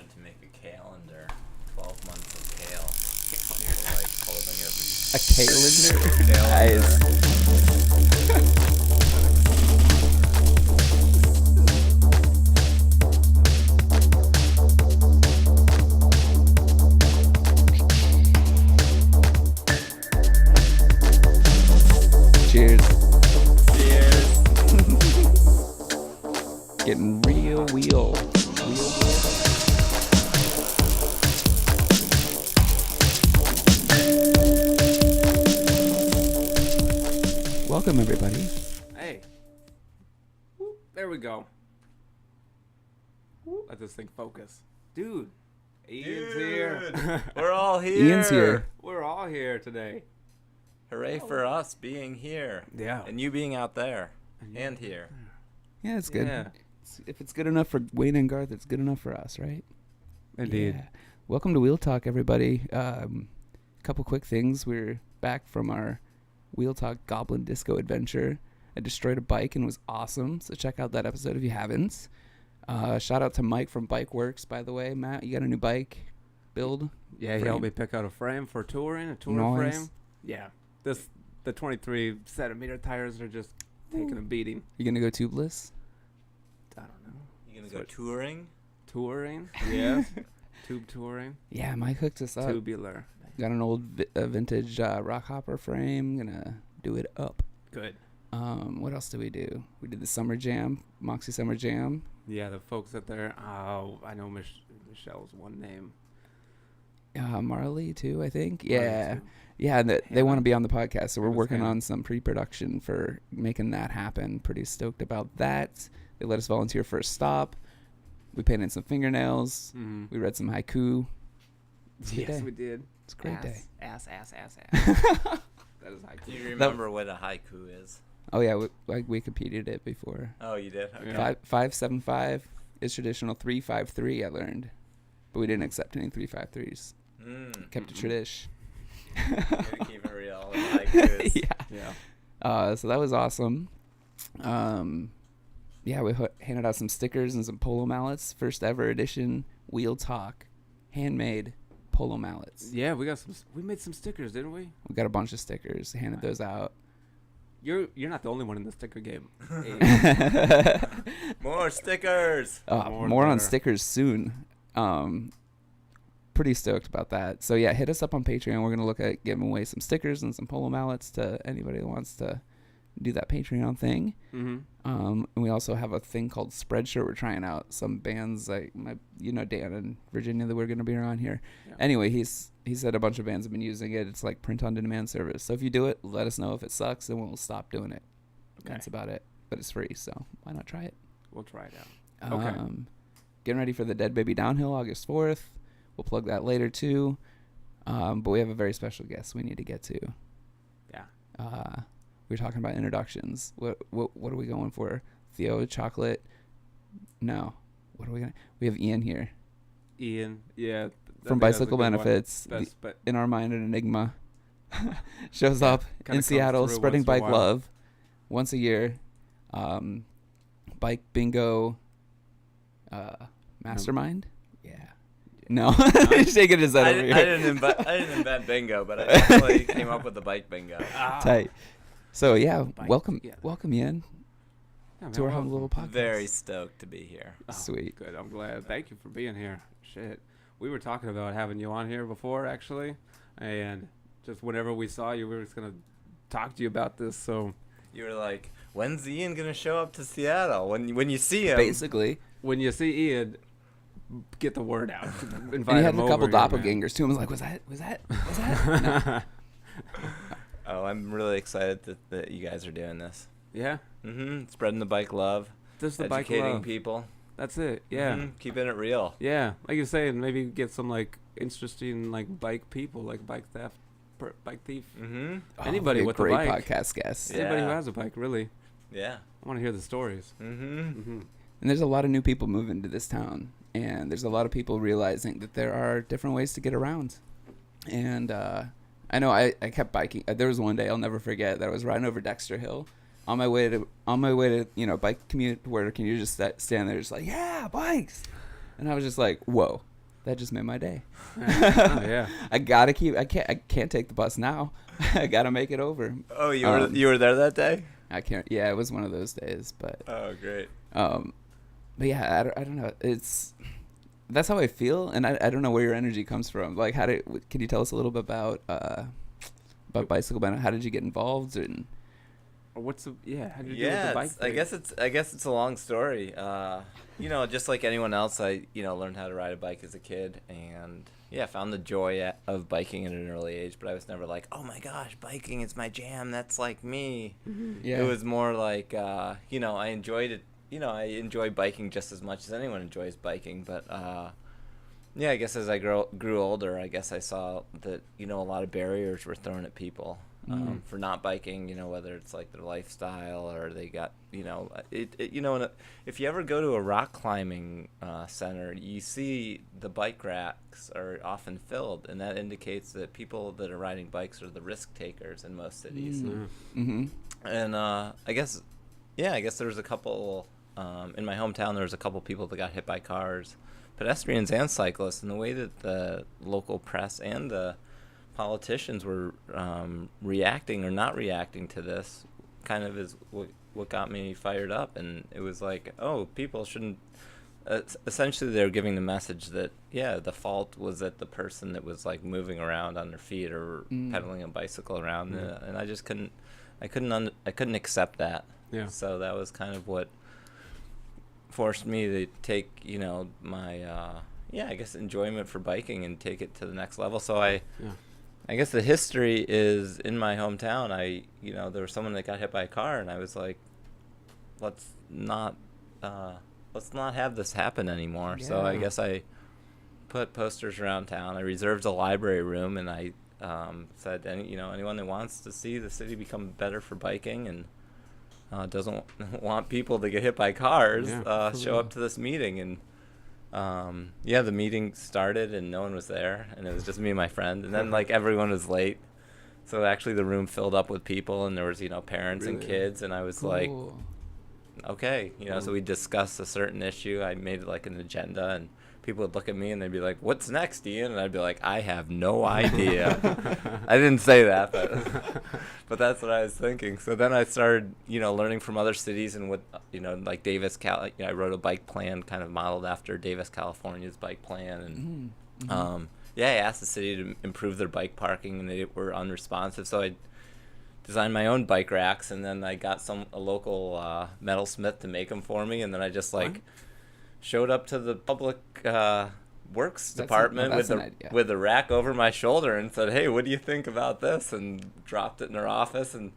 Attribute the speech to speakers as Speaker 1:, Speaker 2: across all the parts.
Speaker 1: wanted to make a calendar, 12 months of kale. You're like holding
Speaker 2: A
Speaker 1: it.
Speaker 2: calendar? Nice. Cheers.
Speaker 1: Cheers.
Speaker 2: Getting real wheel. Welcome, everybody.
Speaker 3: Hey. Whoop, there we go. Let this thing focus. Dude. Ian's here.
Speaker 1: We're all here.
Speaker 2: Ian's here.
Speaker 3: We're all here today.
Speaker 1: Hooray for us being here.
Speaker 3: Yeah.
Speaker 1: And you being out there. And here.
Speaker 2: Yeah, it's good.
Speaker 3: Yeah.
Speaker 2: If it's good enough for Wayne and Garth, it's good enough for us, right?
Speaker 3: Indeed.
Speaker 2: Yeah. Welcome to Wheel Talk, everybody. Couple quick things. We're back from our Wheel Talk Goblin Disco adventure. I destroyed a bike and it was awesome, so check out that episode if you haven't. Shout out to Mike from Bike Works, by the way. Matt, you got a new bike build?
Speaker 3: Yeah, he
Speaker 2: frame.
Speaker 3: helped me pick out a frame for touring, a tour
Speaker 2: Nice.
Speaker 3: frame. Yeah. The 23 centimeter tires are just taking a beating.
Speaker 2: You gonna go tubeless?
Speaker 3: I don't know.
Speaker 1: You gonna go touring?
Speaker 3: Touring? Yes. Tube touring.
Speaker 2: Yeah, Mike hooked us up.
Speaker 3: Tubular.
Speaker 2: Got an old vintage rock hopper frame. Gonna do it up.
Speaker 3: Good.
Speaker 2: What else did we do? We did the Summer Jam, Moxie Summer Jam.
Speaker 3: Yeah, the folks out there. Oh, I know Michelle's one name.
Speaker 2: Marley too, I think.
Speaker 3: Marley
Speaker 2: Yeah,
Speaker 3: too.
Speaker 2: yeah. They
Speaker 3: Hannah.
Speaker 2: want to be on the podcast, so we're
Speaker 3: It was
Speaker 2: working
Speaker 3: Hannah.
Speaker 2: on some pre-production for making that happen. Pretty stoked about that. They let us volunteer for a stop. We painted some fingernails.
Speaker 3: Mm-hmm.
Speaker 2: We read some haiku. It's a good
Speaker 3: Yes,
Speaker 2: day.
Speaker 3: we did.
Speaker 2: It's a great day.
Speaker 3: Ass. That is haiku.
Speaker 1: Do you remember what a haiku is?
Speaker 2: Oh yeah, we competed it before.
Speaker 1: Oh, you did? Okay.
Speaker 3: Yeah.
Speaker 2: 575 is traditional. 353 I learned, but we didn't accept any 353s. Kept it tradish.
Speaker 1: Gotta keep it real. with haikus.
Speaker 3: Yeah.
Speaker 2: So that was awesome. Yeah, we handed out some stickers and some polo mallets. First ever edition Wheel Talk handmade polo mallets.
Speaker 3: Yeah, we made some stickers, didn't we?
Speaker 2: We got a bunch of stickers. Handed those out.
Speaker 3: You're not the only one in the sticker game.
Speaker 1: More stickers.
Speaker 2: More on
Speaker 3: better.
Speaker 2: stickers soon. Pretty stoked about that. So yeah, hit us up on Patreon. We're gonna look at giving away some stickers and some polo mallets to anybody that wants to do that Patreon thing.
Speaker 3: Mm-hmm.
Speaker 2: And we also have a thing called Spreadshirt. We're trying out some bands like Dan in Virginia that we're going to be around here.
Speaker 3: Yeah.
Speaker 2: Anyway, he said a bunch of bands have been using it. It's like print on demand service. So if you do it, let us know. If it sucks, then we'll stop doing it.
Speaker 3: Okay.
Speaker 2: That's about it. But it's free, so why not try it?
Speaker 3: We'll try it out. Okay.
Speaker 2: Getting ready for the Dead Baby Downhill August 4th. We'll plug that later too. But we have a very special guest we need to get to.
Speaker 3: Yeah.
Speaker 2: We were talking about introductions. What are we going for? Theo, chocolate? No. What are we gonna? We have Ian here
Speaker 3: Ian. Yeah.
Speaker 2: from Bicycle Benefits.
Speaker 3: But
Speaker 2: In our mind, an enigma. Shows up
Speaker 3: Kinda
Speaker 2: in Seattle,
Speaker 3: comes through
Speaker 2: spreading
Speaker 3: once in a
Speaker 2: bike
Speaker 3: while.
Speaker 2: love once a year. Bike bingo. Mastermind. Yeah. No, shaking his head
Speaker 1: I
Speaker 2: over
Speaker 1: didn't
Speaker 2: here.
Speaker 1: invent bingo, but I definitely came up with the bike bingo.
Speaker 2: Tight. So yeah,
Speaker 3: Bike
Speaker 2: welcome
Speaker 3: Yeah,
Speaker 2: Ian
Speaker 3: man,
Speaker 2: to our
Speaker 3: well,
Speaker 2: humble little podcast.
Speaker 1: Very stoked to be here.
Speaker 3: oh,
Speaker 2: Sweet.
Speaker 3: Good. I'm glad. Thank you for being here. Shit. We were talking about having you on here before, actually, and just whenever we saw you, we were just gonna talk to you about this. So
Speaker 1: You were like, when's Ian gonna show up to Seattle? When you see him,
Speaker 2: Basically.
Speaker 3: when you see Ian, get the word out.
Speaker 2: And he had a couple doppelgangers too. I was like, was that? No.
Speaker 1: Oh, I'm really excited that you guys are doing this.
Speaker 3: Yeah.
Speaker 1: Spreading the bike love,
Speaker 3: Just the bike
Speaker 1: educating
Speaker 3: love.
Speaker 1: people.
Speaker 3: That's it. Yeah.
Speaker 1: Keeping it real.
Speaker 3: Yeah. Like you're saying, maybe get some like interesting like bike people, like bike theft, bike thief.
Speaker 1: Mm-hmm.
Speaker 3: Anybody
Speaker 2: a
Speaker 3: with a
Speaker 2: great
Speaker 3: bike.
Speaker 2: podcast guest.
Speaker 1: Yeah.
Speaker 3: Anybody who has a bike, really.
Speaker 1: Yeah.
Speaker 3: I want to hear the stories.
Speaker 1: Mm-hmm.
Speaker 2: And there's a lot of new people moving to this town, and there's a lot of people realizing that there are different ways to get around. And I know I kept biking. There was one day I'll never forget that I was riding over Dexter Hill on my way to bike commute to work, and you just stand there just like, yeah, bikes. And I was just like, whoa, that just made my day.
Speaker 3: Oh, yeah.
Speaker 2: I can't take the bus now. I gotta make it over.
Speaker 1: Oh, you were there that day?
Speaker 2: I can't. Yeah, it was one of those days, but
Speaker 1: Oh, great.
Speaker 2: but yeah, I don't know. That's how I feel, and I don't know where your energy comes from. Like, can you tell us a little bit about bicycle band? How did you get involved? And
Speaker 3: How did you do with the bike
Speaker 1: I
Speaker 3: thing?
Speaker 1: guess it's a long story. Just like anyone else, I learned how to ride a bike as a kid, and found the joy of biking at an early age. But I was never like, oh my gosh, biking is my jam. That's like me.
Speaker 2: yeah,
Speaker 1: It was more like, I enjoyed it. I enjoy biking just as much as anyone enjoys biking. But I guess as I grew older, I guess I saw that a lot of barriers were thrown at people. For not biking, whether it's like their lifestyle or they got, if you ever go to a rock climbing center, you see the bike racks are often filled, and that indicates that people that are riding bikes are the risk takers in most cities.
Speaker 2: Mm-hmm.
Speaker 1: And I guess there was a couple, in my hometown, there was a couple people that got hit by cars, pedestrians and cyclists, and the way that the local press and the politicians were reacting or not reacting to this kind of is what got me fired up. And it was like, oh, people shouldn't essentially they're giving the message that the fault was at the person that was like moving around on their feet or pedaling a bicycle around. And I just couldn't accept that. So that was kind of what forced me to take my I guess enjoyment for biking and take it to the next level. So I guess the history is in my hometown. There was someone that got hit by a car, and I was like, let's not have this happen anymore.
Speaker 2: Yeah.
Speaker 1: So I guess I put posters around town. I reserved a library room, and I said, anyone that wants to see the city become better for biking and doesn't want people to get hit by cars, show up to this meeting. And the meeting started and no one was there, and it was just me and my friend, and then like everyone was late, so actually the room filled up with people, and there was parents and kids, and I was like, okay, so we discussed a certain issue. I made it like an agenda, and people would look at me and they'd be like, what's next, Ian? And I'd be like, I have no idea. I didn't say that, but that's what I was thinking. So then I started, learning from other cities and what, like Davis, I wrote a bike plan kind of modeled after Davis, California's bike plan. And I asked the city to improve their bike parking, and they were unresponsive. So I designed my own bike racks, and then I got a local metalsmith to make them for me. And then I just showed up to the public works department with a rack over my shoulder and said, hey, what do you think about this? And dropped it in their office, and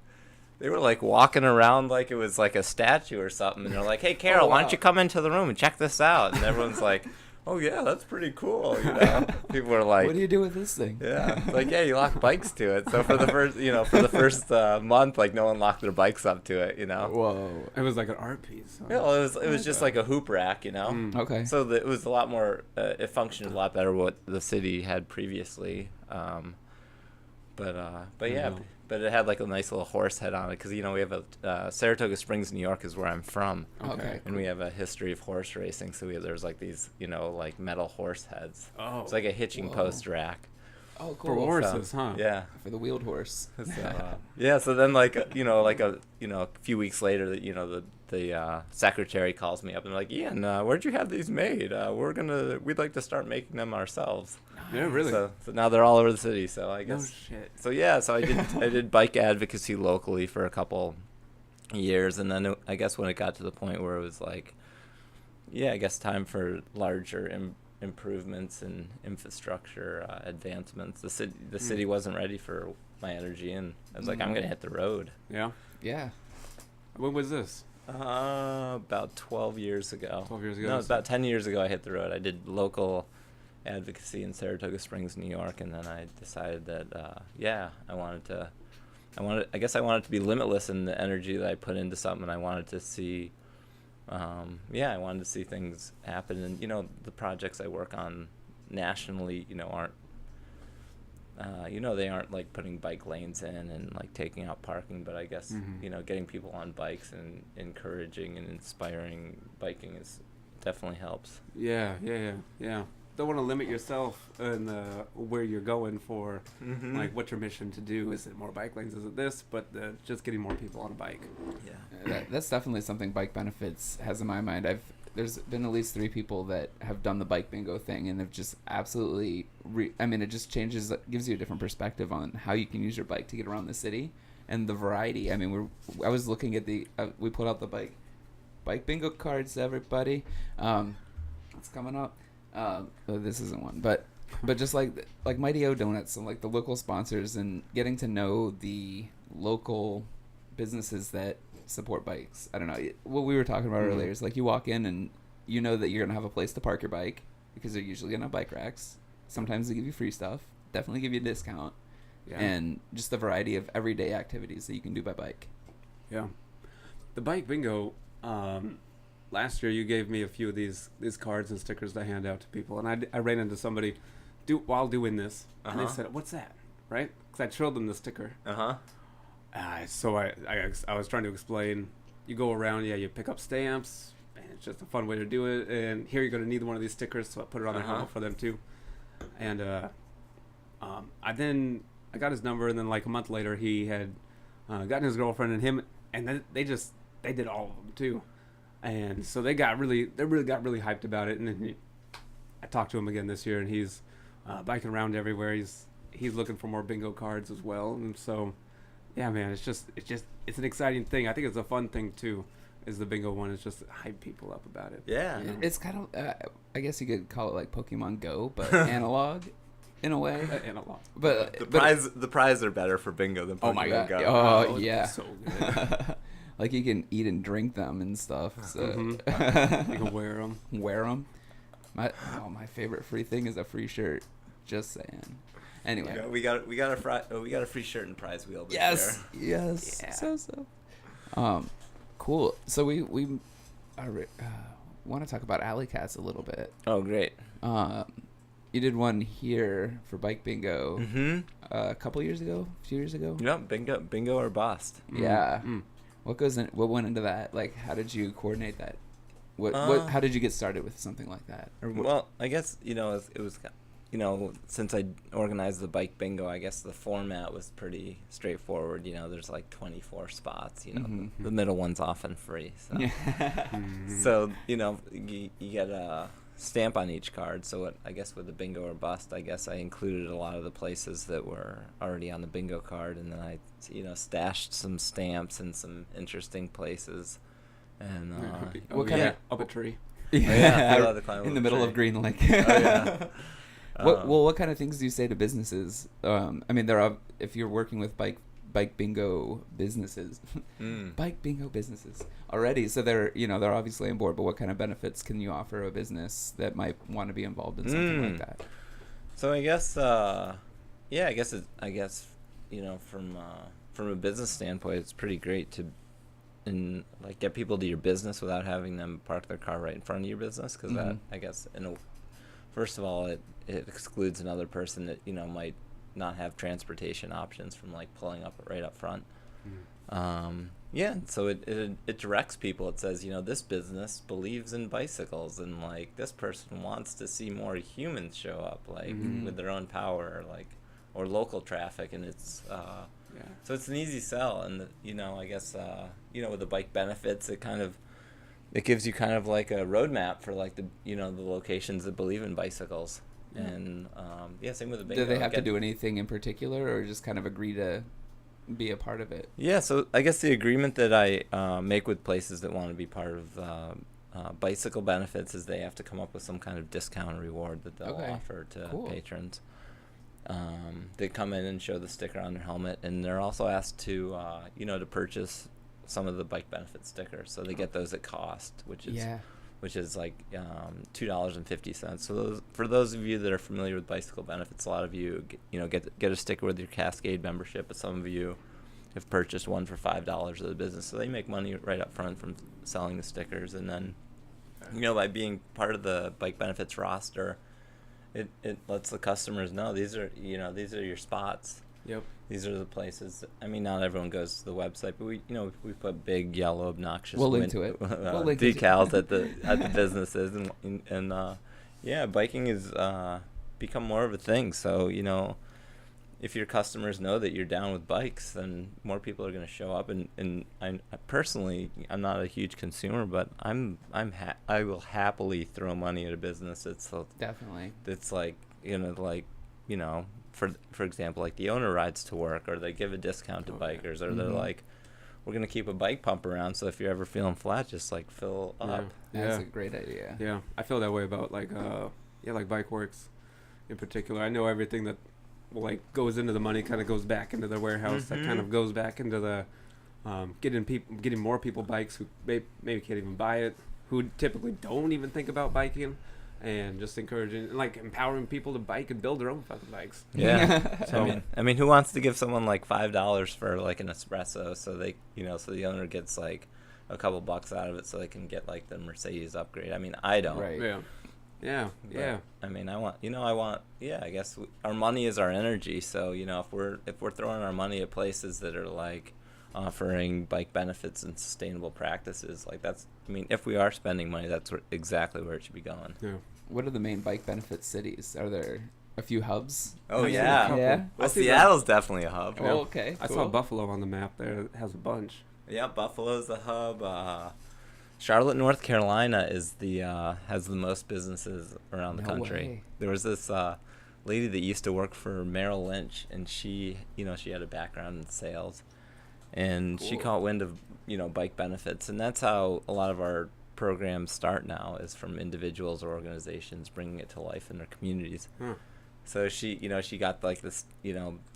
Speaker 1: they were like walking around like it was like a statue or something. And they're like, hey, Carol, why don't you come into the room and check this out? And everyone's like, oh yeah, that's pretty cool. People were like,
Speaker 2: what do you do with this thing?
Speaker 1: Yeah, like you lock bikes to it. So for the first month, like no one locked their bikes up to it.
Speaker 2: Whoa,
Speaker 3: it was like an art piece.
Speaker 1: Yeah, it was just like a hoop rack.
Speaker 2: Okay.
Speaker 1: So it was a lot more. It functioned a lot better what the city had previously. But it had like a nice little horse head on it because we have Saratoga Springs, New York is where I'm from.
Speaker 2: Okay.
Speaker 1: And we have a history of horse racing, so there's like these like metal horse heads.
Speaker 3: Oh.
Speaker 1: It's like a hitching post rack.
Speaker 2: Oh, cool.
Speaker 3: For horses, huh?
Speaker 1: Yeah.
Speaker 2: For the wheeled horse.
Speaker 1: So then a few weeks later, the secretary calls me up and like, Ian, where'd you have these made? We'd like to start making them ourselves.
Speaker 3: Yeah, really.
Speaker 1: So now they're all over the city. So I guess.
Speaker 3: No shit.
Speaker 1: So I did bike advocacy locally for a couple years, and then I guess when it got to the point where it was like, I guess time for larger improvements and infrastructure advancements. The city wasn't ready for my energy, and I was like, I'm gonna hit the road.
Speaker 3: Yeah.
Speaker 2: Yeah.
Speaker 3: When was this?
Speaker 1: About 12 years ago.
Speaker 3: 12 years ago.
Speaker 1: No, it's about 10 years ago. I hit the road. I did local advocacy in Saratoga Springs, New York, and then I decided that I wanted to be limitless in the energy that I put into something. I wanted to see I wanted to see things happen, and the projects I work on nationally aren't they aren't like putting bike lanes in and like taking out parking, but I guess getting people on bikes and encouraging and inspiring biking is definitely helps.
Speaker 3: Yeah. don't want to limit yourself in where you're going for,
Speaker 1: Mm-hmm.
Speaker 3: like, what's your mission to do? Is it more bike lanes? Is it this? But just getting more people on a bike.
Speaker 1: Yeah.
Speaker 2: That's definitely something Bike Benefits has in my mind. There's been at least 3 people that have done the bike bingo thing and have just absolutely it just gives you a different perspective on how you can use your bike to get around the city and the variety. I mean, I was looking at we pulled out the bike bingo cards, everybody. It's coming up. This isn't one, but just like Mighty O Donuts and like the local sponsors and getting to know the local businesses that support bikes. I don't know what we were talking about earlier is like you walk in and you know that you're gonna have a place to park your bike because they're usually gonna have bike racks. Sometimes they give you free stuff, definitely give you a discount, and just the variety of everyday activities that you can do by bike.
Speaker 3: Yeah, the bike bingo. Last year you gave me a few of these cards and stickers to hand out to people, and I ran into somebody while doing this, and they said, "What's that?" Right? Because I showed them the sticker. So I was trying to explain. You go around, you pick up stamps, and it's just a fun way to do it. And here you're going to need one of these stickers, so I put it on their helmet for them too. And I got his number, and then like a month later, he had gotten his girlfriend and him, and then they did all of them too. And so they really got really hyped about it. And then I talked to him again this year, and he's biking around everywhere. He's looking for more bingo cards as well, and so. Yeah, man, it's an exciting thing. I think it's a fun thing too. Is the bingo one? It's just hype people up about it.
Speaker 1: Yeah,
Speaker 2: it's kind of I guess you could call it like Pokemon Go, but analog, in a way.
Speaker 3: Analog.
Speaker 2: But
Speaker 1: the prize are better for bingo than Pokemon
Speaker 2: oh my god!
Speaker 1: Go.
Speaker 2: Oh yeah,
Speaker 3: so good.
Speaker 2: Like you can eat and drink them and stuff. So
Speaker 3: You can wear them.
Speaker 2: Wear them. My favorite free thing is a free shirt. Just saying. Anyway,
Speaker 1: we got a free shirt and prize wheel.
Speaker 2: Yes.
Speaker 3: Yeah.
Speaker 2: So. Cool. So we want to talk about Alley Cats a little bit.
Speaker 1: Oh, great.
Speaker 2: You did one here for Bike Bingo.
Speaker 1: Mm-hmm.
Speaker 2: A few years ago.
Speaker 1: Yep. Bingo or bust.
Speaker 2: Yeah. What went into that? Like, how did you coordinate that? How did you get started with something like that?
Speaker 1: Well, I guess it was. Since I organized the bike bingo, I guess the format was pretty straightforward. There's like 24 spots. The middle one's often free. So, so you get a stamp on each card. So I guess with the bingo or bust, I guess I included a lot of the places that were already on the bingo card, and then I, stashed some stamps in some interesting places. And
Speaker 2: what kind of
Speaker 3: up a tree?
Speaker 2: In the middle of Green Lake.
Speaker 1: Oh, yeah.
Speaker 2: What kind of things do you say to businesses? If you're working with bike bingo businesses, bike bingo businesses already, so they're obviously on board. But what kind of benefits can you offer a business that might want to be involved in something like that?
Speaker 1: So I guess, from a business standpoint, it's pretty great to get people to your business without having them park their car right in front of your business, because that, I guess, first of all, it excludes another person that might not have transportation options from like pulling up right up front. So it directs people. It says, this business believes in bicycles, and like this person wants to see more humans show up, like with their own power, or local traffic, and it's so it's an easy sell. And I guess with the bike benefits, it gives you kind of like a roadmap for like the locations that believe in bicycles. And same with the bingo.
Speaker 2: Do they have to do anything in particular, or just kind of agree to be a part of it?
Speaker 1: Yeah, so I guess the agreement that I make with places that want to be part of bicycle benefits is they have to come up with some kind of discount or reward that they'll offer to patrons. They come in and show the sticker on their helmet, and they're also asked to to purchase some of the bike benefit stickers, so they get those at cost, which is like $2.50. So for those of you that are familiar with bicycle benefits, a lot of you get a sticker with your Cascade membership, but some of you have purchased one for $5 of the business, so they make money right up front from selling the stickers. And then by being part of the bike benefits roster, it lets the customers know these are your spots.
Speaker 3: Yep.
Speaker 1: These are the places. I mean, not everyone goes to the website, but we put big yellow obnoxious
Speaker 2: we'll link to it.
Speaker 1: decals at the businesses, and Yeah, biking has become more of a thing. So, if your customers know that you're down with bikes, then more people are going to show up. And I personally, I'm not a huge consumer, but I will happily throw money at a business.
Speaker 2: Definitely.
Speaker 1: It's like, for example, like the owner rides to work, or they give a discount to bikers, or they're like, we're going to keep a bike pump around, so if you're ever feeling flat, just like fill up.
Speaker 2: That's a great idea.
Speaker 3: Yeah, I feel that way about like Bike Works in particular. I know everything that goes into the money kind of goes back into the warehouse. That kind of goes back into the getting more people bikes who maybe can't even buy it, who typically don't even think about biking, and just encouraging, empowering people to bike and build their own fucking bikes.
Speaker 1: Yeah. So I mean, who wants to give someone like $5 for like an espresso, so they, so the owner gets like a couple bucks out of it, so they can get like the Mercedes upgrade. I mean, I don't.
Speaker 2: Right.
Speaker 3: Yeah.
Speaker 1: I mean, I guess our money is our energy. So, if we're throwing our money at places that are like offering bike benefits and sustainable practices, if we are spending money, that's exactly where it should be going.
Speaker 3: Yeah.
Speaker 2: What are the main bike benefit cities? Are there a few hubs?
Speaker 1: Oh, yeah.
Speaker 2: Yeah.
Speaker 1: Well, Seattle's definitely a hub.
Speaker 2: Oh, okay.
Speaker 3: I saw Buffalo on the map there. It has a bunch.
Speaker 1: Yeah, Buffalo's a hub. Charlotte, North Carolina has the most businesses around the country.
Speaker 2: Way.
Speaker 1: There was this lady that used to work for Merrill Lynch, and she had a background in sales, and she caught wind of bike benefits, and that's how a lot of our programs start now, is from individuals or organizations bringing it to life in their communities. So she got like this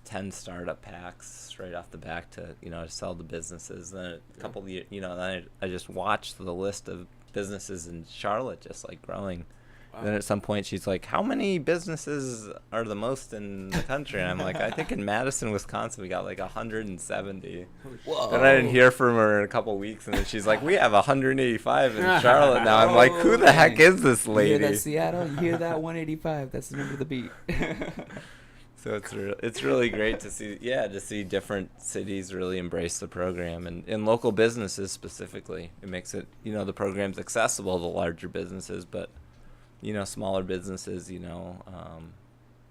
Speaker 1: 10 startup packs straight off the back to to sell to businesses. Then a couple of then I just watched the list of businesses in Charlotte just like growing. Wow. Then at some point she's like, how many businesses are the most in the country? And I'm like, I think in Madison, Wisconsin, we got like 170.
Speaker 2: Whoa.
Speaker 1: And I didn't hear from her in a couple of weeks. And then she's like, we have 185 in Charlotte now. I'm like, who the heck is this lady?
Speaker 2: You hear that, Seattle? You hear that, 185? That's the number of the beat.
Speaker 1: So it's really great to see different cities really embrace the program, and local businesses specifically. It makes it, the program's accessible to larger businesses, but smaller businesses,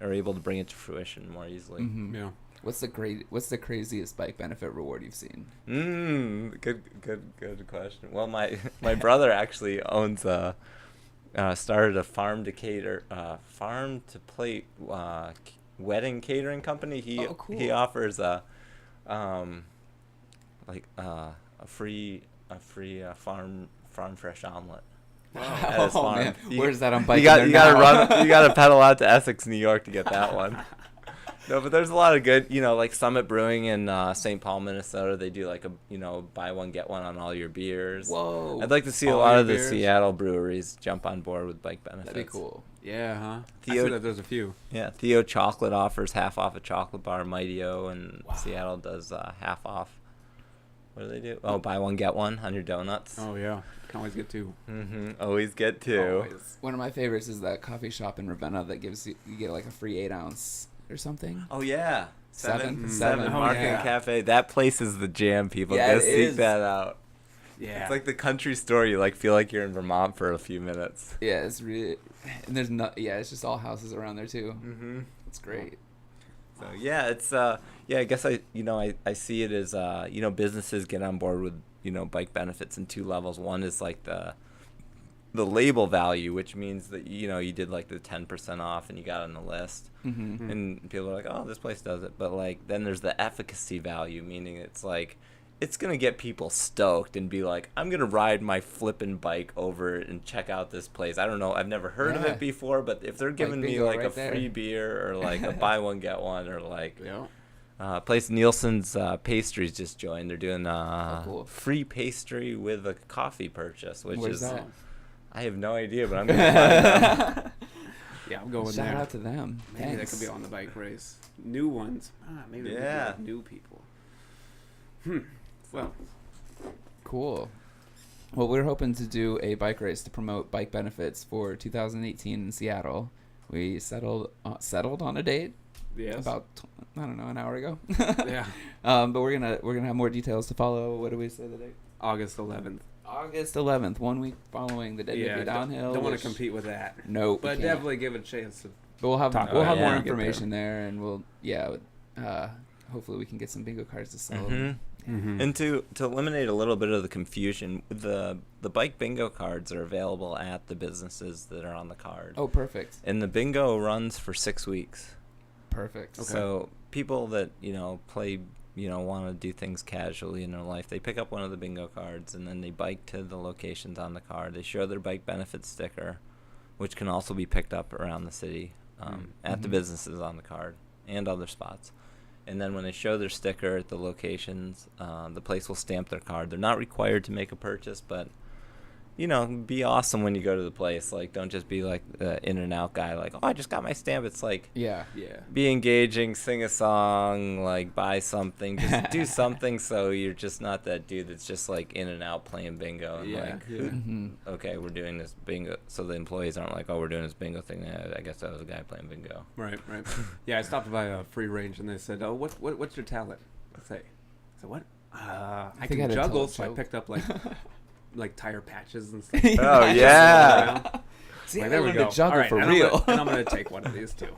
Speaker 1: are able to bring it to fruition more easily.
Speaker 2: Mm-hmm. Yeah. What's the craziest bike benefit reward you've seen?
Speaker 1: Good question. Well, my brother actually owns started a farm to plate wedding catering company.
Speaker 2: Cool.
Speaker 1: He offers a free farm fresh omelet. At his farm.
Speaker 2: Man. Where's that on bike?
Speaker 1: You gotta pedal out to Essex, New York to get that one. No, but there's a lot of good, like Summit Brewing in St. Paul, Minnesota. They do like a buy one get one on all your beers.
Speaker 2: Whoa!
Speaker 1: I'd like to see a lot of the Seattle breweries jump on board with bike benefits.
Speaker 2: That'd be cool.
Speaker 3: Yeah, huh?
Speaker 1: I
Speaker 3: see that there's a few.
Speaker 1: Yeah, Theo Chocolate offers half off a chocolate bar. Mighty-O and Seattle does half off. What do they do? Oh, buy one get one on your donuts.
Speaker 3: Oh yeah, can always get two.
Speaker 1: Always get two.
Speaker 2: Always. One of my favorites is that coffee shop in Ravenna that gives you get like a free 8-ounce or something.
Speaker 1: Oh yeah,
Speaker 2: Seven.
Speaker 1: Market Cafe. That place is the jam. People go seek that out.
Speaker 3: Yeah,
Speaker 1: it's like the country store. You feel like you're in Vermont for a few minutes.
Speaker 2: Yeah, it's really, and there's it's just all houses around there too. It's great.
Speaker 1: So yeah, it's I guess I see it as businesses get on board with bike benefits in two levels. One is like the label value, which means that you did like the 10% off and you got on the list, and people are like, oh, this place does it. But then there's the efficacy value, meaning it's like it's gonna get people stoked and be like, I'm gonna ride my flippin' bike over and check out this place. I don't know, I've never heard of it before, but if they're giving me like a free beer or like a buy one get one or like place Nielsen's Pastries just joined. They're doing free pastry with a coffee purchase, which
Speaker 2: Where's that?
Speaker 1: I have no idea, but I'm gonna find them.
Speaker 3: Yeah, I'm going there.
Speaker 2: Shout out to them.
Speaker 3: Maybe that could be on the bike race. New ones. Maybe we could have new people. Well,
Speaker 2: cool. Well, we're hoping to do a bike race to promote bike benefits for 2018 in Seattle. We settled on a date.
Speaker 3: Yes.
Speaker 2: About an hour ago.
Speaker 3: Yeah.
Speaker 2: But we're gonna have more details to follow. What do we say the date?
Speaker 3: August 11th.
Speaker 2: August 11th, 1 week following the WWE downhill.
Speaker 3: Don't want to compete with that.
Speaker 2: No,
Speaker 3: but definitely give it a chance.
Speaker 2: But we'll have
Speaker 3: Talk
Speaker 2: more
Speaker 1: about it.
Speaker 2: information there, and we'll hopefully we can get some bingo cards to sell.
Speaker 3: Mm-hmm.
Speaker 1: And to eliminate a little bit of the confusion, the bike bingo cards are available at the businesses that are on the card.
Speaker 2: Oh, perfect.
Speaker 1: And the bingo runs for 6 weeks.
Speaker 2: Perfect.
Speaker 3: Okay.
Speaker 1: So people that, play, want to do things casually in their life, they pick up one of the bingo cards and then they bike to the locations on the card. They show their bike benefit sticker, which can also be picked up around the city at the businesses on the card and other spots. And then when they show their sticker at the locations, the place will stamp their card. They're not required to make a purchase, but, be awesome when you go to the place. Like, don't just be like the in and out guy, like, oh, I just got my stamp. It's like,
Speaker 2: yeah.
Speaker 1: be engaging, sing a song, like, buy something. Just do something so you're just not that dude that's just, like, in and out playing bingo. And okay, we're doing this bingo. So the employees aren't like, oh, we're doing this bingo thing. I guess that was a guy playing bingo.
Speaker 3: Right. Yeah, I stopped by a free range and they said, oh, what's your talent? I said, what? I can juggle. So I picked up, like tire patches and stuff.
Speaker 1: Oh, yeah.
Speaker 2: See,
Speaker 3: like, there we go.
Speaker 2: Juggle
Speaker 3: right,
Speaker 2: for
Speaker 3: and
Speaker 2: real.
Speaker 3: I'm going to take one of these, too.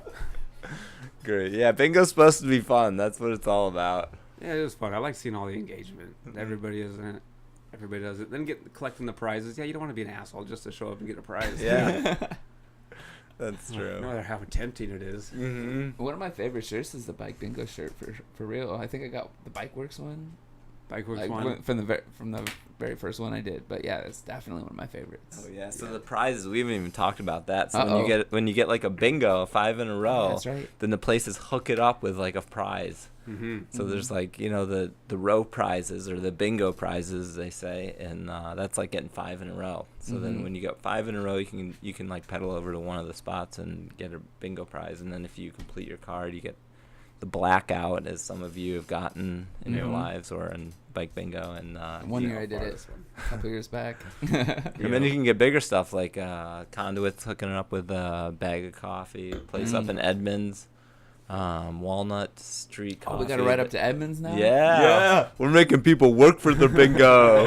Speaker 1: Great. Yeah, bingo's supposed to be fun. That's what it's all about.
Speaker 3: Yeah, it was fun. I like seeing all the engagement. Everybody is in it. Everybody does it. Then collecting the prizes. Yeah, you don't want to be an asshole just to show up and get a prize.
Speaker 1: Yeah. That's true.
Speaker 3: No matter how tempting it is.
Speaker 1: Mm-hmm.
Speaker 2: One of my favorite shirts is the bike bingo shirt for real. I think I got the Bike Works one.
Speaker 3: Bikeworks one
Speaker 2: from the very first one I did, but yeah, it's definitely one of my favorites.
Speaker 1: Oh yeah. So the prizes, we haven't even talked about that. So when you get like a bingo 5 in a row,
Speaker 2: that's right.
Speaker 1: Then the places hook it up with like a prize. So there's like the row prizes or the bingo prizes they say, and that's like getting 5 in a row. So then when you get 5 in a row, you can like pedal over to one of the spots and get a bingo prize, and then if you complete your card, you get the blackout, as some of you have gotten in your lives or in bike bingo. And
Speaker 2: one year I did it a couple years back.
Speaker 1: And then you can get bigger stuff like conduits hooking it up with a bag of coffee. Place up in Edmonds, Walnut Street Coffee.
Speaker 2: Oh, we got to ride up to Edmonds now?
Speaker 1: Yeah. We're making people work for the bingo.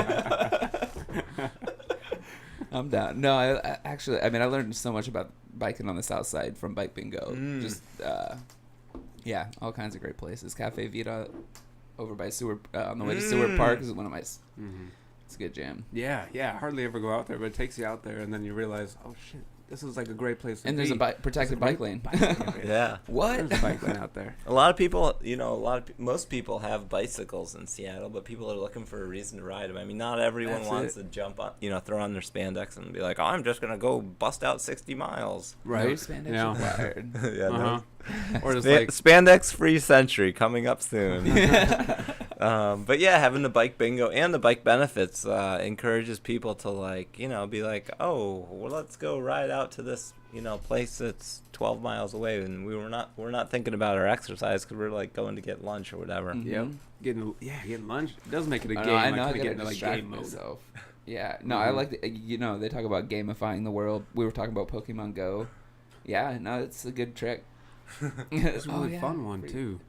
Speaker 2: I'm down. No, I actually, I learned so much about biking on the south side from Bike Bingo. Just, yeah, all kinds of great places. Cafe Vita over by Seward, on the way to Seward Park is one of my, it's a good jam.
Speaker 3: Yeah, I hardly ever go out there, but it takes you out there and then you realize, oh shit, this is like a great place to be.
Speaker 2: And there's a protected bike lane.
Speaker 1: Yeah.
Speaker 2: What?
Speaker 3: There's a bike lane out there.
Speaker 1: A lot of people, most people have bicycles in Seattle, but people are looking for a reason to ride them. I mean, not everyone wants to jump on, throw on their spandex and be like, oh, I'm just going to go bust out 60 miles.
Speaker 2: Right. No spandex required.
Speaker 1: Yeah, no.
Speaker 3: Or just like
Speaker 1: spandex free century coming up soon. But yeah, having the bike bingo and the bike benefits encourages people to be like, oh, well, let's go ride out to this place that's 12 miles away, and we're not thinking about our exercise because we're like going to get lunch or whatever.
Speaker 3: Yep. Getting lunch. It does make it a game.
Speaker 2: I know.
Speaker 3: I
Speaker 2: gotta
Speaker 3: get into game
Speaker 2: myself. Yeah. No, I like they talk about gamifying the world. We were talking about Pokemon Go. Yeah. No, it's a good trick.
Speaker 3: It's a really fun one too.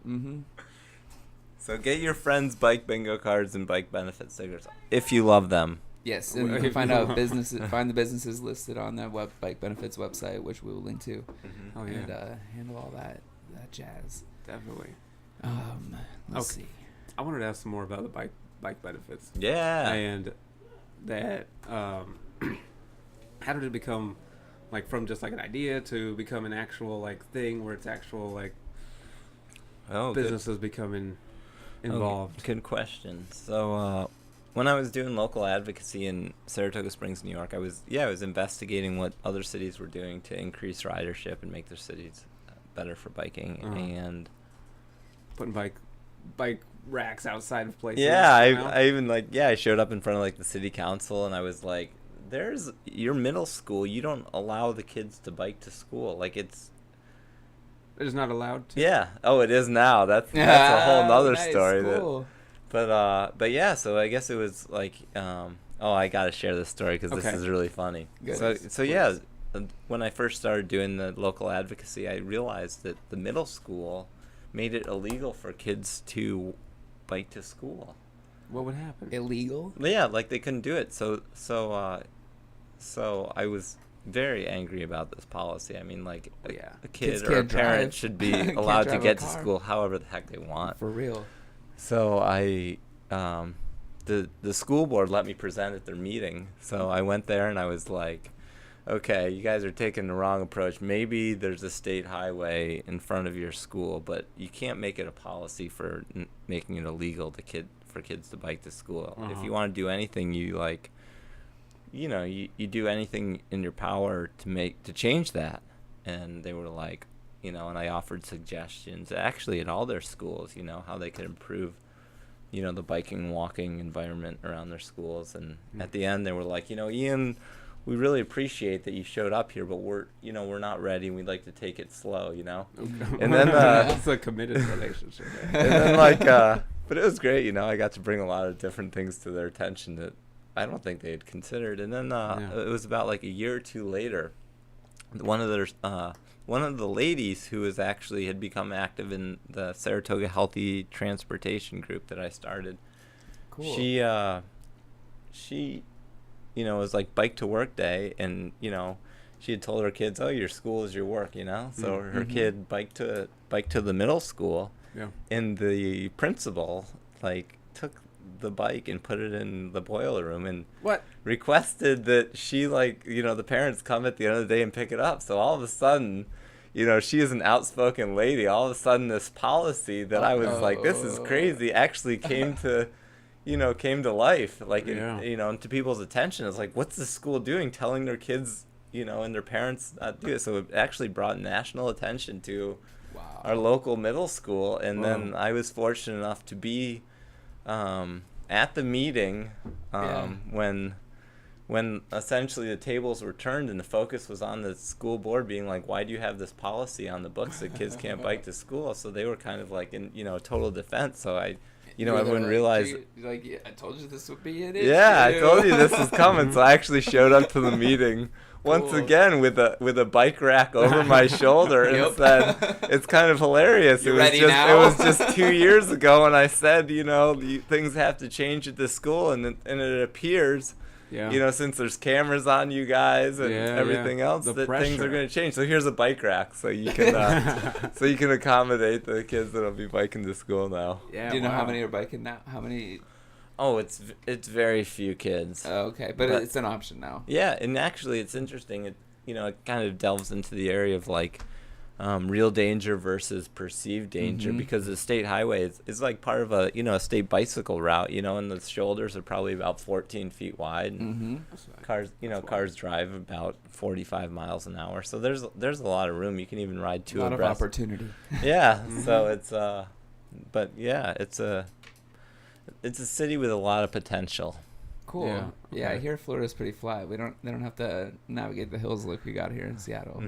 Speaker 1: So get your friends' bike bingo cards and bike benefit stickers if you love them.
Speaker 2: Yes, and you can find the businesses listed on the bike benefits website, which we will link to.
Speaker 3: Oh yeah,
Speaker 2: and handle all that jazz.
Speaker 3: Definitely.
Speaker 2: Let's see.
Speaker 3: I wanted to ask some more about the bike benefits.
Speaker 1: Yeah.
Speaker 3: And that how did it become from just an idea to become an actual thing where it's actual businesses becoming involved?
Speaker 1: Good question. So when I was doing local advocacy in Saratoga Springs, New York, I was investigating what other cities were doing to increase ridership and make their cities better for biking, and
Speaker 3: putting bike racks outside of places.
Speaker 1: Yeah, I even I showed up in front of the city council and I was like, there's your middle school, you don't allow the kids to bike to school. It's
Speaker 3: not allowed to?
Speaker 1: Yeah. Oh, it is now. That's a whole nother story.
Speaker 2: Cool.
Speaker 1: But yeah, so I guess it was I got to share this story because this is really funny.
Speaker 2: Good.
Speaker 1: So yeah, when I first started doing the local advocacy, I realized that the middle school made it illegal for kids to bike to school.
Speaker 3: What would happen?
Speaker 2: illegal?
Speaker 1: Yeah, like they couldn't do it. So I was very angry about this policy. I mean, like a
Speaker 2: Kids
Speaker 1: kid or a
Speaker 2: can't
Speaker 1: parent
Speaker 2: drive.
Speaker 1: should be
Speaker 2: Can't
Speaker 1: allowed to
Speaker 2: drive a
Speaker 1: get to
Speaker 2: car.
Speaker 1: school however the heck they want.
Speaker 2: For real.
Speaker 1: So the school board let me present at their meeting. So I went there and I was like, okay, you guys are taking the wrong approach. Maybe there's a state highway in front of your school, but you can't make it a policy for making it illegal for kids to bike to school. If you want to do anything, you do anything in your power to change that. And they were like, and I offered suggestions actually at all their schools, how they could improve, the biking and walking environment around their schools. And at the end they were like, Ian, we really appreciate that you showed up here, but we're not ready and we'd like to take it slow, And then
Speaker 3: it's a committed relationship.
Speaker 1: and then but it was great, I got to bring a lot of different things to their attention that I don't think they had considered. And then it was about like a year or two later, one of the ladies who had become active in the Saratoga Healthy Transportation group that I started.
Speaker 2: Cool.
Speaker 1: She it was like bike to work day, and she had told her kids, oh, your school is your work, so her kid biked to the middle school, and the principal took the bike and put it in the boiler room and requested that she the parents come at the end of the day and pick it up. So all of a sudden, she is an outspoken lady. All of a sudden this policy that I was like, this is crazy, actually came to life, and to people's attention. It's like, what's the school doing, telling their kids, and their parents not do it? So it actually brought national attention to our local middle school. And then I was fortunate enough to be at the meeting when essentially the tables were turned and the focus was on the school board being like, why do you have this policy on the books that kids can't bike to school? So they were kind of like in total defense. So everyone realized.
Speaker 2: Yeah, I told you this would be it.
Speaker 1: Yeah, I told you this was coming. So I actually showed up to the meeting once again with a bike rack over my shoulder and said, "It's kind of hilarious.
Speaker 2: It was
Speaker 1: just 2 years ago, and I said, things have to change at this school, and it appears." Since there's cameras on you guys and everything else, that things are going to change. So here's a bike rack, so you can accommodate the kids that'll be biking to school now.
Speaker 2: Yeah. Do you know how many are biking now? How many?
Speaker 1: Oh, it's very few kids.
Speaker 2: Oh, okay, but it's an option now.
Speaker 1: Yeah, and actually, it's interesting. It kind of delves into the area of real danger versus perceived danger, because the state highway is like part of a state bicycle route, and the shoulders are probably about 14 feet wide, and cars drive about 45 miles an hour, so there's a lot of room. You can even ride two abreast.
Speaker 2: A lot of opportunity.
Speaker 1: Yeah. So it's but yeah, it's a city with a lot of potential.
Speaker 2: Cool. Yeah, I hear Florida's pretty flat. They don't have to navigate the hills like we got here in Seattle.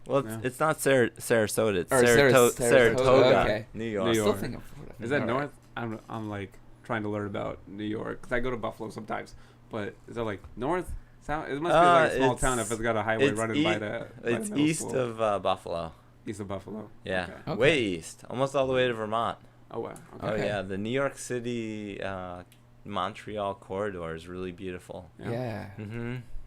Speaker 1: Well, it's not Sarasota. It's
Speaker 2: Saratoga.
Speaker 1: Saratoga, New York.
Speaker 2: I'm still thinking Florida.
Speaker 3: Is that north? I'm like trying to learn about New York because I go to Buffalo sometimes. But is that like north, south? It must be like a small town if it's got a highway running by the.
Speaker 1: It's east of Buffalo.
Speaker 3: East of Buffalo.
Speaker 1: Yeah,
Speaker 3: okay.
Speaker 1: Way east, almost all the way to Vermont.
Speaker 3: Oh wow. Okay.
Speaker 1: Oh yeah, the New York City, Montreal corridor is really beautiful.
Speaker 2: Yeah.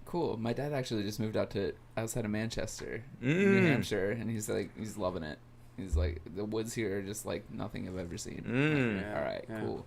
Speaker 2: Cool. My dad actually just moved outside of Manchester, New Hampshire, and he's loving it. He's like, the woods here are just like nothing I've ever seen. Like, all right, cool.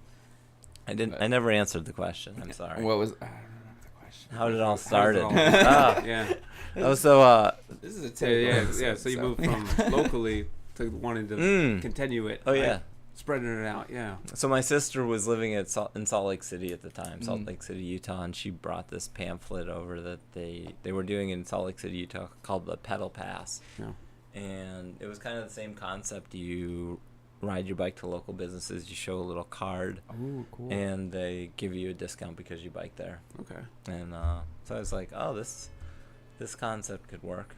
Speaker 1: I never answered the question. I'm sorry.
Speaker 2: What was? I don't remember the question.
Speaker 1: How did it all start?
Speaker 3: Yeah.
Speaker 1: Oh, so
Speaker 2: this is a terrible
Speaker 3: yeah. So you moved from locally to wanting to continue it.
Speaker 1: Oh yeah.
Speaker 3: Spreading it out, yeah.
Speaker 1: So my sister was living in Salt Lake City at the time, Salt Lake City, Utah, and she brought this pamphlet over that they were doing in Salt Lake City, Utah, called the Pedal Pass.
Speaker 3: Yeah.
Speaker 1: And it was kind of the same concept. You ride your bike to local businesses, you show a little card, and they give you a discount because you bike there.
Speaker 3: Okay.
Speaker 1: And so I was like, oh, this concept could work.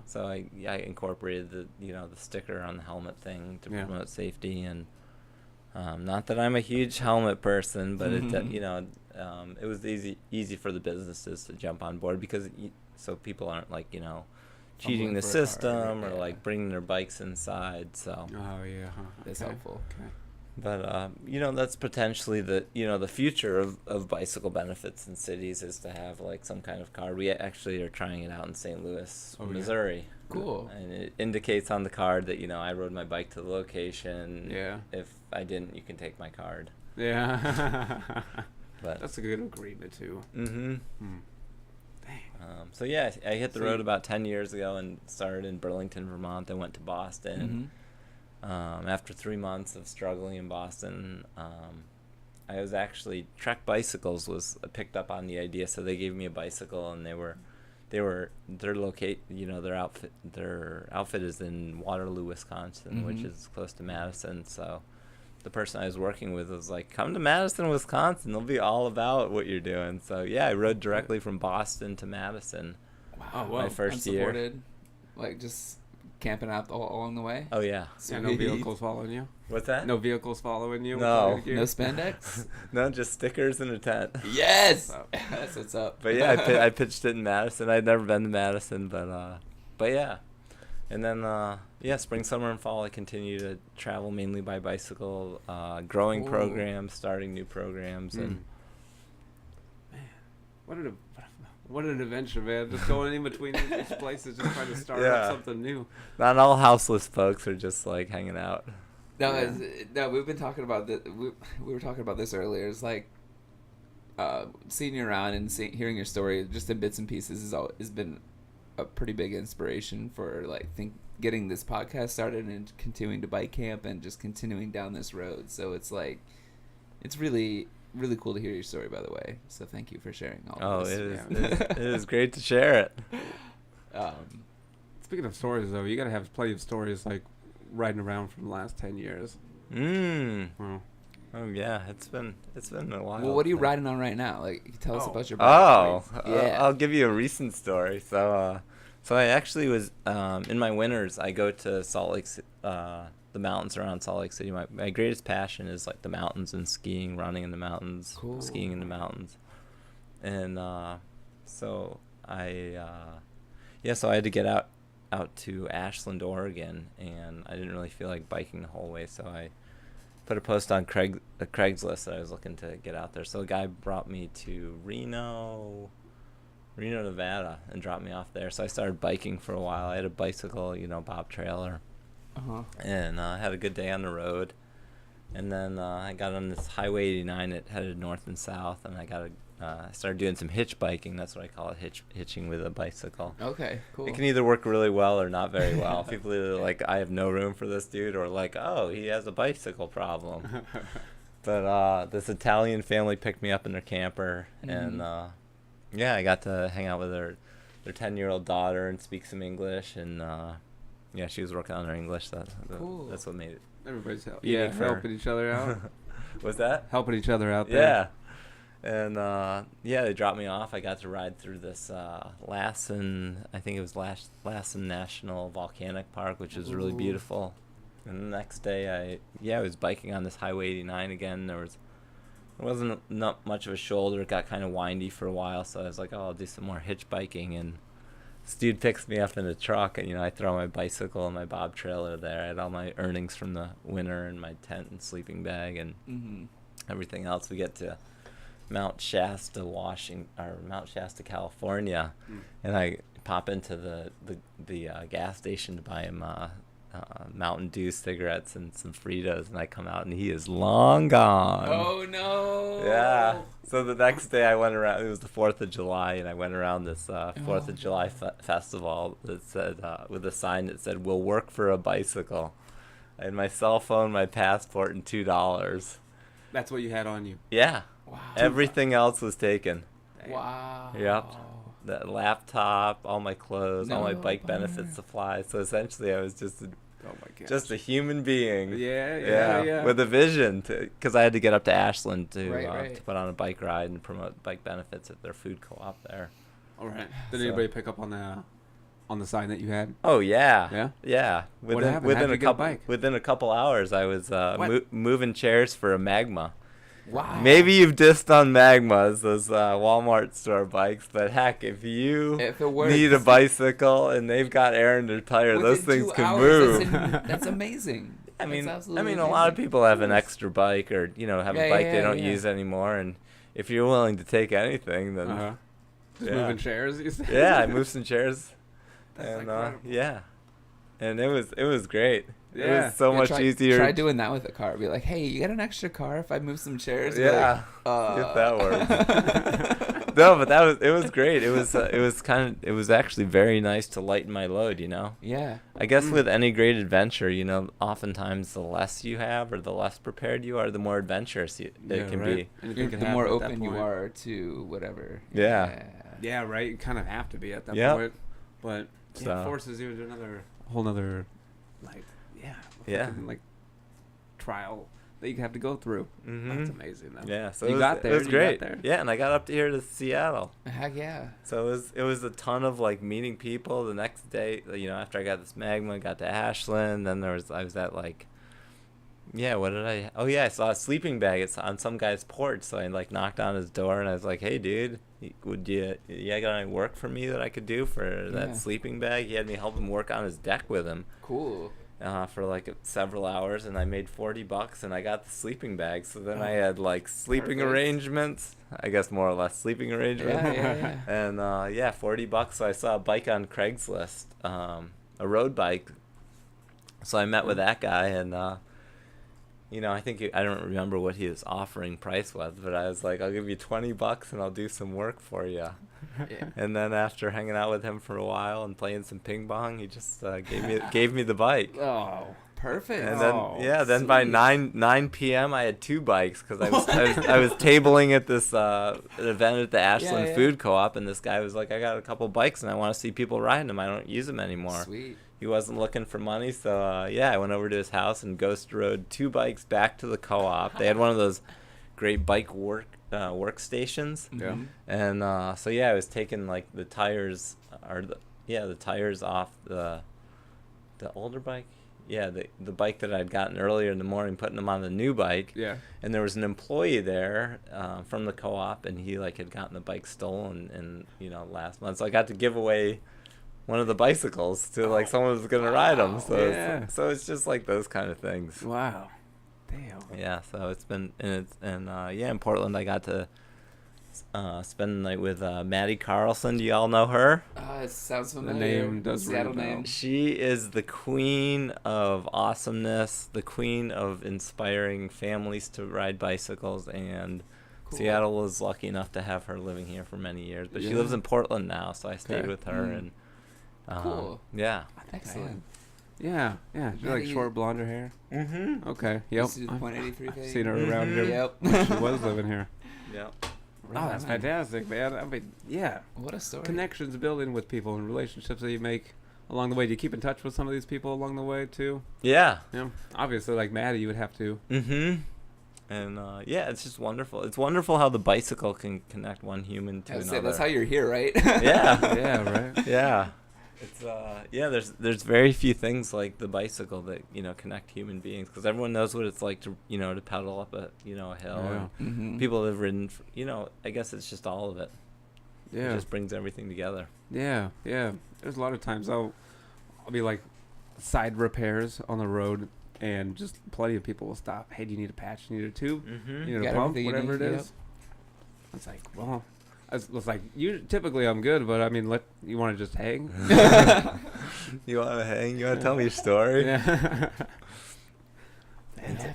Speaker 1: So I incorporated the sticker on the helmet thing to promote safety. And not that I'm a huge helmet person, but it was easy for the businesses to jump on board because so people aren't cheating the system or bringing their bikes inside. So
Speaker 3: that's
Speaker 2: helpful.
Speaker 3: Okay.
Speaker 1: But that's potentially the future of bicycle benefits in cities is to have like some kind of card. We actually are trying it out in St. Louis, Missouri.
Speaker 2: Cool.
Speaker 1: And it indicates on the card that I rode my bike to the location.
Speaker 3: Yeah.
Speaker 1: If I didn't, you can take my card.
Speaker 3: Yeah.
Speaker 1: But
Speaker 3: that's a good agreement too.
Speaker 1: Mm-hmm.
Speaker 3: Dang.
Speaker 1: So yeah, I hit the road about 10 years ago and started in Burlington, Vermont. Then went to Boston. After 3 months of struggling in Boston, I was actually Trek Bicycles was picked up on the idea, so they gave me a bicycle, and their outfit is in Waterloo, Wisconsin, which is close to Madison. So the person I was working with was like, "Come to Madison, Wisconsin. They'll be all about what you're doing." So yeah, I rode directly from Boston to Madison.
Speaker 2: Wow.
Speaker 1: My first year.
Speaker 2: Unsupported, like just camping out all along the way.
Speaker 1: Oh yeah.
Speaker 3: Yeah, no vehicles following you.
Speaker 1: What's that?
Speaker 3: No vehicles following you.
Speaker 1: No.
Speaker 2: No spandex.
Speaker 1: No, just stickers in a tent.
Speaker 2: Yes. That's what's up.
Speaker 1: But yeah, I pitched it in Madison. I'd never been to Madison, but yeah. And then spring, summer, and fall I continue to travel mainly by bicycle, growing programs, starting new programs, and
Speaker 3: man, what an adventure, man! Just going in between these places, just trying to start up something new.
Speaker 1: Not all houseless folks are just like hanging out.
Speaker 2: No, we've been talking about this. We were talking about this earlier. It's like seeing you around and hearing your story, just in bits and pieces, has been a pretty big inspiration for getting this podcast started and continuing to bike camp and just continuing down this road. So it's like, it's really, really cool to hear your story, by the way. So thank you for sharing all of this.
Speaker 1: It is great to share it.
Speaker 3: Speaking of stories, though, you got to have plenty of stories like riding around from the last 10 years.
Speaker 1: Wow. Oh yeah, it's been a while.
Speaker 2: Well, what are you riding on right now? Like, tell us about your bike.
Speaker 1: I'll give you a recent story. So I actually was in my winters. I go to Salt Lake, the mountains around Salt Lake City. My greatest passion is like the mountains and skiing, running in the mountains, skiing in the mountains, and so I had to get out to Ashland, Oregon, and I didn't really feel like biking the whole way, so I put a post on Craigslist that I was looking to get out there. So a guy brought me to Reno, Nevada, and dropped me off there. So I started biking for a while. I had a bicycle, bob trailer, and I had a good day on the road. And then I got on this Highway 89. It headed north and south, and I started doing some hitch biking. That's what I call it, hitching with a bicycle.
Speaker 2: Okay, cool.
Speaker 1: It can either work really well or not very well. People either like, I have no room for this dude, or like, oh, he has a bicycle problem. But this Italian family picked me up in their camper, and I got to hang out with their 10-year-old daughter and speak some English, and she was working on her English.
Speaker 2: Cool.
Speaker 1: That's what made it.
Speaker 3: Everybody's
Speaker 1: helping
Speaker 3: each other out.
Speaker 1: What's that?
Speaker 3: Helping each other out there.
Speaker 1: Yeah. And they dropped me off. I got to ride through this Lassen, I think it was Lassen National Volcanic Park, which is really beautiful. And the next day I was biking on this Highway 89 again. There wasn't not much of a shoulder. It got kind of windy for a while, so I was like, I'll do some more hitch biking. And this dude picks me up in a truck, and I throw my bicycle and my bob trailer there. I had all my earnings from the winter and my tent and sleeping bag and everything else. We get to Mount Shasta, California, and I pop into the gas station to buy him Mountain Dew cigarettes and some Fritos, and I come out and he is long gone.
Speaker 2: Oh no!
Speaker 1: Yeah. So the next day I went around. It was the 4th of July, and I went around this 4th of July festival that said with a sign that said "We'll work for a bicycle." I had my cell phone, my passport, and $2.
Speaker 3: That's what you had on you.
Speaker 1: Yeah.
Speaker 2: Wow.
Speaker 1: Everything else was taken.
Speaker 2: Wow.
Speaker 1: Yep. The laptop, all my clothes, all my bike benefit supplies. So essentially, I was just a human being.
Speaker 3: Yeah.
Speaker 1: With a vision, because I had to get up to Ashland to put on a bike ride and promote bike benefits at their food co-op there.
Speaker 3: All right. Did anybody pick up on the sign that you had?
Speaker 1: Oh yeah.
Speaker 3: Yeah.
Speaker 1: Yeah.
Speaker 3: What happened? How'd you get a bike?
Speaker 1: Within a couple hours, I was moving chairs for a Magma.
Speaker 2: Wow.
Speaker 1: Maybe you've dissed on Magmas, those Walmart store bikes, but heck, if you need a bicycle and they've got air in their tire, those things can move.
Speaker 2: That's amazing.
Speaker 1: I mean,
Speaker 2: absolutely
Speaker 1: a lot of
Speaker 2: amazing.
Speaker 1: people have an extra bike or have a bike they don't
Speaker 2: yeah.
Speaker 1: use anymore, and if you're willing to take anything, then
Speaker 3: Uh-huh. Just
Speaker 1: yeah.
Speaker 3: moving chairs, you said?
Speaker 1: Yeah, I moved some chairs,
Speaker 3: That's
Speaker 1: and
Speaker 3: incredible.
Speaker 1: yeah, and it was great. It
Speaker 3: Yeah.
Speaker 1: was so much easier.
Speaker 2: Try doing that with a car. Be like, hey, you got an extra car if I move some chairs? Be
Speaker 1: Yeah,
Speaker 2: like,
Speaker 1: see if that works. No, but it was great. It was actually very nice to lighten my load.
Speaker 2: Yeah.
Speaker 1: I guess with any great adventure, oftentimes the less you have or the less prepared you are, the more adventurous it can be.
Speaker 3: Anything can
Speaker 2: The more
Speaker 3: happen at that
Speaker 2: open you
Speaker 3: point.
Speaker 2: are to whatever.
Speaker 1: Yeah.
Speaker 3: Yeah, right. You kind of have to be at that
Speaker 1: Yep.
Speaker 3: point, but
Speaker 1: So-
Speaker 3: it forces you into whole nother,
Speaker 1: Yeah.
Speaker 3: fucking, trial that you have to go through.
Speaker 1: Mhm.
Speaker 3: That's amazing, though.
Speaker 1: Yeah, so
Speaker 3: You got there,
Speaker 1: It was
Speaker 3: you got
Speaker 1: great.
Speaker 3: there.
Speaker 1: Yeah, and I got up to here to Seattle.
Speaker 2: Heck yeah.
Speaker 1: So it was a ton of meeting people. The next day, after I got this magma, I got to Ashland. Then I was at what did I? Oh yeah, I saw a sleeping bag. It's on some guy's porch. So I knocked on his door and I was like, "Hey, dude, would you got any work for me that I could do for that
Speaker 2: Yeah.
Speaker 1: sleeping bag?" He had me help him work on his deck with him.
Speaker 2: Cool.
Speaker 1: For several hours, and I made $40, and I got the sleeping bag. So then I had sleeping
Speaker 2: Perfect.
Speaker 1: arrangements, I guess more or less sleeping arrangements.
Speaker 2: Yeah.
Speaker 1: And $40. So I saw a bike on Craigslist, a road bike. So I met with that guy, and I think I don't remember what he was offering price was, but I was like, I'll give you $20 and I'll do some work for you.
Speaker 2: Yeah.
Speaker 1: And then after hanging out with him for a while and playing some ping pong, he just gave me the bike.
Speaker 3: Oh,
Speaker 2: Perfect.
Speaker 1: And then by
Speaker 2: sweet.
Speaker 1: 9 p.m. I had two bikes because I was tabling at this event at the Ashland
Speaker 2: yeah.
Speaker 1: Food Co-op, and this guy was like, I got a couple bikes and I want to see people riding them. I don't use them anymore.
Speaker 2: Sweet.
Speaker 1: He wasn't looking for money, so I went over to his house and ghost rode two bikes back to the co-op. They had one of those great bike workstations.
Speaker 3: Yeah.
Speaker 1: And I was taking the tires the tires off the older bike. Yeah, the bike that I'd gotten earlier in the morning, putting them on the new bike.
Speaker 3: Yeah.
Speaker 1: And there was an employee there from the co-op, and he had gotten the bike stolen last month. So I got to give away one of the bicycles to someone who's gonna ride them. So
Speaker 3: Yeah.
Speaker 1: so it's just those kind of things.
Speaker 3: Wow. Damn.
Speaker 1: Yeah. So it's been in Portland I got to spend the night with Maddie Carlson. Do y'all know her?
Speaker 2: It sounds
Speaker 3: The
Speaker 2: familiar.
Speaker 3: name does ring a
Speaker 2: Seattle
Speaker 3: bell.
Speaker 2: name.
Speaker 1: She is the queen of awesomeness, the queen of inspiring families to ride bicycles, and
Speaker 2: Cool.
Speaker 1: Seattle was lucky enough to have her living here for many years. But she
Speaker 3: Yeah.
Speaker 1: lives in Portland now, so I stayed
Speaker 3: Okay.
Speaker 1: with her.
Speaker 2: Mm.
Speaker 1: And
Speaker 2: Cool.
Speaker 1: Yeah.
Speaker 3: I think
Speaker 2: Excellent.
Speaker 3: Yeah. Yeah. She
Speaker 2: Maddie-
Speaker 3: short blonde hair.
Speaker 1: Mm-hmm.
Speaker 3: Okay. Yep.
Speaker 2: Used to do the .83
Speaker 3: I've
Speaker 2: thing.
Speaker 3: seen her around here.
Speaker 2: Yep.
Speaker 3: when she was living here.
Speaker 1: Yep.
Speaker 3: Oh, that's
Speaker 2: Right on.
Speaker 3: fantastic, man. I mean, yeah.
Speaker 2: What a story.
Speaker 3: Connections building with people and relationships that you make along the way. Do you keep in touch with some of these people along the way too?
Speaker 1: Yeah.
Speaker 3: Yeah. Obviously, like Maddie, you would have to.
Speaker 1: Mm-hmm. And it's just wonderful. It's wonderful how the bicycle can connect one human to
Speaker 2: I would
Speaker 1: another.
Speaker 2: say that's how you're here, right?
Speaker 1: Yeah.
Speaker 3: Yeah. Right.
Speaker 1: Yeah. It's there's very few things like the bicycle that connect human beings, because everyone knows what it's like to to pedal up a hill.
Speaker 3: Yeah.
Speaker 1: And people have ridden I guess it's just all of it.
Speaker 3: Yeah.
Speaker 1: It just brings everything together.
Speaker 3: Yeah, yeah. There's a lot of times I'll be side repairs on the road, and just plenty of people will stop. Hey, do you need a patch? You need a tube?
Speaker 1: Mm-hmm.
Speaker 3: You need a
Speaker 2: Got
Speaker 3: pump?
Speaker 2: everything you
Speaker 3: Whatever it
Speaker 2: need,
Speaker 3: is. It's like, well, it's like typically I'm good, but I mean, you want to just hang?
Speaker 1: You want to hang? You want to tell me your story?
Speaker 3: Yeah.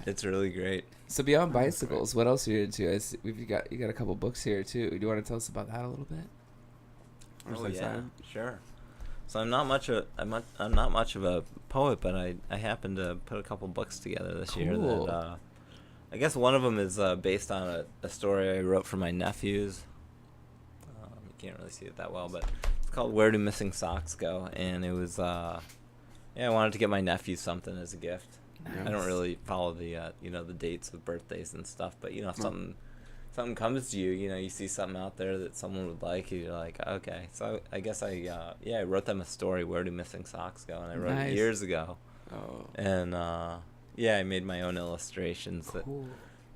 Speaker 1: It's really great.
Speaker 2: So beyond bicycles, what else are you into? You got a couple books here too. Do you want to tell us about that a little bit?
Speaker 1: Oh yeah, sure. So I'm not much of a poet, but I happened to put a couple books together this year
Speaker 2: Cool.
Speaker 1: that I guess one of them is based on a story I wrote for my nephews. You can't really see it that well, but it's called "Where Do Missing Socks Go?" And it was I wanted to get my nephews something as a gift. I don't really follow the the dates of birthdays and stuff, but if something comes to you, you see something out there that someone would like, you're like, okay. So I guess I wrote them a story, "Where Do Missing Socks Go?" And I wrote it years ago.
Speaker 3: Oh.
Speaker 1: And I made my own illustrations
Speaker 2: Cool.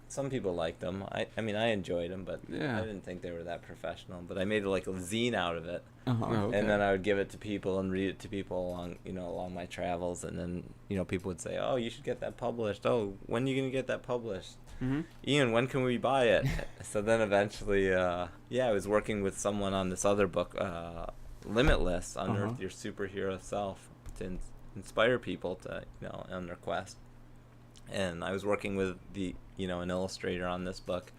Speaker 1: some people liked them. I mean, I enjoyed them, but
Speaker 3: Yeah.
Speaker 1: I didn't think they were that professional. But I made like a zine out of it,
Speaker 2: Uh-huh.
Speaker 3: Oh, okay.
Speaker 1: and then I would give it to people and read it to people along my travels. And then people would say, "Oh, you should get that published. Oh, when are you gonna get that published?
Speaker 3: Mm-hmm.
Speaker 1: Ian, when can we buy it?" So then eventually, I was working with someone on this other book, Limitless, Unearth Your Superhero Self, to inspire people to, on their quest. And I was working with an illustrator on this book,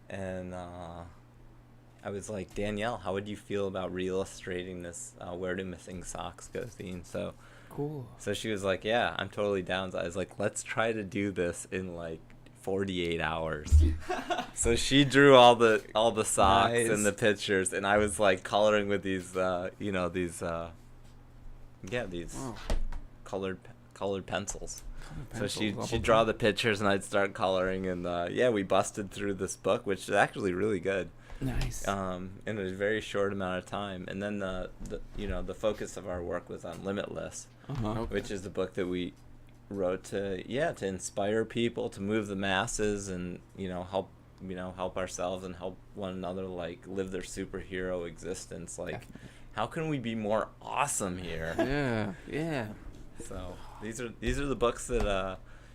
Speaker 1: and I was like, Danielle, how would you feel about re-illustrating this Where Do Missing Socks Go theme? So
Speaker 2: Cool.
Speaker 1: So she was like, yeah, I'm totally down. So I was like, let's try to do this in like 48 hours. So she drew all the socks
Speaker 2: Nice.
Speaker 1: and the pictures, and I was like coloring with these
Speaker 3: Wow.
Speaker 1: colored pencils. So
Speaker 3: Pencils,
Speaker 1: she'd draw the pictures, and I'd start coloring, and we busted through this book, which is actually really good.
Speaker 2: Nice.
Speaker 1: In a very short amount of time. And then the focus of our work was on Limitless,
Speaker 2: Uh-huh.
Speaker 3: Okay.
Speaker 1: which is the book that we wrote to inspire people, to move the masses, and help ourselves and help one another like live their superhero existence. Like,
Speaker 2: Definitely.
Speaker 1: how can we be more awesome here?
Speaker 3: Yeah.
Speaker 1: So these are the books that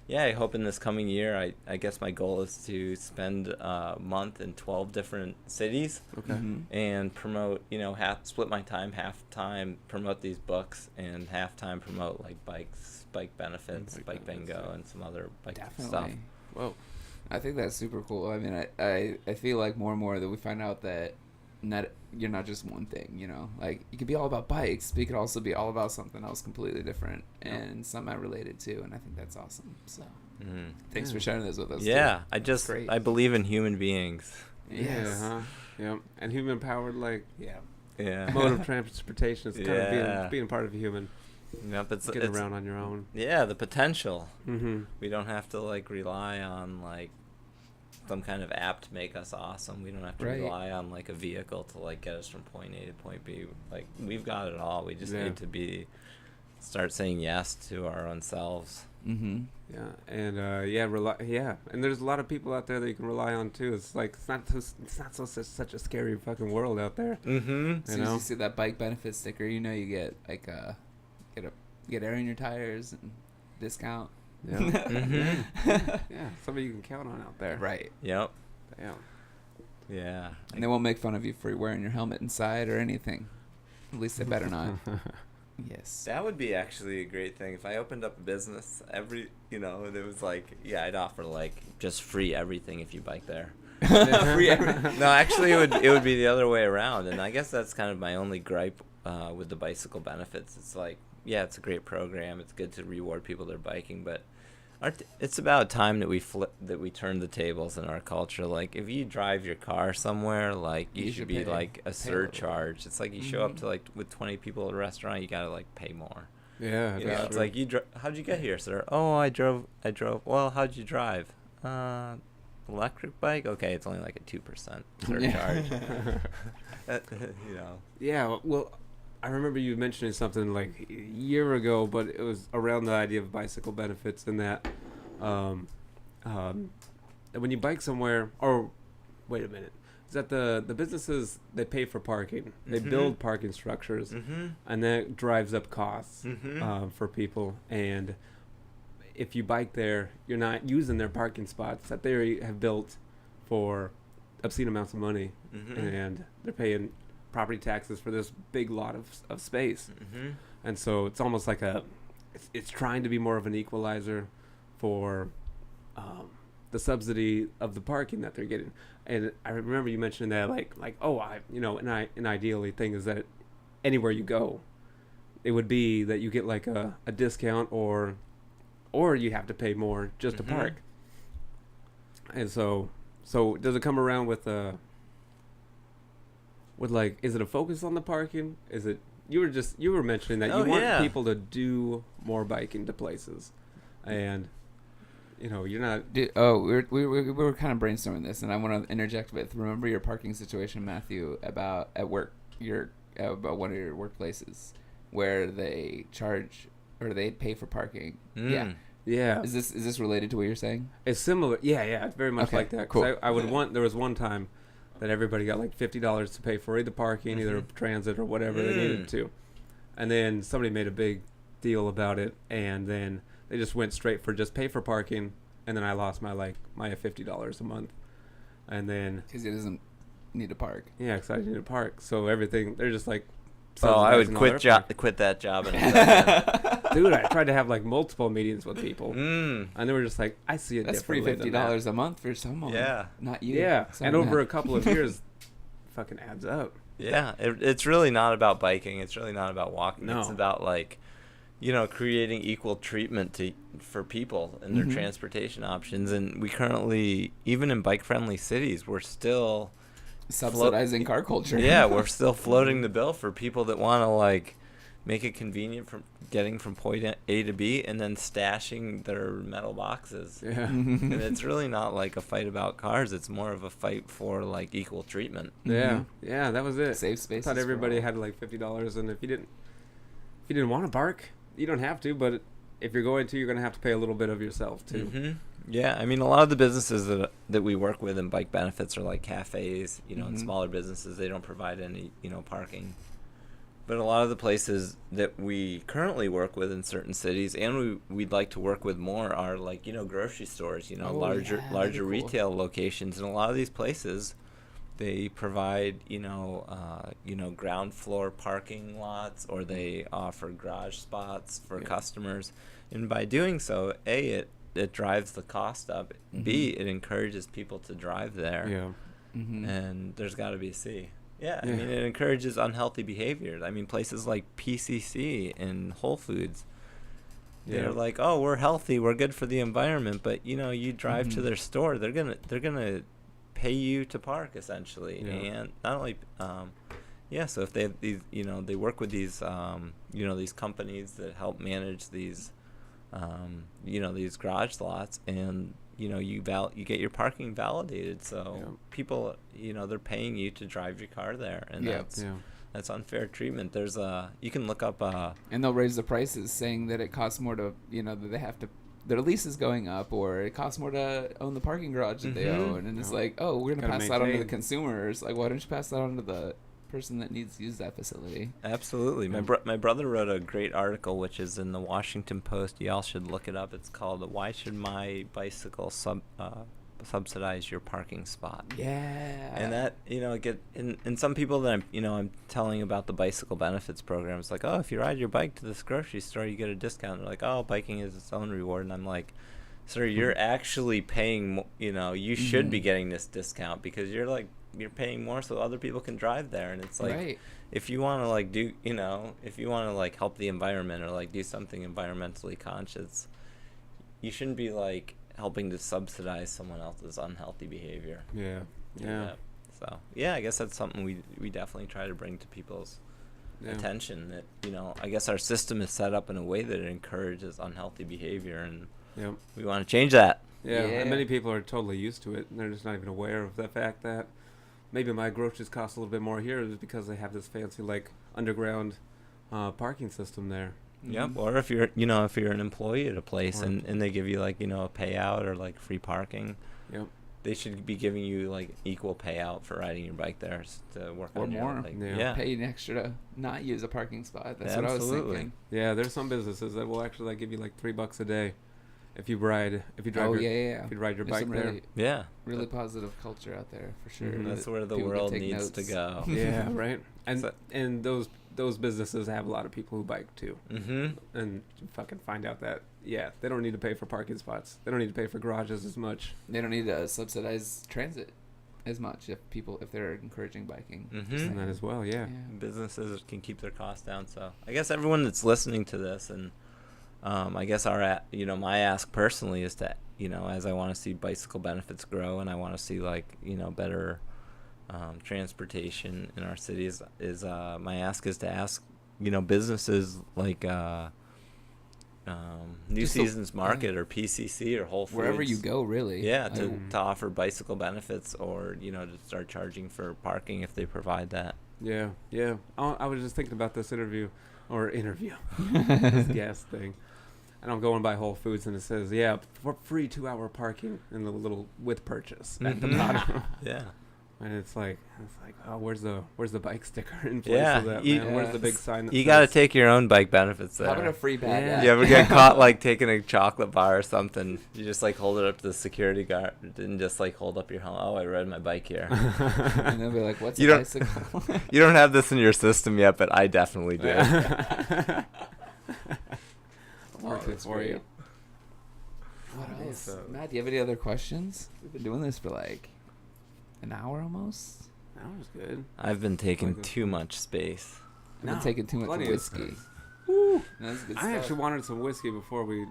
Speaker 1: I hope in this coming year, I guess my goal is to spend a month in 12 different cities
Speaker 3: Okay.
Speaker 2: Mhm.
Speaker 1: and promote, split my time, half time promote these books, and half time promote like bike benefits,
Speaker 3: Bike
Speaker 1: bike
Speaker 3: benefits,
Speaker 1: bingo,
Speaker 3: yeah.
Speaker 1: and some other bike
Speaker 2: Definitely.
Speaker 1: stuff.
Speaker 3: Whoa.
Speaker 2: I think that's super cool. I mean, I feel like more and more that we find out that you're not just one thing, like you could be all about bikes, but you could also be all about something else completely different and something I related to, and I think that's awesome. So
Speaker 1: Mhm.
Speaker 2: thanks for
Speaker 3: Yeah.
Speaker 2: sharing this with us.
Speaker 1: Yeah,
Speaker 2: too. Great.
Speaker 1: I believe in human beings.
Speaker 2: Yes.
Speaker 3: Yeah. Huh? Yeah. And human powered
Speaker 2: Yeah.
Speaker 1: Yeah.
Speaker 3: mode of transportation is kind of
Speaker 1: Yeah.
Speaker 3: being part of a human.
Speaker 1: Yep,
Speaker 3: Getting
Speaker 1: it's
Speaker 3: around on your own.
Speaker 1: yeah, the potential.
Speaker 3: Mm-hmm.
Speaker 1: We don't have to like rely on like some kind of app to make us awesome. We don't have to
Speaker 2: Right.
Speaker 1: rely on like a vehicle to like get us from point A to point B. Like, we've got it all. We just
Speaker 3: Yeah.
Speaker 1: need to start saying yes to our own selves.
Speaker 2: Mm-hmm.
Speaker 3: Yeah, and and there's a lot of people out there that you can rely on too. It's like it's not such a scary fucking world out there.
Speaker 1: Mm-hmm.
Speaker 2: As soon as you see that bike benefit sticker, you get like get air in your tires and discount.
Speaker 3: Yeah.
Speaker 1: Mm-hmm.
Speaker 3: Yeah, somebody you can count on out there.
Speaker 2: Right.
Speaker 1: Yep.
Speaker 3: Yeah.
Speaker 1: Yeah.
Speaker 2: And they won't make fun of you for wearing your helmet inside or anything. At least they better not. Yes.
Speaker 1: That would be actually a great thing if I opened up a business. And it was like, I'd offer like just free everything if you bike there.
Speaker 2: Free everything.
Speaker 1: No, actually, it would be the other way around, and I guess that's kind of my only gripe with the bicycle benefits. It's like, it's a great program. It's good to reward people that are biking, but it's about time that we turn the tables in our culture. Like, if you drive your car somewhere, like you should be
Speaker 2: pay-
Speaker 1: like a
Speaker 2: pay a
Speaker 1: surcharge. It's like you show up
Speaker 2: Mhm.
Speaker 1: to like with 20 people at a restaurant, you gotta like pay more.
Speaker 3: Yeah.
Speaker 1: You know,
Speaker 3: that's
Speaker 1: it's
Speaker 3: true.
Speaker 1: like how'd you get here, sir? Oh, I drove. Well, how'd you drive? Electric bike. Okay, it's only like a 2% surcharge.
Speaker 3: Yeah, well, I remember you mentioning something like a year ago, but it was around the idea of bicycle benefits and that that when you bike somewhere, or wait a minute, is that the businesses, they pay for parking, they
Speaker 1: Mhm.
Speaker 3: build parking structures,
Speaker 1: Mm-hmm.
Speaker 3: and that drives up costs
Speaker 1: Mm-hmm.
Speaker 3: for people. And if you bike there, you're not using their parking spots that they have built for obscene amounts of money,
Speaker 1: Mm-hmm.
Speaker 3: and they're paying property taxes for this big lot of space.
Speaker 1: Mm-hmm.
Speaker 3: And so it's almost like it's trying to be more of an equalizer for the subsidy of the parking that they're getting. And I remember you mentioning that an ideally thing is that anywhere you go, it would be that you get like a discount or you have to pay more just
Speaker 1: Mhm.
Speaker 3: to park. And so does it come around with like, is it a focus on the parking? Is it you were mentioning that
Speaker 1: Oh,
Speaker 3: you want
Speaker 1: yeah.
Speaker 3: people to do more biking to places, and you're not.
Speaker 2: We were kind of brainstorming this, and I want to interject with, remember your parking situation, Matthew, about at work, about one of your workplaces where they charge or they pay for parking.
Speaker 1: Mm.
Speaker 2: Yeah.
Speaker 3: Yeah.
Speaker 2: Is this related to what you're saying?
Speaker 3: It's similar. Yeah, it's very much
Speaker 2: Okay,
Speaker 3: like that.
Speaker 2: cool.
Speaker 3: I would want. There was one time that everybody got like $50 to pay for either parking, either transit or whatever they needed to, and then somebody made a big deal about it, and then they just went straight for just pay for parking, and then I lost my $50 a month, and then
Speaker 2: Because he doesn't need to park.
Speaker 3: yeah, because I didn't park, so everything they're just like.
Speaker 1: Oh, I would
Speaker 3: subsidizing all
Speaker 1: quit that job in a second.
Speaker 3: Dude, I tried to have like multiple meetings with people,
Speaker 1: Mm.
Speaker 3: and they were just like, "I see it
Speaker 2: That's free
Speaker 3: differently than that."
Speaker 2: $50 a month for someone.
Speaker 1: Yeah.
Speaker 2: Not you.
Speaker 3: Yeah,
Speaker 2: Sorry,
Speaker 3: and over
Speaker 2: Matt.
Speaker 3: a couple of years, fucking adds up.
Speaker 1: Yeah, it's really not about biking. It's really not about walking.
Speaker 3: No.
Speaker 1: It's about creating equal treatment for people and their
Speaker 2: Mhm.
Speaker 1: transportation options. And we currently, even in bike-friendly cities, we're still
Speaker 2: Subsidizing car culture.
Speaker 1: yeah, we're still floating the bill for people that want to make it convenient from getting from point A to B and then stashing their metal boxes.
Speaker 3: Yeah.
Speaker 1: And it's really not like a fight about cars. It's more of a fight for equal treatment.
Speaker 3: Yeah, that was it.
Speaker 2: Safe
Speaker 3: I
Speaker 2: spaces.
Speaker 3: thought
Speaker 2: for
Speaker 3: everybody
Speaker 2: all.
Speaker 3: had like $50, and if you didn't want to park, you don't have to. But if you're going to, you're going to have to pay a little bit of yourself too.
Speaker 1: Mm-hmm. Yeah, I mean, a lot of the businesses that we work with in bike benefits are like cafes, and
Speaker 2: Mhm.
Speaker 1: smaller businesses. They don't provide any, parking. But a lot of the places that we currently work with in certain cities, and we'd like to work with more, are grocery stores,
Speaker 2: Oh,
Speaker 1: larger
Speaker 2: yeah, that'd
Speaker 1: larger
Speaker 2: be cool.
Speaker 1: retail locations. And a lot of these places, they provide, ground floor parking lots, or they offer garage spots for
Speaker 3: Yeah.
Speaker 1: customers. And by doing so, it drives the cost up. B, it encourages people to drive there.
Speaker 3: Yeah.
Speaker 2: Mhm.
Speaker 1: And there's got to be a C. Yeah, I
Speaker 3: Yeah.
Speaker 1: mean, it encourages unhealthy behavior. I mean, places like PCC and Whole Foods, they're
Speaker 3: Yeah.
Speaker 1: like, oh, we're healthy, we're good for the environment, but you drive to
Speaker 2: Mhm.
Speaker 1: their store, they're gonna pay you to park essentially,
Speaker 3: Yeah.
Speaker 1: and not only, so if they have these, they work with these, these companies that help manage these, these garage lots, and you get your parking validated, so
Speaker 3: Yeah.
Speaker 1: people, they're paying you to drive your car there, and
Speaker 2: Yeah.
Speaker 1: that's unfair treatment. There's you can look up
Speaker 2: And they'll raise the prices, saying that it costs more to, that they have to, their lease is going up, or it costs more to own the parking garage that they
Speaker 1: Mhm.
Speaker 2: own. And it's
Speaker 3: Yeah.
Speaker 2: like, oh, we're going to
Speaker 3: Gotta
Speaker 2: pass that on to the
Speaker 3: maintain.
Speaker 2: consumers. Like, why don't you pass that on to the person that needs to use that facility?
Speaker 1: Absolutely.
Speaker 3: Yeah.
Speaker 1: My brother wrote a great article, which is in the Washington Post. Y'all should look it up. It's called "Why Should My Bicycle Subsidize Your Parking Spot?"
Speaker 2: Yeah.
Speaker 1: And that, and some people that I'm telling about the bicycle benefits program, it's like, oh, if you ride your bike to this grocery store, you get a discount. They're like, oh, biking is its own reward. And I'm like, sir, you're actually paying, you should be getting this discount because you're paying more so other people can drive there. And it's like,
Speaker 2: right.
Speaker 1: if you want to do, if you want to help the environment or do something environmentally conscious, you shouldn't be helping to subsidize someone else's unhealthy behavior.
Speaker 3: Yeah.
Speaker 1: Do
Speaker 3: Yeah.
Speaker 1: that. So yeah, I guess that's something we definitely try to bring to people's
Speaker 3: Yeah.
Speaker 1: attention, that I guess our system is set up in a way that it encourages unhealthy behavior, and
Speaker 3: Yeah.
Speaker 1: we want to change that.
Speaker 3: Yeah.
Speaker 2: Yeah.
Speaker 3: And many people are totally used to it, and they're just not even aware of the fact that maybe my groceries cost a little bit more here is because they have this fancy underground parking system there.
Speaker 1: Yep.
Speaker 2: Mhm.
Speaker 1: Or if you're an employee at a place,
Speaker 3: Or-
Speaker 1: and they give you a payout or free parking,
Speaker 3: Yep.
Speaker 1: they should be giving you equal payout for riding your bike there to work
Speaker 2: Or
Speaker 1: on your,
Speaker 2: more.
Speaker 3: Yeah.
Speaker 2: Pay an extra to not use a parking spot. That's what I was
Speaker 1: Absolutely.
Speaker 2: thinking.
Speaker 3: Yeah, there's some businesses that will actually give you $3 a day if you drive
Speaker 2: Oh,
Speaker 3: your,
Speaker 2: yeah.
Speaker 3: if you ride your
Speaker 2: There's
Speaker 3: bike
Speaker 2: some
Speaker 3: there.
Speaker 2: really,
Speaker 1: Yeah.
Speaker 2: really positive culture out there, for sure.
Speaker 3: Mhm.
Speaker 1: That's
Speaker 2: that
Speaker 1: where the
Speaker 2: people can
Speaker 1: world
Speaker 2: take
Speaker 1: needs to
Speaker 2: notes.
Speaker 1: go.
Speaker 3: Yeah, right. And
Speaker 1: So-
Speaker 3: and those businesses have a lot of people who bike too,
Speaker 1: Mm-hmm.
Speaker 3: and you fucking find out that they don't need to pay for parking spots. They don't need to pay for garages as much.
Speaker 2: They don't need to subsidize transit as much if they're encouraging biking.
Speaker 1: Mhm.
Speaker 2: Just
Speaker 3: And that
Speaker 2: saying.
Speaker 3: as well, yeah.
Speaker 1: Businesses can keep their costs down. So I guess everyone that's listening to this, and I guess my ask personally is to, as I want to see bicycle benefits grow, and I want to see better transportation in our cities, is my ask is to ask businesses New
Speaker 2: Just
Speaker 1: Seasons Market or PCC or Whole Foods,
Speaker 2: Wherever you go, really.
Speaker 1: yeah,
Speaker 2: I-
Speaker 1: to offer bicycle benefits, or to start charging for parking if they provide that.
Speaker 3: Yeah, yeah. I was just thinking about this this guest thing. And I'm going by Whole Foods, and it says, yeah, for free 2-hour parking in the little with purchase at the bottom.
Speaker 1: Yeah.
Speaker 3: And it's like, oh, where's the bike sticker in place
Speaker 1: Yeah,
Speaker 3: of that,
Speaker 1: you-
Speaker 3: man? Where's the big sign that
Speaker 1: You
Speaker 3: says,
Speaker 1: got to take your own bike benefits there.
Speaker 2: How about a free bag?
Speaker 3: Yeah.
Speaker 1: You ever get caught like taking a chocolate bar or something? You just like hold it up to the security guard and just like hold up your helmet. Oh, I rode my bike here.
Speaker 2: And they'll be like, "What's
Speaker 1: You
Speaker 2: a
Speaker 1: don't-
Speaker 2: bicycle?"
Speaker 1: You don't have this in your system yet, but I definitely do.
Speaker 3: Works it for you.
Speaker 2: What else?
Speaker 1: So-
Speaker 2: Matt, do you have any other questions? We've been doing this for like an hour almost.
Speaker 3: That was good.
Speaker 1: I've been taking
Speaker 3: Like a-
Speaker 1: too much space.
Speaker 2: I've been
Speaker 3: No,
Speaker 2: taking too much
Speaker 3: plenty of
Speaker 2: whiskey.
Speaker 3: space.
Speaker 2: No, that's good
Speaker 3: I
Speaker 2: stuff.
Speaker 3: actually wanted some whiskey before we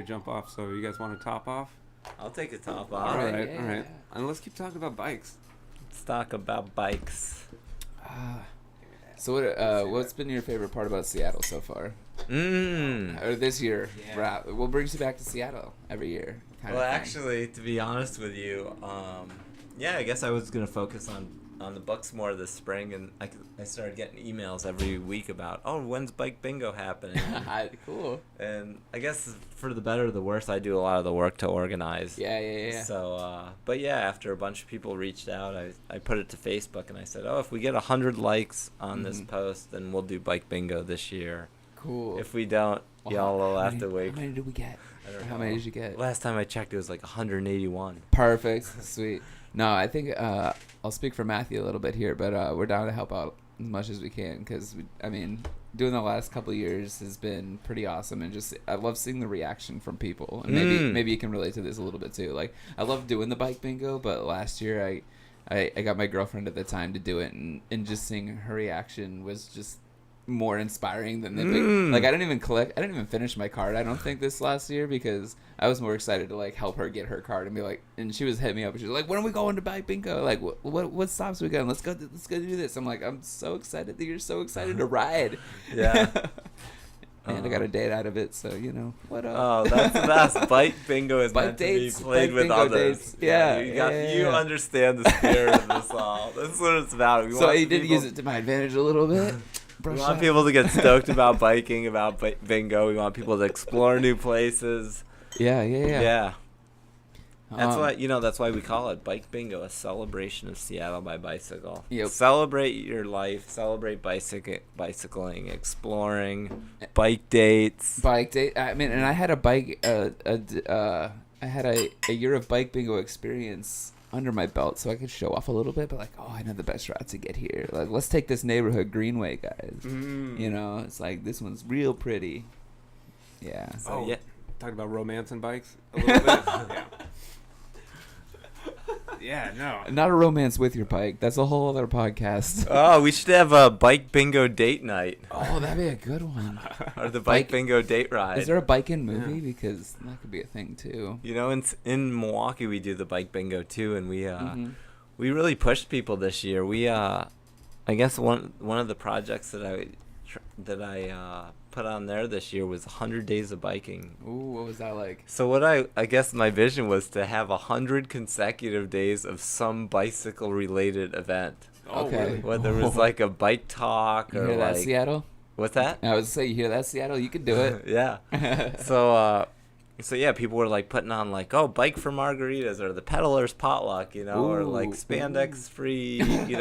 Speaker 3: jump off. So you guys want to top off?
Speaker 1: I'll take a top
Speaker 2: All
Speaker 1: off.
Speaker 2: right,
Speaker 3: all right.
Speaker 2: yeah.
Speaker 3: And let's keep talking about bikes.
Speaker 1: Let's talk about bikes.
Speaker 2: So what's been your favorite part about Seattle so far? Or this year?
Speaker 3: Yeah.
Speaker 2: What brings you back to Seattle every year? kind
Speaker 1: Well,
Speaker 2: of thing.
Speaker 1: actually, to be honest with you, yeah, I guess I was gonna focus on the books more this spring, and I started getting emails every week about, oh, when's bike bingo happening?
Speaker 2: Cool.
Speaker 1: And I guess for the better or the worse, I do a lot of the work to organize.
Speaker 2: Yeah.
Speaker 1: So, but yeah, after a bunch of people reached out, I put it to Facebook, and I said, oh, if we get 100 likes on this post, then we'll do bike bingo this year.
Speaker 2: Cool.
Speaker 1: If we don't, y'all will have to wait.
Speaker 2: How many did we get?
Speaker 1: I don't
Speaker 2: How
Speaker 1: know.
Speaker 2: many did you get?
Speaker 1: Last time I checked, it was like 181.
Speaker 2: Perfect. Sweet. No, I think I'll speak for Matthew a little bit here, but we're down to help out as much as we can because, doing the last couple of years has been pretty awesome, and just I love seeing the reaction from people. And maybe you can relate to this a little bit too. Like, I love doing the bike bingo, but last year I got my girlfriend at the time to do it, and just seeing her reaction was just more inspiring than the big, like I didn't even finish my card, I don't think, this last year, because I was more excited to like help her get her card and be like, and she was hitting me up and she was like, when are we going to bike bingo, like what stops we going, let's go do this. I'm like, I'm so excited that you're so excited to ride.
Speaker 1: Yeah.
Speaker 2: And I got a date out of it, so what up.
Speaker 1: Oh, that's the best. Bike bingo is
Speaker 2: Bike
Speaker 1: meant
Speaker 2: dates,
Speaker 1: to be played
Speaker 2: bike
Speaker 1: with
Speaker 2: bingo
Speaker 1: others.
Speaker 2: dates. Yeah,
Speaker 1: You
Speaker 2: yeah.
Speaker 1: understand the spirit of this all. That's what it's about. We
Speaker 2: So
Speaker 1: want
Speaker 2: you did
Speaker 1: people-
Speaker 2: use it to my advantage a little bit.
Speaker 1: We
Speaker 2: Brush
Speaker 1: want
Speaker 2: up.
Speaker 1: people to get stoked about biking, about bingo. We want people to explore new places.
Speaker 2: Yeah.
Speaker 1: Yeah. That's
Speaker 2: Um,
Speaker 1: why that's why we call it Bike Bingo, a celebration of Seattle by bicycle.
Speaker 2: Yep.
Speaker 1: Celebrate your life, celebrate bicycling, exploring, bike dates.
Speaker 2: Bike date. And I had a bike. I had a year of bike bingo experience under my belt, so I could show off a little bit. But like, I know the best route to get here. Like, let's take this neighborhood greenway, guys. It's like, this one's real pretty. Yeah.
Speaker 1: So,
Speaker 3: yeah. Talking about romance and bikes a little bit. Yeah. Yeah, no.
Speaker 2: Not a romance with your bike. That's a whole other podcast.
Speaker 1: Oh, we should have a Bike Bingo date night.
Speaker 2: Oh, that'd be a good one.
Speaker 1: Or the Bike
Speaker 2: Bike-
Speaker 1: Bingo date ride.
Speaker 2: Is there a bike-in movie? Because that could be a thing too.
Speaker 1: In Milwaukee we do the Bike Bingo too, and we
Speaker 2: Mhm.
Speaker 1: we really pushed people this year. We I guess one of the projects that I put on there this year was 100 days of biking.
Speaker 2: Ooh, what was that like?
Speaker 1: So what I guess my vision was to have 100 consecutive days of some bicycle related event.
Speaker 3: Oh,
Speaker 2: Okay.
Speaker 3: really?
Speaker 1: Whether it was like a bike talk
Speaker 2: You
Speaker 1: or
Speaker 2: hear that,
Speaker 1: like
Speaker 2: Seattle?
Speaker 1: what's that?
Speaker 2: I was say, you hear that, Seattle? You could do it.
Speaker 1: Yeah. So yeah, people were like putting on like, oh, bike for margaritas or the peddler's potluck, or like
Speaker 2: Ooh,
Speaker 1: spandex free,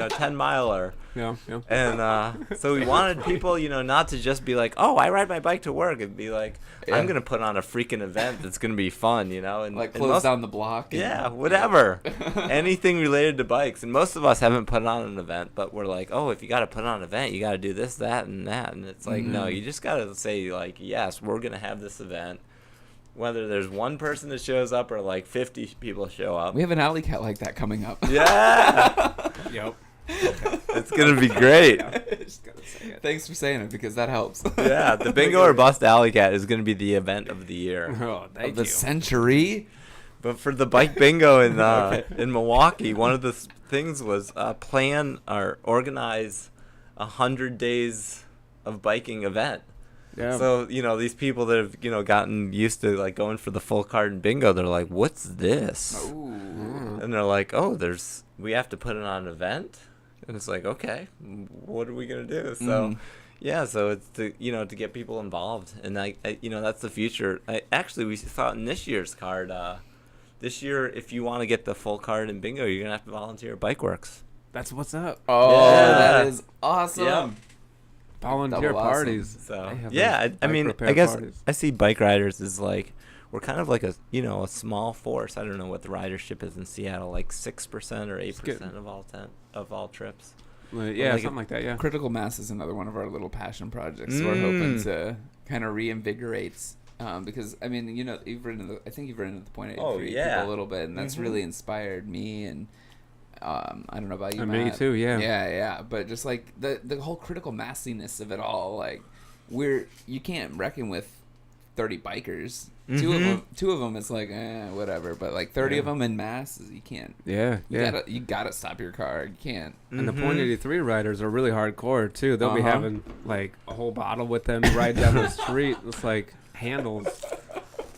Speaker 1: 10 miler.
Speaker 3: Yeah.
Speaker 1: And so we wanted people, not to just be like, oh, I ride my bike to work, and be like,
Speaker 2: Yeah.
Speaker 1: I'm gonna put on a freaking event that's gonna be fun, and
Speaker 2: Like,
Speaker 1: and
Speaker 2: close
Speaker 1: most-
Speaker 2: down the block. and-
Speaker 1: Yeah, whatever. Anything related to bikes. And most of us haven't put on an event, but we're like, oh, if you got to put on an event, you got to do this, that, and that. And it's like, no, you just got to say, like, yes, we're going to have this event. Whether there's one person that shows up or like 50 people show up.
Speaker 2: We have an alley cat like that coming up.
Speaker 1: Yeah.
Speaker 3: Yep.
Speaker 1: It's going to be great.
Speaker 3: Just gotta say it.
Speaker 2: Thanks for saying it, because that helps.
Speaker 1: Yeah, the Bingo or Bust Alley Cat is going to be the event of the year.
Speaker 3: Oh, thank
Speaker 2: Of the
Speaker 3: you.
Speaker 2: century.
Speaker 1: But for the Bike Bingo in Milwaukee, one of the things was plan or organize 100 days of biking event.
Speaker 3: Yeah.
Speaker 1: So, these people that have, gotten used to like going for the full card and bingo, they're like, what's this?
Speaker 2: Ooh.
Speaker 1: And they're like, oh, we have to put it on an event? And it's like, okay, what are we going to do? So, Yeah, so it's to get people involved, and that's the future. Actually, we saw it in this year's card. This year, if you want to get the full card in bingo, you're gonna have to volunteer at Bike Works.
Speaker 3: That's what's up.
Speaker 2: Oh,
Speaker 1: Yeah.
Speaker 2: that is awesome.
Speaker 1: Yep.
Speaker 3: Volunteer
Speaker 2: Double awesome.
Speaker 3: parties.
Speaker 1: So
Speaker 3: They have
Speaker 1: yeah,
Speaker 3: those
Speaker 1: I mean,
Speaker 3: bike repair
Speaker 1: I guess
Speaker 3: parties.
Speaker 1: I see bike riders as like we're kind of like a small force. I don't know what the ridership is in Seattle, like 6% or 8% of all trips.
Speaker 3: Yeah,
Speaker 1: like
Speaker 3: something like that. Yeah.
Speaker 2: Critical mass is another one of our little passion projects. We're hoping
Speaker 1: Mm.
Speaker 2: to kind of reinvigorate, because I mean, I think you've written the point 83
Speaker 1: yeah.
Speaker 2: a little bit, and that's
Speaker 1: Mhm.
Speaker 2: really inspired me. And I don't know about you,
Speaker 3: Me
Speaker 2: Matt.
Speaker 3: too. Yeah.
Speaker 2: Yeah. But just like the whole critical massiness of it all, like you can't reckon with 30 bikers.
Speaker 1: Mhm.
Speaker 2: Two of them, it's like whatever. But like 30
Speaker 3: Yeah.
Speaker 2: of them in mass, you can't.
Speaker 3: Yeah. Yeah.
Speaker 2: You gotta stop your car. You can't.
Speaker 3: And the
Speaker 1: Mhm.
Speaker 3: Point 83 riders are really hardcore too. They'll be
Speaker 2: Uh-huh.
Speaker 3: having like a whole bottle with them right down the street. It's like handles.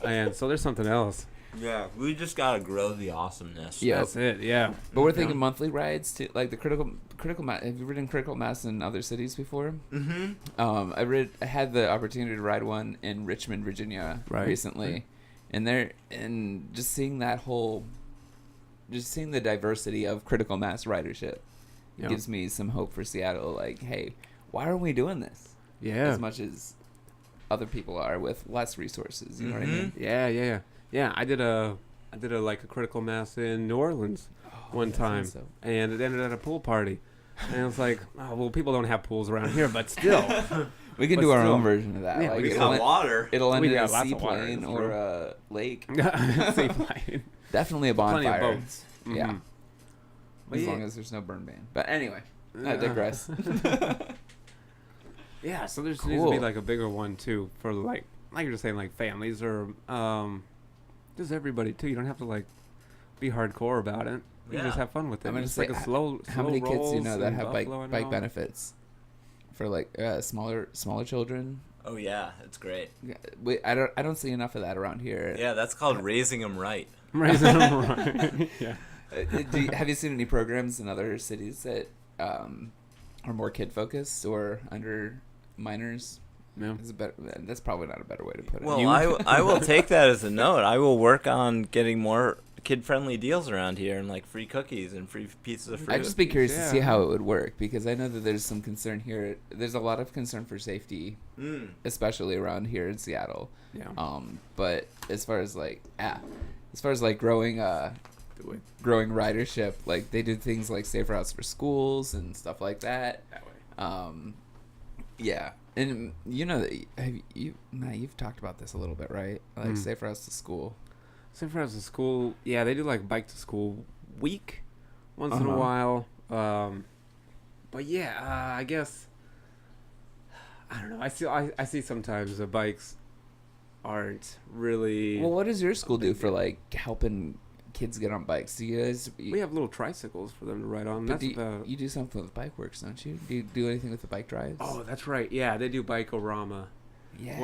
Speaker 3: And so there's something else.
Speaker 1: Yeah, we just gotta grow the awesomeness.
Speaker 2: Yeah.
Speaker 3: That's it. Yeah.
Speaker 2: But we're
Speaker 3: Yeah.
Speaker 2: thinking monthly rides too, like the critical mass. Have you ridden critical mass in other cities before?
Speaker 1: Mm-hmm.
Speaker 2: I had the opportunity to ride one in Richmond, Virginia, recently, and just seeing the diversity of critical mass ridership
Speaker 3: Yeah.
Speaker 2: gives me some hope for Seattle. Like, hey, why aren't we doing this
Speaker 3: Yeah.
Speaker 2: as much as other people are with less resources? You know what I mean?
Speaker 3: Yeah. I did a like a critical mass in New Orleans one time,
Speaker 2: So.
Speaker 3: and it ended at a pool party. And I was like, oh, well, people don't have pools around here, but still.
Speaker 2: We can
Speaker 3: But
Speaker 2: do our
Speaker 3: still.
Speaker 2: own version of that.
Speaker 3: Yeah,
Speaker 2: like
Speaker 3: we
Speaker 2: it'll
Speaker 3: got
Speaker 2: end-
Speaker 1: water.
Speaker 2: It'll end
Speaker 3: We
Speaker 2: in a
Speaker 3: got lots of water in
Speaker 2: seaplane
Speaker 3: this
Speaker 2: or
Speaker 3: room.
Speaker 2: a lake.
Speaker 3: Seaplane.
Speaker 2: Definitely a
Speaker 3: Plenty
Speaker 2: bonfire.
Speaker 3: of boats.
Speaker 2: Yeah.
Speaker 3: Mhm.
Speaker 2: As
Speaker 3: Yeah.
Speaker 2: long as there's no burn ban. But anyway, I
Speaker 3: Yeah.
Speaker 2: digress.
Speaker 3: Yeah, so there needs to be
Speaker 2: Cool.
Speaker 3: like a bigger one too for like you're just saying, like families or just everybody too. You don't have to like be hardcore about it. You can just
Speaker 1: Yeah.
Speaker 3: have fun with it.
Speaker 2: I'm gonna
Speaker 3: It's
Speaker 2: say,
Speaker 3: like a slow.
Speaker 2: How many kids do you know that
Speaker 3: rolls
Speaker 2: have
Speaker 3: and
Speaker 2: bike
Speaker 3: buffalo and
Speaker 2: bike
Speaker 3: all.
Speaker 2: benefits for like smaller children?
Speaker 1: Oh yeah, it's great.
Speaker 2: I don't see enough of that around here.
Speaker 1: Yeah, that's called raising them right.
Speaker 3: Raising them right. Yeah.
Speaker 2: Have you seen any programs in other cities that are more kid focused or under minors?
Speaker 3: Yeah.
Speaker 2: That's probably not a better way to put it.
Speaker 1: Well, I will take that as a note. I will work on getting more kid-friendly deals around here, and like free cookies and free pieces of fruit.
Speaker 2: I'd just be curious to see
Speaker 3: Yeah.
Speaker 2: how it would work, because I know that there's some concern here. There's a lot of concern for safety, especially around here in Seattle.
Speaker 3: Yeah.
Speaker 2: But as far as like growing ridership, like they do things like safe routes for schools and stuff like that.
Speaker 3: That way.
Speaker 2: Yeah. And you've talked about this a little bit, right? Like safe routes to school.
Speaker 3: Safe routes to school. Yeah, they do like bike to school week once in a
Speaker 2: Uh-huh.
Speaker 3: while. But yeah, I guess I don't know. I see sometimes the bikes aren't really.
Speaker 2: Well, what does your school do for like helping kids get on bikes? Do you guys?
Speaker 3: We have little tricycles for them to ride on.
Speaker 2: But
Speaker 3: That's
Speaker 2: do
Speaker 3: about.
Speaker 2: you do something with Bike Works, don't you? Do you do anything with the bike drives?
Speaker 3: Oh, that's right. Yeah, they do Bike-O-Rama
Speaker 2: yeah.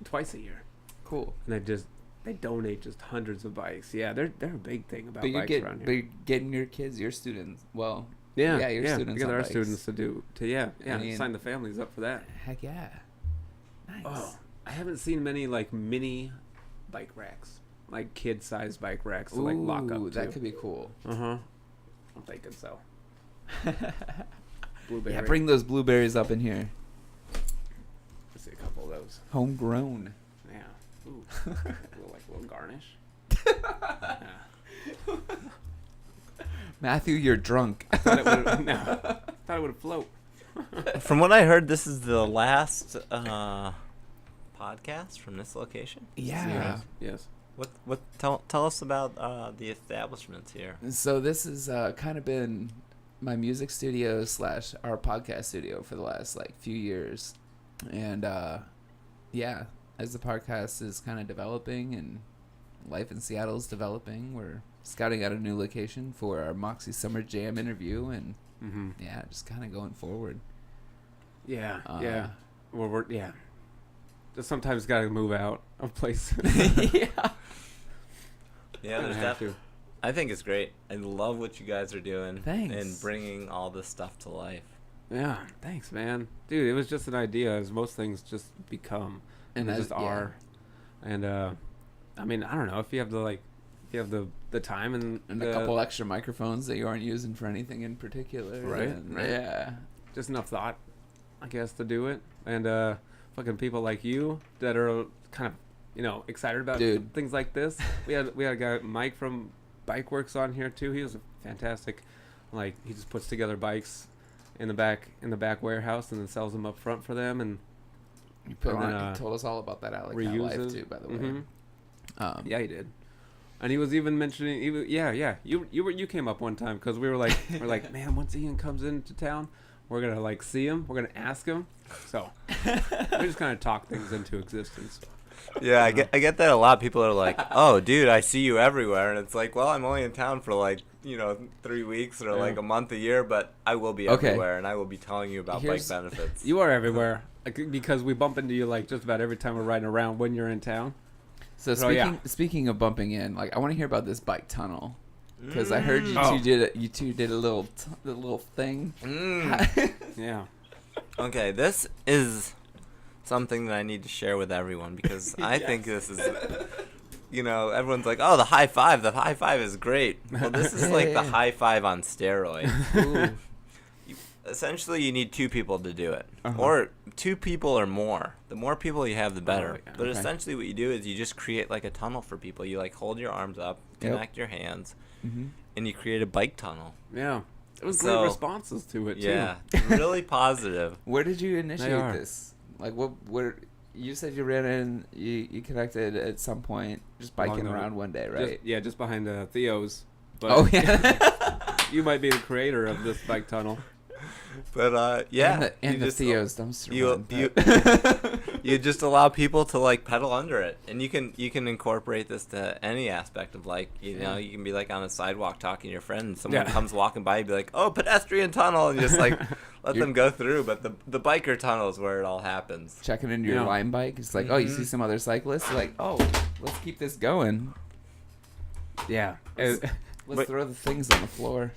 Speaker 3: twice a year,
Speaker 2: Cool.
Speaker 3: and they donate just hundreds of bikes. Yeah, they're a big thing about
Speaker 2: But
Speaker 3: bikes around
Speaker 2: but
Speaker 3: here.
Speaker 2: you're getting your students. Well,
Speaker 3: Yeah,
Speaker 2: your students
Speaker 3: get
Speaker 2: on
Speaker 3: our
Speaker 2: bikes.
Speaker 3: students to
Speaker 2: I mean-
Speaker 3: sign the families up for that.
Speaker 2: Heck yeah. Nice.
Speaker 3: Oh, I haven't seen many like mini bike racks, like kid-sized bike racks to like lock up to.
Speaker 2: That could be cool.
Speaker 3: I'm thinking so. Blueberry.
Speaker 2: Yeah, bring those blueberries up in here.
Speaker 3: Let's see a couple of those.
Speaker 2: Homegrown.
Speaker 3: Yeah. Ooh. a little garnish. Yeah.
Speaker 2: Matthew, you're drunk.
Speaker 3: Thought it would float.
Speaker 1: From what I heard, this is the last podcast from this location.
Speaker 2: Yeah.
Speaker 3: Yes.
Speaker 1: What? Tell us about the establishments here.
Speaker 2: So this has kind of been my music studio / our podcast studio for the last like few years, and yeah, as the podcast is kind of developing and life in Seattle is developing, we're scouting out a new location for our Moxie Summer Jam interview, and yeah, just kind of going forward.
Speaker 3: Yeah.
Speaker 2: Uh,
Speaker 3: yeah. Well, we're just sometimes got to move out of places.
Speaker 2: Yeah.
Speaker 1: Yeah, there's
Speaker 3: have
Speaker 1: definitely. I think it's great. I love what you guys are doing.
Speaker 2: Thanks.
Speaker 1: And bringing all this stuff to life.
Speaker 3: Yeah, thanks, man. Dude, it was just an idea, as most things just become.
Speaker 2: And
Speaker 3: they
Speaker 2: as-
Speaker 3: just are. And, I mean, I don't know, if you have the time and
Speaker 2: a couple extra microphones that you aren't using for anything in particular.
Speaker 3: Right,
Speaker 2: and-
Speaker 3: right.
Speaker 2: Yeah.
Speaker 3: just enough thought, I guess, to do it. And, fucking people like you that are kind of, excited about
Speaker 2: Dude.
Speaker 3: things like this. We had a guy, Mike from Bike Works, on here too. He was fantastic. Like, he just puts together bikes in the back warehouse and then sells them up front for them, and
Speaker 2: You put
Speaker 3: And
Speaker 2: on,
Speaker 3: then,
Speaker 2: you told us all about that Alec Cat life
Speaker 3: reuses.
Speaker 2: too, by the way.
Speaker 3: Mhm. Yeah, he did. And he was even mentioning, you came up one time because we were like, man, once Ian comes into town, we're gonna like see him, we're gonna ask him. So we just kind of talk things into existence.
Speaker 1: Yeah, I get that a lot. People are like, "Oh, dude, I see you everywhere," and it's like, "Well, I'm only in town for like 3 weeks or like a month a year, but I will be
Speaker 2: Okay.
Speaker 1: everywhere, and I will be telling you about
Speaker 2: Here's-
Speaker 1: bike benefits."
Speaker 3: You are everywhere, like, because we bump into you like just about every time we're riding around when you're in town.
Speaker 2: So
Speaker 3: Oh, yeah.
Speaker 2: speaking of bumping in, like I want to hear about this bike tunnel because I heard you
Speaker 3: Oh.
Speaker 2: two did a little thing.
Speaker 3: Yeah.
Speaker 1: Okay, this is something that I need to share with everyone because I think this is, everyone's like, "Oh, the high five is great." Well, this is like the
Speaker 2: Yeah.
Speaker 1: high five on steroids.
Speaker 2: Ooh.
Speaker 1: Essentially, you need two people to do it,
Speaker 3: Uh-huh.
Speaker 1: or two people or more. The more people you have, the better.
Speaker 3: yeah.
Speaker 1: But
Speaker 2: Okay.
Speaker 1: essentially, what you do is you just create like a tunnel for people. You like hold your arms up,
Speaker 2: Yep.
Speaker 1: connect your hands,
Speaker 2: Mm-hmm.
Speaker 1: and you create a bike tunnel.
Speaker 3: Yeah. It was
Speaker 1: So-
Speaker 3: great responses to it too.
Speaker 1: Yeah, really positive.
Speaker 2: Where did you
Speaker 3: They
Speaker 2: initiate
Speaker 3: are.
Speaker 2: this? Like what? Where? You said you ran in. You connected at some point, just biking
Speaker 3: Long ago.
Speaker 2: around one day, right?
Speaker 3: Just behind Theo's. But
Speaker 2: Oh yeah.
Speaker 3: you might be the creator of this bike tunnel.
Speaker 1: But yeah,
Speaker 2: and
Speaker 1: you
Speaker 2: the
Speaker 1: just-
Speaker 2: Theo's dumpster.
Speaker 1: you
Speaker 2: one,
Speaker 1: you
Speaker 2: but-
Speaker 1: you just allow people to like pedal under it, and you can incorporate this to any aspect of like you can be like on a sidewalk talking to your friend, and someone
Speaker 3: Yeah.
Speaker 1: comes walking by, you'd be like, "Oh, pedestrian tunnel," and just like let
Speaker 2: You're-
Speaker 1: them go through. But the biker tunnel is where it all happens.
Speaker 2: Checking into your
Speaker 3: Yeah.
Speaker 2: Lime bike. It's like, oh, you see
Speaker 1: Mhm.
Speaker 2: some other cyclists. You're like, oh, let's keep this going.
Speaker 3: Yeah.
Speaker 2: Let's
Speaker 1: But-
Speaker 2: throw the things on the floor.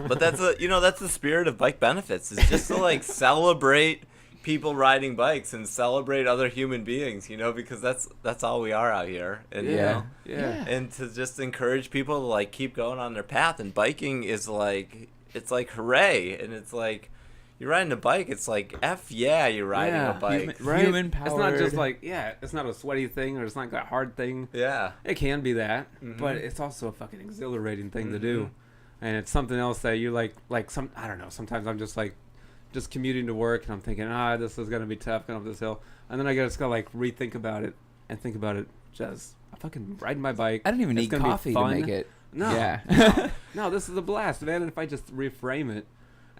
Speaker 1: But that's the spirit of bike benefits. It's just to like celebrate people riding bikes and celebrate other human beings, because that's all we are out here. And
Speaker 2: Yeah.
Speaker 3: Yeah.
Speaker 1: and to just encourage people to like keep going on their path. And biking is like, it's like hooray, and it's like you're riding a bike. It's like yeah, you're riding a bike.
Speaker 3: Right?
Speaker 2: Human
Speaker 3: It's not just
Speaker 2: powered.
Speaker 3: like, it's not a sweaty thing or it's not a hard thing.
Speaker 1: Yeah.
Speaker 3: It can be that,
Speaker 1: Mhm.
Speaker 3: but it's also a fucking exhilarating thing to
Speaker 1: Mhm.
Speaker 3: do. And it's something else that you like I don't know, sometimes I'm just like commuting to work and I'm thinking, this is going to be tough going up this hill. And then I just got to like rethink about it and think about it just fucking riding my bike.
Speaker 2: I don't even
Speaker 3: It's
Speaker 2: need
Speaker 3: gonna be
Speaker 2: coffee to
Speaker 3: fun.
Speaker 2: make it.
Speaker 3: No.
Speaker 2: Yeah.
Speaker 3: No, this is a blast, man. And if I just reframe it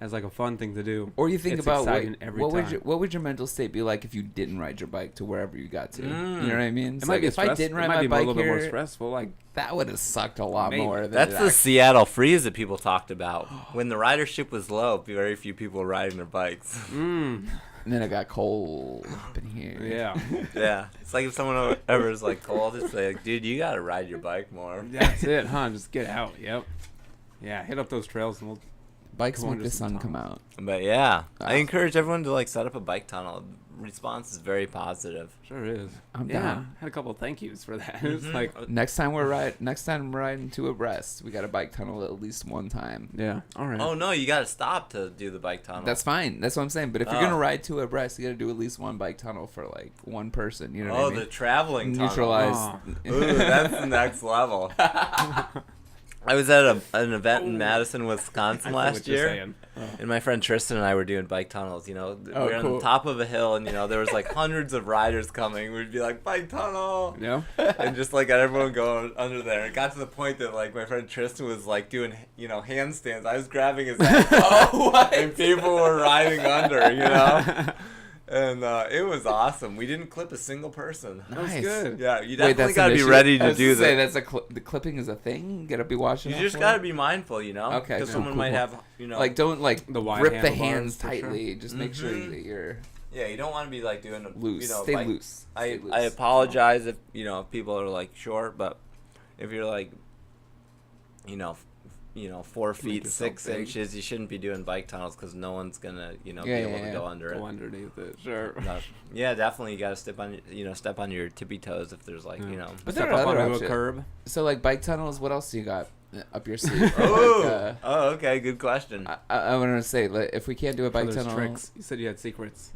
Speaker 3: as like a fun thing to do.
Speaker 2: Or you think
Speaker 3: It's
Speaker 2: about
Speaker 3: exciting every time.
Speaker 2: what would your mental state be like if you didn't ride your bike to wherever you got to? You know what I mean? It's
Speaker 3: It might
Speaker 2: like
Speaker 3: be
Speaker 2: if I didn't ride
Speaker 3: it might
Speaker 2: my
Speaker 3: be a
Speaker 2: bike
Speaker 3: little bit more
Speaker 2: here,
Speaker 3: stressful. Like,
Speaker 2: that would have sucked a lot
Speaker 3: Maybe.
Speaker 2: more. Than
Speaker 1: That's
Speaker 2: it
Speaker 1: the
Speaker 2: act-
Speaker 1: Seattle freeze that people talked about. When the ridership was low, very few people were riding their bikes.
Speaker 2: And then it got cold up in here.
Speaker 3: yeah.
Speaker 1: Yeah, it's like if someone ever is like cold, it's like, dude, you gotta ride your bike more.
Speaker 3: That's it, huh? Just get out. Yep. Yeah, hit up those trails and we'll.
Speaker 2: Bikes
Speaker 3: Come on
Speaker 2: make
Speaker 3: to
Speaker 2: the
Speaker 3: some
Speaker 2: sun
Speaker 3: tunnels.
Speaker 2: come out.
Speaker 1: But yeah, I
Speaker 2: Ah.
Speaker 1: encourage everyone to like set up a bike tunnel. Response is very positive.
Speaker 3: Sure is.
Speaker 2: I'm
Speaker 3: yeah.
Speaker 2: down.
Speaker 3: Had a couple of thank yous for that. It's
Speaker 1: Mhm.
Speaker 3: like,
Speaker 2: Next time we're riding two abreast, we got a bike tunnel at least one time.
Speaker 3: yeah. All right.
Speaker 1: Oh no, you gotta stop to do the bike tunnel.
Speaker 2: That's fine. That's what I'm saying. But if you're
Speaker 1: Oh.
Speaker 2: gonna ride two abreast, you gotta do at least one bike tunnel for like one person. You know what I
Speaker 1: oh,
Speaker 2: mean?
Speaker 1: the traveling tunnel.
Speaker 2: Neutralize.
Speaker 3: Oh.
Speaker 1: Ooh, that's the next level. I was at an event in Madison,
Speaker 3: I
Speaker 1: Wisconsin
Speaker 3: see
Speaker 1: last
Speaker 3: what you're
Speaker 1: year.
Speaker 3: saying.
Speaker 1: And my friend Tristan and I were doing bike tunnels. We
Speaker 2: Oh,
Speaker 1: were on
Speaker 2: cool.
Speaker 1: the top of a hill, and there was like hundreds of riders coming. We'd be like, bike tunnel,
Speaker 3: Yeah.
Speaker 1: and just like got everyone going under there. It got to the point that like my friend Tristan was like doing handstands. I was grabbing his ass,
Speaker 2: Oh, what?
Speaker 1: and people were riding under, and it was awesome. We didn't clip a single person.
Speaker 3: That was
Speaker 2: Nice.
Speaker 3: good.
Speaker 1: Yeah, you
Speaker 2: Wait,
Speaker 1: definitely
Speaker 2: that's
Speaker 1: got to
Speaker 2: an
Speaker 1: be
Speaker 2: issue?
Speaker 1: ready
Speaker 2: I
Speaker 1: to
Speaker 2: was
Speaker 1: do
Speaker 2: gonna say
Speaker 1: that.
Speaker 2: that's the clipping is a thing. Gotta be watching.
Speaker 1: You
Speaker 2: out
Speaker 1: just
Speaker 2: for
Speaker 1: got to
Speaker 2: it?
Speaker 1: be mindful,
Speaker 2: Okay,
Speaker 1: because
Speaker 2: cool,
Speaker 1: someone
Speaker 2: cool,
Speaker 1: might
Speaker 2: cool.
Speaker 1: have,
Speaker 2: Like don't like
Speaker 3: The wide
Speaker 2: grip the
Speaker 3: handlebars,
Speaker 2: hands
Speaker 3: for sure.
Speaker 2: tightly. Just make sure
Speaker 1: Mhm.
Speaker 2: that you're
Speaker 1: Yeah, you don't want to be like doing
Speaker 2: loose. Stay
Speaker 1: like,
Speaker 2: loose.
Speaker 1: I
Speaker 2: Stay loose.
Speaker 1: I apologize if if people are like short, but if you're like 4 feet
Speaker 3: yourself
Speaker 1: 6
Speaker 3: big.
Speaker 1: inches, you shouldn't be doing bike tunnels because no one's gonna be
Speaker 2: Yeah,
Speaker 1: able
Speaker 2: yeah,
Speaker 1: to go under
Speaker 3: Go
Speaker 1: it.
Speaker 3: underneath it. Sure.
Speaker 1: No. Yeah, definitely. You gotta step on your tippy toes if there's like
Speaker 3: Yeah.
Speaker 2: But
Speaker 3: Step
Speaker 2: there are
Speaker 3: up
Speaker 2: other
Speaker 3: onto a
Speaker 2: options.
Speaker 3: curb.
Speaker 2: So like bike tunnels, what else do you got up your sleeve?
Speaker 1: Oh, okay, good question.
Speaker 2: I wanted to say, like, if we can't do a bike
Speaker 3: Oh, there's
Speaker 2: tunnel,
Speaker 3: tricks. You said you had secrets.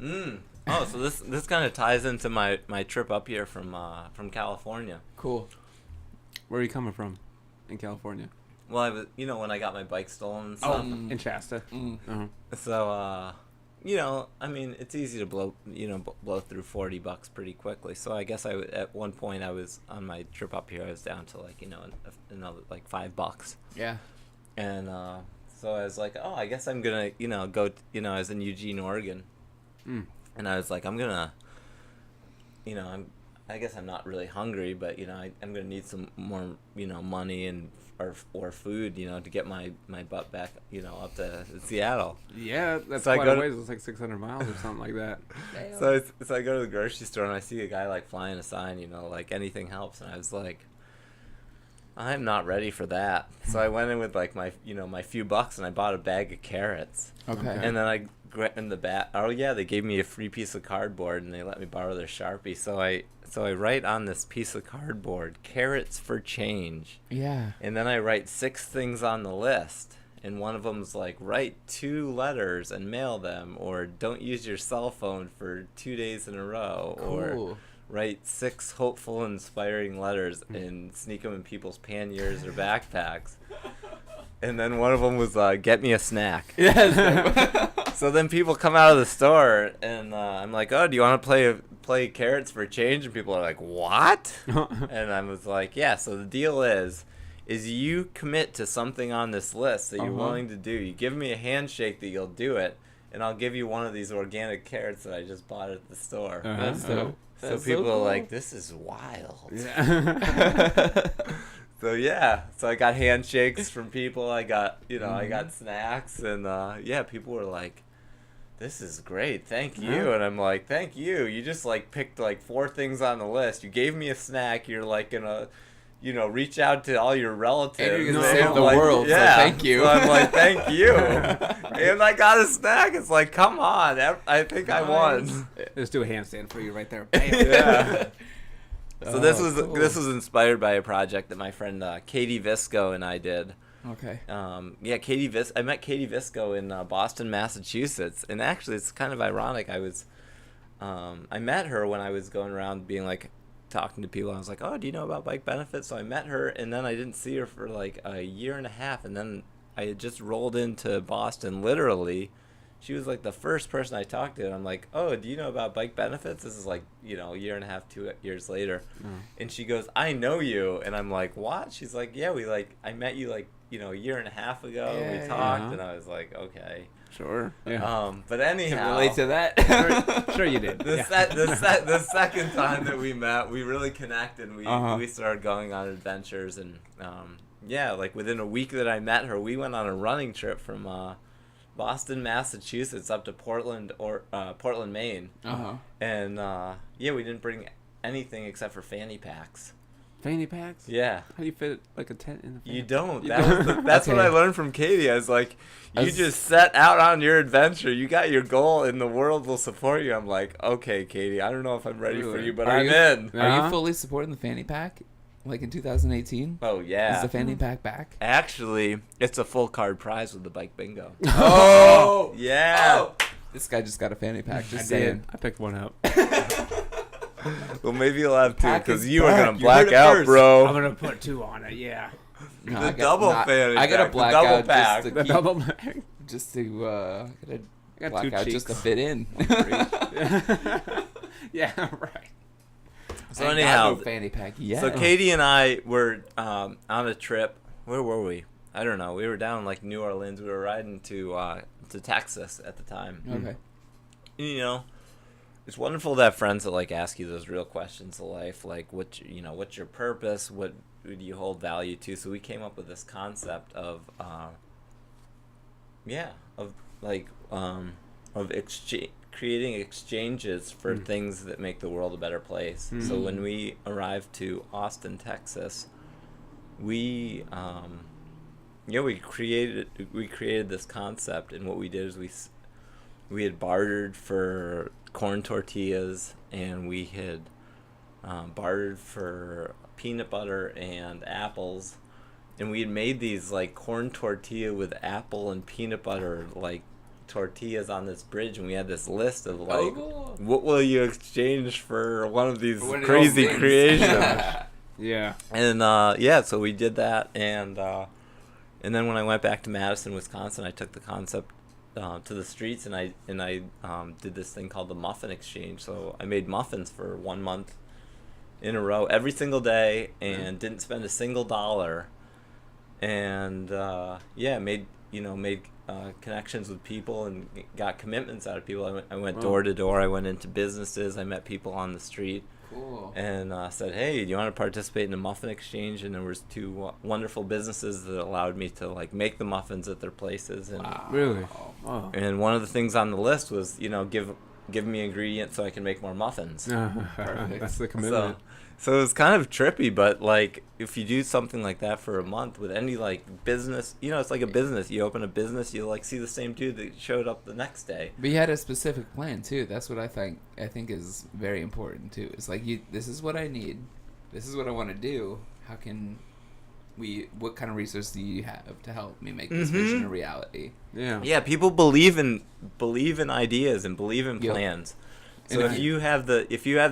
Speaker 1: Oh, so this kind of ties into my trip up here from California.
Speaker 2: cool.
Speaker 3: Where are you coming from in California?
Speaker 1: Well, I was when I got my bike stolen and stuff.
Speaker 3: In Shasta.
Speaker 2: Mm.
Speaker 3: Uh-huh.
Speaker 1: So I mean, it's easy to blow through $40 pretty quickly. So I guess at one point I was on my trip up here. I was down to like another like $5.
Speaker 2: Yeah.
Speaker 1: And so I was like, oh, I guess I'm gonna go I was in Eugene, Oregon, and I was like, I'm gonna I guess I'm not really hungry, but I'm gonna need some more money and or food to get my butt back up to Seattle.
Speaker 3: Yeah, that's
Speaker 1: So I
Speaker 3: quite
Speaker 1: go
Speaker 3: a
Speaker 1: to-
Speaker 3: ways. It's like 600 miles or something like that.
Speaker 1: So I go to the grocery store and I see a guy like flying a sign, like anything helps, and I was like, I'm not ready for that. So I went in with like my my few bucks and I bought a bag of carrots.
Speaker 2: Okay.
Speaker 1: And then I in the back. Oh yeah, they gave me a free piece of cardboard and they let me borrow their Sharpie. So I write on this piece of cardboard, carrots for change.
Speaker 2: Yeah.
Speaker 1: And then I write 6 things on the list. And one of them's like, write 2 letters and mail them, or don't use your cell phone for 2 days in a row, or
Speaker 2: Cool.
Speaker 1: write 6 hopeful, inspiring letters and sneak them in people's panniers or backpacks. And then one of them was, get me a snack.
Speaker 2: Yes.
Speaker 1: So then people come out of the store, and I'm like, oh, do you want to play carrots for change? And people are like, what? And I was like, yeah, so the deal is you commit to something on this list that you're willing to do. You give me a handshake that you'll do it, and I'll give you one of these organic carrots that I just bought at the store.
Speaker 2: That's dope.
Speaker 1: So
Speaker 2: That's
Speaker 1: people
Speaker 2: cool.
Speaker 1: are like, this is wild.
Speaker 3: Yeah.
Speaker 1: So yeah, so I got handshakes from people. I got I got snacks, and people were like, "This is great, thank you." And I'm like, "Thank you. You just like picked like 4 things on the list. You gave me a snack. You're like gonna, reach out to all your relatives.
Speaker 2: And you're gonna
Speaker 1: And
Speaker 2: save
Speaker 1: I'm
Speaker 2: the
Speaker 1: like,
Speaker 2: world, so
Speaker 1: Yeah.
Speaker 2: thank you.
Speaker 1: So I'm like, "Thank you." And I got a snack. It's like, come on, I think I won.
Speaker 3: Let's do a handstand for you right there. Bam.
Speaker 1: Yeah. So this was
Speaker 2: cool.
Speaker 1: this was inspired by a project that my friend Katie Visco and I did.
Speaker 2: Okay.
Speaker 1: I met Katie Visco in Boston, Massachusetts, and actually it's kind of ironic. I met her when I was going around being like talking to people. I was like, oh, do you know about bike benefits? So I met her, and then I didn't see her for like a year and a half, and then I had just rolled into Boston literally. She was like the first person I talked to, and I'm like, oh, do you know about bike benefits? This is like, a year and a half, 2 years later. And she goes, I know you. And I'm like, what? She's like, yeah, I met you like, a year and a half ago.
Speaker 2: Yeah,
Speaker 1: We talked,
Speaker 3: yeah.
Speaker 1: and I was like, okay.
Speaker 3: Sure. Yeah.
Speaker 1: But anyhow.
Speaker 2: Can relate to that.
Speaker 3: Sure you did.
Speaker 1: The,
Speaker 3: Yeah.
Speaker 1: the second time that we met, we really connected. We started going on adventures, and like within a week that I met her, we went on a running trip from Boston, Massachusetts, up to Portland, Maine. And we didn't bring anything except for fanny packs.
Speaker 3: Fanny packs?
Speaker 1: Yeah.
Speaker 3: How do you fit like a tent in a fanny?
Speaker 1: You don't.
Speaker 3: You
Speaker 1: That's what
Speaker 2: Okay.
Speaker 1: I learned from Katie. I was like, you just set out on your adventure. You got your goal, and the world will support you. I'm like, okay, Katie, I don't know if I'm ready for
Speaker 3: Really?
Speaker 1: you, but
Speaker 2: Are
Speaker 1: I'm
Speaker 2: you-
Speaker 1: in.
Speaker 2: Are you
Speaker 3: Uh-huh.
Speaker 2: fully supporting the fanny pack? Like in 2018?
Speaker 1: Oh,
Speaker 2: Is
Speaker 1: yeah.
Speaker 2: the fanny pack back?
Speaker 1: Actually, it's a full card prize with the bike bingo.
Speaker 2: Oh!
Speaker 1: Yeah.
Speaker 2: This guy just got a fanny pack.
Speaker 3: I
Speaker 2: Just
Speaker 3: did.
Speaker 2: saying.
Speaker 3: I picked one up.
Speaker 1: Well, maybe you'll have two,
Speaker 2: Pack
Speaker 1: because
Speaker 2: is
Speaker 1: you are
Speaker 2: back.
Speaker 1: going to
Speaker 2: You heard
Speaker 1: black
Speaker 2: it
Speaker 1: out,
Speaker 2: first.
Speaker 1: bro.
Speaker 3: I'm gonna put 2 on it. Yeah.
Speaker 2: No,
Speaker 1: The
Speaker 2: I got-
Speaker 1: double
Speaker 2: not-
Speaker 1: fanny
Speaker 2: I got
Speaker 1: pack,
Speaker 2: a
Speaker 1: the
Speaker 2: black
Speaker 1: double
Speaker 2: out
Speaker 1: pack.
Speaker 2: just
Speaker 3: The
Speaker 2: to keep,
Speaker 3: double bag.
Speaker 2: just to
Speaker 3: I got
Speaker 2: black
Speaker 3: 2
Speaker 2: out
Speaker 3: cheeks.
Speaker 2: just to fit in.
Speaker 3: Yeah. Right.
Speaker 1: So
Speaker 2: I ain't got
Speaker 1: anyhow,
Speaker 2: no fanny pack yet.
Speaker 1: so Katie and I were on a trip. Where were we? I don't know. We were down in like New Orleans. We were riding to Texas at the time.
Speaker 2: Okay.
Speaker 1: It's wonderful to have friends that like ask you those real questions of life, like what's your purpose, what do you hold value to. So we came up with this concept of creating exchanges for things that make the world a better place. So when we arrived to Austin, Texas, we we created this concept, and what we did is we had bartered for corn tortillas, and we had bartered for peanut butter and apples, and we had made these like corn tortilla with apple and peanut butter like tortillas on this bridge, and we had this list of like, what will you exchange for one of these crazy creations?
Speaker 3: Yeah.
Speaker 1: And so we did that, and then when I went back to Madison, Wisconsin, I took the concept to the streets, and I did this thing called the Muffin Exchange. So I made muffins for 1 month in a row, every single day, and didn't spend a single dollar, and made connections with people and got commitments out of people. I went door to door. I went into businesses. I met people on the street.
Speaker 2: Cool.
Speaker 1: And said, hey, do you want to participate in the Muffin Exchange? And there was 2 wonderful businesses that allowed me to like make the muffins at their places. And
Speaker 3: Really? Wow.
Speaker 1: And one of the things on the list was, give me ingredients so I can make more muffins.
Speaker 2: Perfect.
Speaker 3: That's the commitment.
Speaker 1: So it was kind of trippy, but like if you do something like that for a month with any like business, it's like a business. You open a business, you like see the same dude that showed up the next day.
Speaker 2: But you had a specific plan too. That's what I think is very important too. It's like this is what I need. This is what I want to do. How can what kind of resources do you have to help me make this vision a reality?
Speaker 3: Yeah.
Speaker 1: Yeah, people believe in ideas and believe in plans. So
Speaker 2: And
Speaker 1: if you have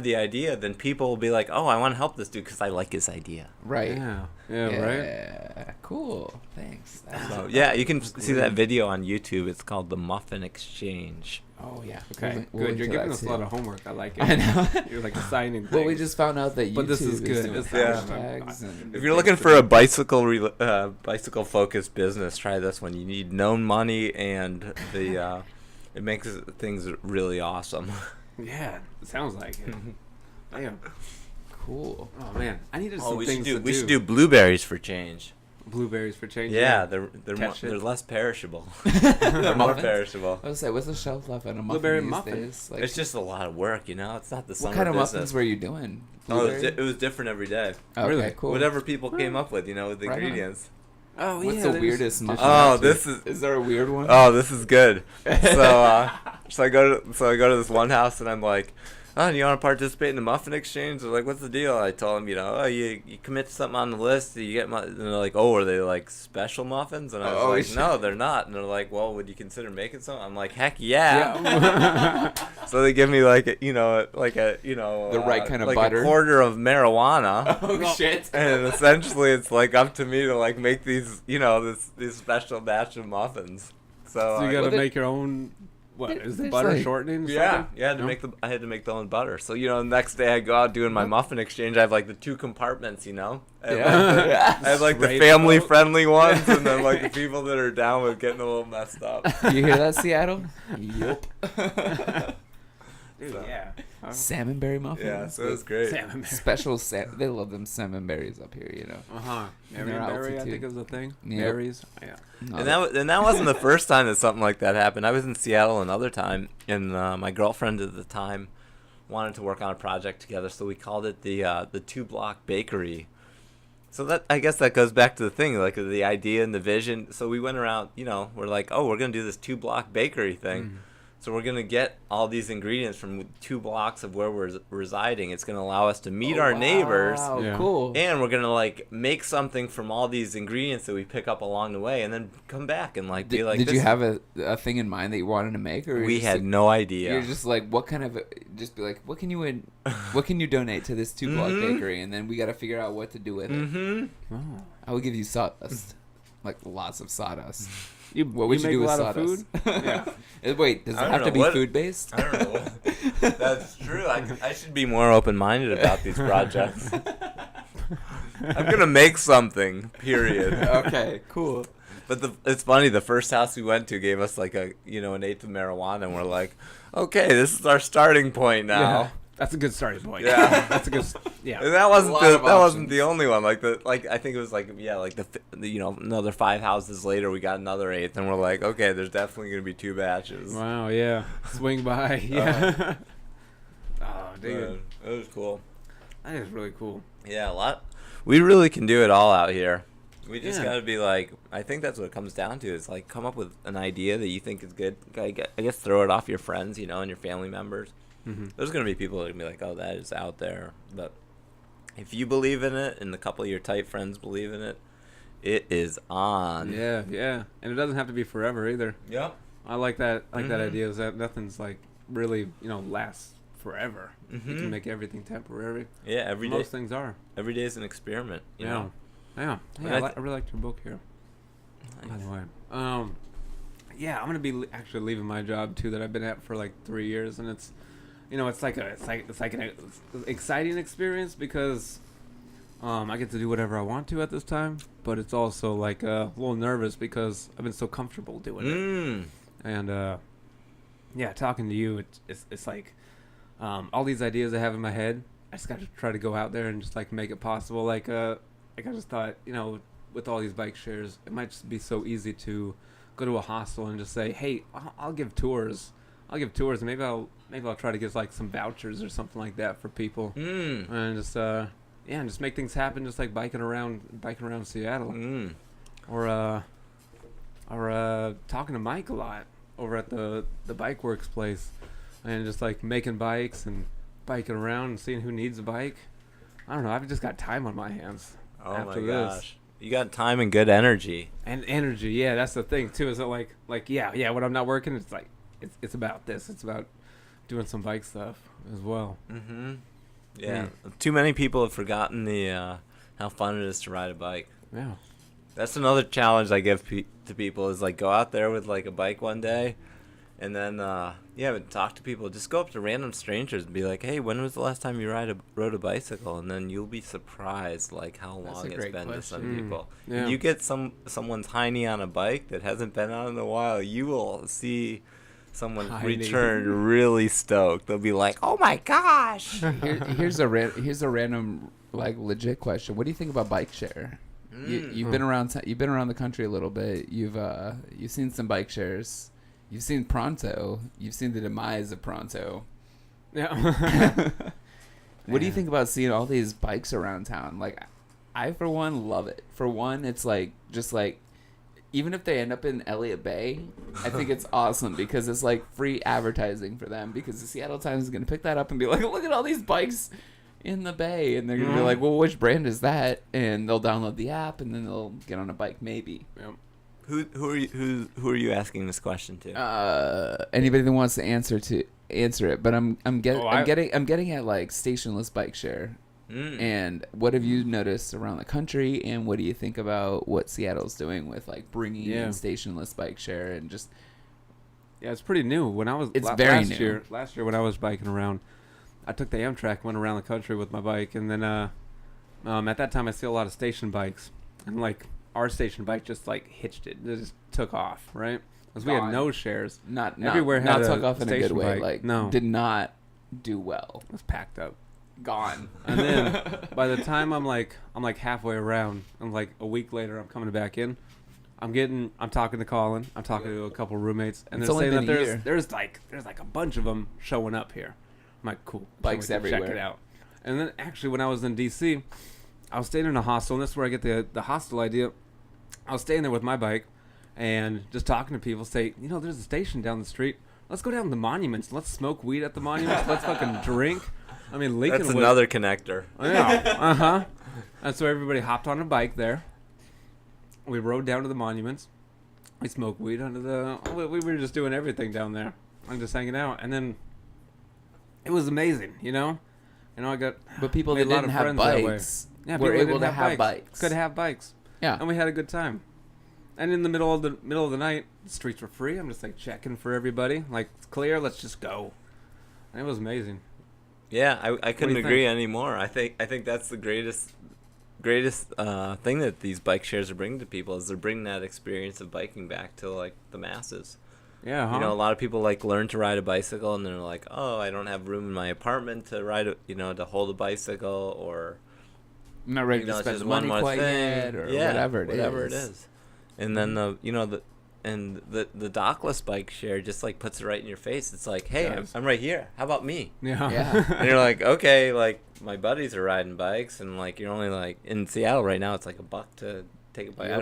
Speaker 1: the idea, then people will be like, "Oh, I want to help this dude because I like his idea."
Speaker 2: Right.
Speaker 3: Yeah. Right.
Speaker 2: Cool. Thanks.
Speaker 1: So you can see that video on YouTube. It's called the Muffin Exchange.
Speaker 2: Oh yeah.
Speaker 3: Okay.
Speaker 2: We'll
Speaker 3: Good.
Speaker 2: link
Speaker 3: You're
Speaker 2: to
Speaker 3: giving
Speaker 2: that
Speaker 3: us
Speaker 2: too.
Speaker 3: a lot of homework. I like it.
Speaker 2: I know.
Speaker 3: You're like assigning things.
Speaker 2: Well, we just found out that YouTube
Speaker 3: But this is good.
Speaker 2: doing
Speaker 3: It's
Speaker 2: hashtags
Speaker 3: awesome.
Speaker 2: and
Speaker 1: If you're looking for a bicycle focused business, try this one. You need known money, and it makes things really awesome.
Speaker 3: Yeah, it sounds like it. Damn.
Speaker 2: cool.
Speaker 3: Oh man, I needed some
Speaker 1: we
Speaker 3: things
Speaker 1: should do.
Speaker 3: to
Speaker 1: We
Speaker 3: do.
Speaker 1: should do blueberries for change.
Speaker 3: Blueberries for change.
Speaker 1: Yeah, they're
Speaker 3: Catch it.
Speaker 1: they're less perishable. They're more perishable.
Speaker 2: I was like, what's the shelf life on a muffin
Speaker 3: Blueberry
Speaker 2: these
Speaker 3: muffin.
Speaker 2: days? Like,
Speaker 1: It's just a lot of work, It's not the summer
Speaker 2: what kind of
Speaker 1: business.
Speaker 2: muffins were you doing?
Speaker 1: Oh,
Speaker 2: Blueberry?
Speaker 1: it was different every day.
Speaker 2: Okay,
Speaker 3: Really?
Speaker 2: cool.
Speaker 1: Whatever people came up with, with the
Speaker 2: Right on.
Speaker 1: ingredients.
Speaker 3: Oh
Speaker 2: What's
Speaker 3: yeah.
Speaker 2: the
Speaker 3: they
Speaker 2: weirdest
Speaker 3: just
Speaker 2: muffin?
Speaker 1: Oh,
Speaker 3: dish it out
Speaker 1: this is
Speaker 2: Is there a weird one?
Speaker 1: this is good. So I go to this one house, and I'm like, "Oh, do you want to participate in the muffin exchange?" They're like, "What's the deal?" I tell them, you commit to something on the list, you get and they're like, "Oh, are they like special muffins?" And I was
Speaker 2: Oh,
Speaker 1: like,
Speaker 2: shit.
Speaker 1: "No, they're not." And they're like, "Well, would you consider making some?" I'm like, "Heck yeah!" So they give me the
Speaker 2: right kind of
Speaker 1: like
Speaker 2: butter.
Speaker 1: a quarter of marijuana.
Speaker 2: Oh shit!
Speaker 1: And essentially, it's like up to me to like make these, this special batch of muffins. So,
Speaker 3: So you
Speaker 1: I-
Speaker 3: gotta
Speaker 2: Well,
Speaker 3: make your own. What is the
Speaker 2: there's
Speaker 3: butter
Speaker 2: like-
Speaker 3: shortening? Or
Speaker 1: yeah,
Speaker 3: something?
Speaker 1: yeah. I had to make their own butter. So the next day I go out doing my muffin exchange. I have like the 2 compartments. I have like the
Speaker 3: Straight
Speaker 1: family
Speaker 3: out.
Speaker 1: friendly ones, and then like the people that are down with getting a little messed up.
Speaker 2: You hear that, Seattle? Yup.
Speaker 3: Dude,
Speaker 1: So-
Speaker 3: yeah.
Speaker 2: Salmonberry muffins.
Speaker 1: Yeah, so it was great.
Speaker 3: Salmon.
Speaker 2: Special. They love them salmon berries up here.
Speaker 3: Uh huh.
Speaker 2: Their
Speaker 3: Berry, I
Speaker 2: altitude.
Speaker 3: think is a thing.
Speaker 2: Yep.
Speaker 3: Berries. Yeah.
Speaker 2: No,
Speaker 1: And that wasn't the first time that something like that happened. I was in Seattle another time, and my girlfriend at the time wanted to work on a project together, so we called it the 2-block bakery. So that, I guess that goes back to the thing, like the idea and the vision. So we went around, we're like, oh, we're gonna do this 2-block bakery thing. So we're gonna get all these ingredients from 2 blocks of where we're residing. It's gonna allow us to meet our neighbors.
Speaker 2: Wow,
Speaker 3: Yeah.
Speaker 2: cool.
Speaker 1: And we're gonna like make something from all these ingredients that we pick up along the way, and then come back and like be like.
Speaker 2: Did
Speaker 1: this
Speaker 2: you
Speaker 1: is-
Speaker 2: have a thing in mind that you wanted to make, or
Speaker 1: We
Speaker 2: just
Speaker 1: had
Speaker 2: like,
Speaker 1: no idea.
Speaker 2: You're just like, what kind of? Just be like, what can you donate to this 2-block bakery, and then we got to figure out what to do with it.
Speaker 1: Mm-hmm.
Speaker 3: Oh.
Speaker 2: I will give you sawdust, like lots of sawdust.
Speaker 3: You,
Speaker 2: What would you
Speaker 3: make
Speaker 2: do
Speaker 3: a
Speaker 2: with
Speaker 3: lot
Speaker 2: sawdust?
Speaker 3: of food? Yeah.
Speaker 2: Wait, does it
Speaker 1: I don't
Speaker 2: have to
Speaker 1: know,
Speaker 2: be
Speaker 1: what-
Speaker 2: food based?
Speaker 1: I don't know. That's true. I should be more open-minded about these projects. I'm gonna make something. Period.
Speaker 2: Okay, cool.
Speaker 1: But it's funny. The first house we went to gave us like an eighth of marijuana, and we're like, okay, this is our starting point now.
Speaker 3: Yeah. That's a good starting point.
Speaker 1: Yeah.
Speaker 3: That's a good. Yeah.
Speaker 1: And that wasn't
Speaker 2: lot
Speaker 1: the
Speaker 2: of
Speaker 1: that wasn't
Speaker 2: options.
Speaker 1: the only one. I think it was another 5 houses later we got another 8th, and we're like, okay, there's definitely gonna be 2 batches.
Speaker 3: Wow. Yeah. Swing by. Yeah. Oh, dude.
Speaker 1: It was cool.
Speaker 3: That is really cool.
Speaker 1: Yeah, a lot. We really can do it all out here. We just gotta be like, I think that's what it comes down to, is like come up with an idea that you think is good. I guess throw it off your friends, you know, and your family members.
Speaker 3: Mm-hmm.
Speaker 1: There's gonna be people that are gonna be like, oh, that is out there. But if you believe in it, and a couple of your tight friends believe in it, it is on.
Speaker 3: Yeah, and it doesn't have to be forever either.
Speaker 1: Yep.
Speaker 3: I like that. That idea is that nothing's like really, lasts forever.
Speaker 1: Mm-hmm.
Speaker 3: You can make everything temporary.
Speaker 1: Yeah,
Speaker 3: Most things are.
Speaker 1: Every day is an experiment. You know?
Speaker 3: Yeah. I really liked your book here.
Speaker 1: Nice.
Speaker 3: By the way, yeah, I'm gonna be actually leaving my job too that I've been at for like 3 years, and it's, it's like an exciting experience because, I get to do whatever I want to at this time, but it's also like a little nervous because I've been so comfortable doing it, and yeah, talking to you, it's like, all these ideas I have in my head, I just got to try to go out there and just like make it possible. Like I just thought, with all these bike shares, it might just be so easy to go to a hostel and just say, hey, I'll give tours. And maybe I'll try to get like some vouchers or something like that for people, and just and just make things happen, just like biking around Seattle, or talking to Mike a lot over at the Bike Works place, and just like making bikes and biking around and seeing who needs a bike. I don't know. I've just got time on my hands.
Speaker 1: Oh
Speaker 3: after
Speaker 1: my
Speaker 3: this.
Speaker 1: gosh. You got time and good energy.
Speaker 3: And energy, yeah, that's the thing too. Is that like yeah, when I'm not working, it's like it's about this. It's about doing some bike stuff as well.
Speaker 1: Mm-hmm. Yeah. Too many people have forgotten the how fun it is to ride a bike.
Speaker 3: Yeah.
Speaker 1: That's another challenge I give to people, is like go out there with like a bike one day, and then talk to people. Just go up to random strangers and be like, hey, when was the last time you rode a bicycle? And then you'll be surprised like how long it's been to some people.
Speaker 3: Yeah.
Speaker 1: You get someone tiny on a bike that hasn't been on in a while, you will see someone return really stoked. They'll be like, oh my gosh.
Speaker 2: Here's a random like legit question. What do you think about bike share? You've been around the country a little bit. You've seen some bike shares. You've seen Pronto. You've seen the demise of Pronto.
Speaker 3: Yeah.
Speaker 2: What do you think about seeing all these bikes around town? Like, I for one love it. For one, it's like just like, even if they end up in Elliott Bay, I think it's awesome because it's like free advertising for them, because the Seattle Times is gonna pick that up and be like, look at all these bikes in the bay, and they're gonna be like, well, which brand is that? And they'll download the app and then they'll get on a bike maybe.
Speaker 3: Yep.
Speaker 1: Who are you asking this question to?
Speaker 2: Anybody that wants to answer it, but I'm getting at like stationless bike share. And what have you noticed around the country, and what do you think about what Seattle's doing with like bringing in stationless bike share? And just
Speaker 3: it's pretty new. When I was last year when I was biking around, I took the Amtrak, went around the country with my bike, and then at that time I see a lot of station bikes, and like our station bike just like hitched it. It just took off, right? Because we had no shares.
Speaker 2: Not
Speaker 3: everywhere
Speaker 2: not
Speaker 3: had
Speaker 2: took off in a good way.
Speaker 3: Bike.
Speaker 2: Like,
Speaker 3: no,
Speaker 2: did not do well.
Speaker 3: It was packed up.
Speaker 2: Gone.
Speaker 3: And then by the time I'm like halfway around, I'm like a week later, I'm coming back in. I'm talking to Colin. I'm talking to a couple roommates, and they're saying that there's like a bunch of them showing up here. I'm like, cool,
Speaker 2: bikes everywhere.
Speaker 3: Check it out. And then actually, when I was in DC, I was staying in a hostel, and that's where I get the hostel idea. I was staying there with my bike, and just talking to people. Say, there's a station down the street. Let's go down to the monuments. Let's smoke weed at the monuments. Let's fucking drink. I mean, Lincoln.
Speaker 1: That's another connector.
Speaker 3: Yeah. And so everybody hopped on a bike there. We rode down to the monuments. We smoked weed under the. We were just doing everything down there. I'm just hanging out, and then it was amazing. I got.
Speaker 2: But people that didn't have bikes, were able to have bikes.
Speaker 3: Could have bikes. Yeah. And we had a good time. And in the middle of the night, the streets were free. I'm just like checking for everybody. Like, it's clear. Let's just go. And it was amazing.
Speaker 1: Yeah, I couldn't agree anymore. I think that's the greatest thing that these bike shares are bringing to people, is they're bringing that experience of biking back to like the masses.
Speaker 3: Yeah.
Speaker 1: A lot of people like learn to ride a bicycle, and they're like, oh, I don't have room in my apartment to ride to hold a bicycle, or
Speaker 2: I'm not ready to spend the money quite yet, or whatever it is.
Speaker 1: And then the dockless bike share just like puts it right in your face. It's like, hey, I'm right here. How about me?
Speaker 3: Yeah.
Speaker 1: And you're like, okay, like my buddies are riding bikes, and like you're only like in Seattle right now. It's like $1 to take a bike.
Speaker 2: Yep.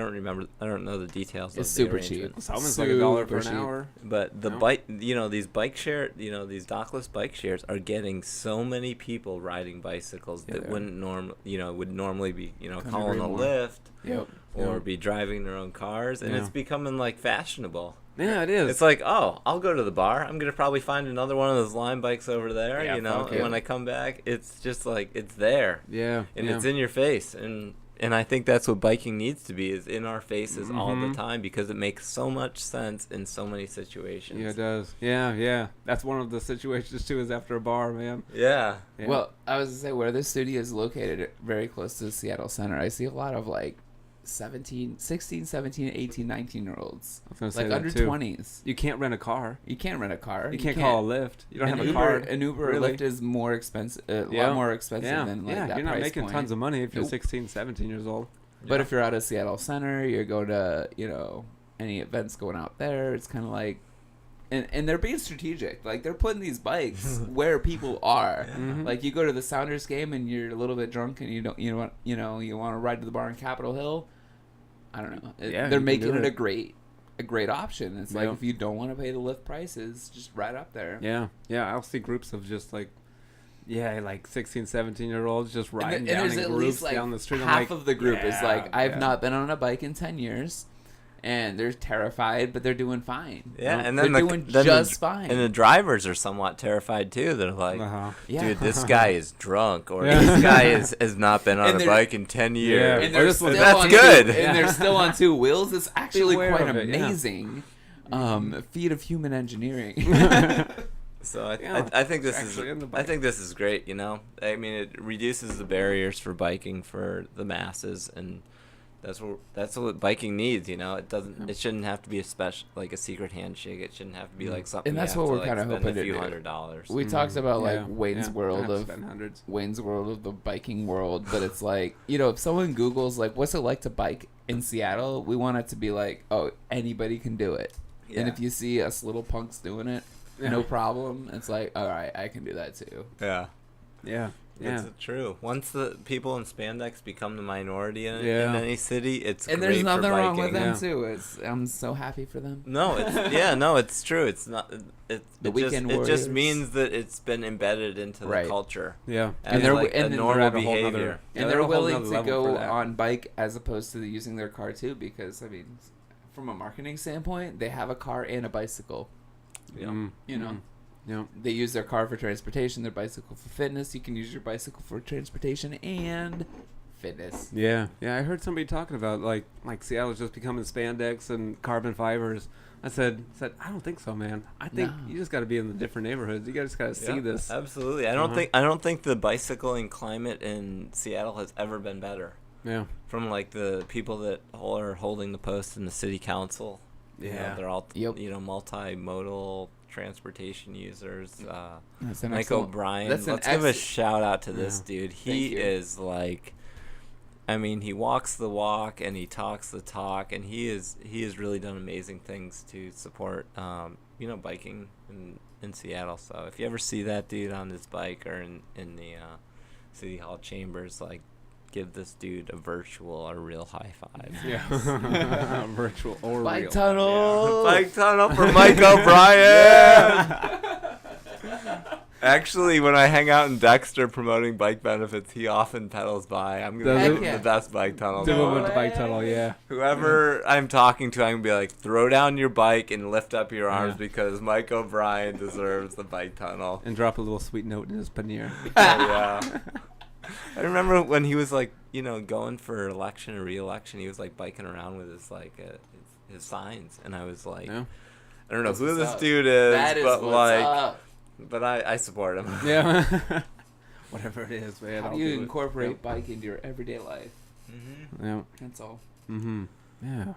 Speaker 1: I don't know the details.
Speaker 2: It's
Speaker 1: of
Speaker 2: super
Speaker 1: the
Speaker 2: cheap.
Speaker 1: arrangement.
Speaker 3: Salmon's like $1 for
Speaker 2: Super
Speaker 3: an
Speaker 2: cheap.
Speaker 3: hour.
Speaker 1: But the
Speaker 3: No.
Speaker 1: bike, these bike share, these dockless bike shares are getting so many people riding bicycles
Speaker 3: Yeah,
Speaker 1: that
Speaker 3: they are.
Speaker 1: would normally be,
Speaker 2: Couldn't
Speaker 1: calling
Speaker 2: agree
Speaker 1: a
Speaker 2: more.
Speaker 1: lift
Speaker 2: Yep.
Speaker 1: or
Speaker 3: Yeah.
Speaker 1: be driving their own cars, and
Speaker 3: Yeah.
Speaker 1: it's becoming like fashionable.
Speaker 3: Yeah, it is.
Speaker 1: It's like, oh, I'll go to the bar. I'm gonna probably find another one of those Lime bikes over there.
Speaker 3: Yeah,
Speaker 1: And
Speaker 3: fuck it.
Speaker 1: when I come back, it's just like it's there,
Speaker 3: yeah,
Speaker 1: and
Speaker 3: yeah.
Speaker 1: it's in your face, and I think that's what biking needs to be, is in our faces all the
Speaker 3: Mhm.
Speaker 1: time, because it makes so much sense in so many situations.
Speaker 3: Yeah, it does. Yeah, yeah. That's one of the situations too. Is after a bar, man.
Speaker 1: Yeah.
Speaker 3: Yeah.
Speaker 2: Well, I was gonna say where this studio is located, very close to the Seattle Center. I see a lot of like 16, 17, 18, 19-year-olds.
Speaker 3: I was gonna say
Speaker 2: Like
Speaker 3: that
Speaker 2: under
Speaker 3: too.
Speaker 2: 20s.
Speaker 3: You can't rent a car.
Speaker 2: You can't rent a car.
Speaker 3: You can't call a lift. You don't
Speaker 2: an
Speaker 3: have a
Speaker 2: Uber,
Speaker 3: car.
Speaker 2: An Uber or
Speaker 3: really.
Speaker 2: Lyft is more expensive, a
Speaker 3: Yeah.
Speaker 2: lot more expensive
Speaker 3: Yeah,
Speaker 2: than like
Speaker 3: yeah.
Speaker 2: that
Speaker 3: You're not
Speaker 2: price
Speaker 3: making
Speaker 2: point.
Speaker 3: tons of money if you're
Speaker 2: Nope.
Speaker 3: 16, 17 years old.
Speaker 2: But if you're out of Seattle Center, you're going to, any events going out there, it's kind of like, and they're being strategic. Like, they're putting these bikes where people are.
Speaker 3: Mhm.
Speaker 2: Like, you go to the Sounders game and you're a little bit drunk and you want to ride to the bar in Capitol Hill. I don't know.
Speaker 3: Yeah,
Speaker 2: They're
Speaker 3: you can
Speaker 2: making
Speaker 3: do
Speaker 2: it
Speaker 3: it.
Speaker 2: a great option. It's like,
Speaker 3: Yeah.
Speaker 2: if you don't want to pay the lift prices, just ride up there.
Speaker 3: Yeah, yeah. I'll see groups of just like, like 16, 17-year-olds just riding
Speaker 2: And
Speaker 3: down
Speaker 2: there's
Speaker 3: in
Speaker 2: at
Speaker 3: groups
Speaker 2: least like
Speaker 3: down the street. I'm
Speaker 2: half
Speaker 3: like,
Speaker 2: of the group is like, I've
Speaker 3: yeah.
Speaker 2: not been on a bike in 10 years, and they're terrified, but they're doing fine.
Speaker 1: Yeah,
Speaker 2: You know?
Speaker 1: and then
Speaker 2: they're doing
Speaker 1: then
Speaker 2: just fine.
Speaker 1: And the drivers are somewhat terrified too. They're like,
Speaker 3: Uh-huh.
Speaker 2: Yeah.
Speaker 1: dude, this guy is drunk, or
Speaker 3: Yeah.
Speaker 1: this guy has not been on
Speaker 2: And
Speaker 1: a
Speaker 2: they're-
Speaker 1: bike in 10 years.
Speaker 2: and
Speaker 3: Or
Speaker 2: they're
Speaker 3: this
Speaker 2: still
Speaker 3: one-
Speaker 1: That's
Speaker 2: on
Speaker 1: good.
Speaker 2: Two, and they're still on two wheels. It's actually
Speaker 3: Beware
Speaker 2: quite
Speaker 3: of it, yeah.
Speaker 2: amazing. Feat of human engineering.
Speaker 1: So
Speaker 3: Yeah,
Speaker 1: I think this
Speaker 3: it's
Speaker 1: is
Speaker 3: actually in the
Speaker 1: I
Speaker 3: bike.
Speaker 1: think this is great. I mean, it reduces the barriers for biking for the masses, and that's what biking needs. It shouldn't have to be a secret handshake. It shouldn't have to be like something.
Speaker 2: And that's
Speaker 1: you have
Speaker 2: what
Speaker 1: to,
Speaker 2: we're kinda
Speaker 1: spend
Speaker 2: hoping
Speaker 1: a
Speaker 2: to
Speaker 1: few
Speaker 2: do.
Speaker 1: $100s.
Speaker 2: We talked about like
Speaker 3: Yeah,
Speaker 2: Wayne's
Speaker 3: yeah.
Speaker 2: World
Speaker 3: Don't have
Speaker 2: of
Speaker 3: to spend hundreds.
Speaker 2: Wayne's World of the biking world, but it's like, if someone Googles like what's it like to bike in Seattle, we want it to be like, oh, anybody can do it. And
Speaker 1: Yeah.
Speaker 2: if you see us little punks doing it, no
Speaker 3: Yeah.
Speaker 2: problem. It's like, all right, I can do that too.
Speaker 1: Yeah.
Speaker 3: Yeah, yeah.
Speaker 1: It's true. Once the people in spandex become the minority in
Speaker 3: Yeah.
Speaker 1: any city, it's
Speaker 2: And
Speaker 1: great
Speaker 2: there's
Speaker 1: for
Speaker 2: nothing wrong with
Speaker 1: biking.
Speaker 2: them
Speaker 3: Yeah.
Speaker 2: too. I'm so happy for them.
Speaker 1: No, it's true. It's not.
Speaker 2: Weekend
Speaker 1: It just
Speaker 2: warriors.
Speaker 1: means that it's been embedded into
Speaker 2: Right.
Speaker 1: the culture.
Speaker 3: Yeah.
Speaker 1: As
Speaker 2: And they're-
Speaker 1: like
Speaker 2: and
Speaker 1: a
Speaker 2: then
Speaker 1: normal
Speaker 3: they're at a whole nother-
Speaker 1: behavior.
Speaker 3: Yeah,
Speaker 2: And
Speaker 3: they're
Speaker 2: they're
Speaker 3: a whole
Speaker 2: willing
Speaker 3: nother
Speaker 2: to
Speaker 3: level
Speaker 2: go
Speaker 3: for that.
Speaker 2: on bike as opposed to using their car too, because I mean, from a marketing standpoint, they have a car and a bicycle.
Speaker 1: Yeah.
Speaker 2: You know.
Speaker 3: Yeah.
Speaker 2: They use their car for transportation, their bicycle for fitness. You can use your bicycle for transportation and fitness.
Speaker 3: Yeah, yeah. I heard somebody talking about like Seattle's just becoming spandex and carbon fibers. I said, I don't think so, man. I think
Speaker 2: No.
Speaker 3: you just got to be in the different neighborhoods. You just got to see
Speaker 1: Yeah,
Speaker 3: this.
Speaker 1: Absolutely. I don't think the bicycling climate in Seattle has ever been better.
Speaker 3: Yeah,
Speaker 1: From like the people that are holding the post in the city council.
Speaker 3: Yeah.
Speaker 1: They're all
Speaker 2: Yep.
Speaker 1: multimodal transportation users.
Speaker 2: That's an
Speaker 1: Mike
Speaker 2: excellent-
Speaker 1: O'Brien.
Speaker 2: that's an
Speaker 1: Let's give a
Speaker 2: ex-
Speaker 1: shout out to this
Speaker 3: Yeah.
Speaker 1: dude.
Speaker 2: Thank
Speaker 1: He
Speaker 2: you.
Speaker 1: is like, I mean, he walks the walk and he talks the talk, and he has really done amazing things to support biking in Seattle. So if you ever see that dude on his bike or in the city hall chambers, like, give this dude a virtual or real high five.
Speaker 3: yeah. Virtual or
Speaker 2: Bike
Speaker 3: real.
Speaker 2: tunnel.
Speaker 1: Bike tunnel for Mike O'Brien. Actually, when I hang out in Dexter promoting bike benefits, he often pedals by. I'm gonna
Speaker 3: Does
Speaker 1: give
Speaker 2: he?
Speaker 1: him the best bike tunnel.
Speaker 3: Do
Speaker 2: No
Speaker 3: it with the bike
Speaker 2: way.
Speaker 3: tunnel. Yeah.
Speaker 1: Whoever I'm talking to, I'm gonna be like, throw down your bike and lift up your arms
Speaker 3: Yeah.
Speaker 1: because Mike O'Brien deserves the bike tunnel.
Speaker 3: And drop a little sweet note in his pannier.
Speaker 1: Oh, yeah. I remember when he was like, going for election or re-election, he was like biking around with his signs, and I was like,
Speaker 3: Yeah.
Speaker 1: I don't know
Speaker 2: That's
Speaker 1: who
Speaker 2: what's
Speaker 1: this
Speaker 2: up.
Speaker 1: dude is,
Speaker 2: That is
Speaker 1: but
Speaker 2: what's
Speaker 1: like,
Speaker 2: up.
Speaker 1: but I support him.
Speaker 3: Yeah. Whatever it is, man.
Speaker 2: How
Speaker 3: I'll
Speaker 2: do you
Speaker 3: do it.
Speaker 2: incorporate bike into your everyday life?
Speaker 1: Mm-hmm.
Speaker 3: Yeah.
Speaker 2: That's all.
Speaker 3: Mm-hmm. Yeah.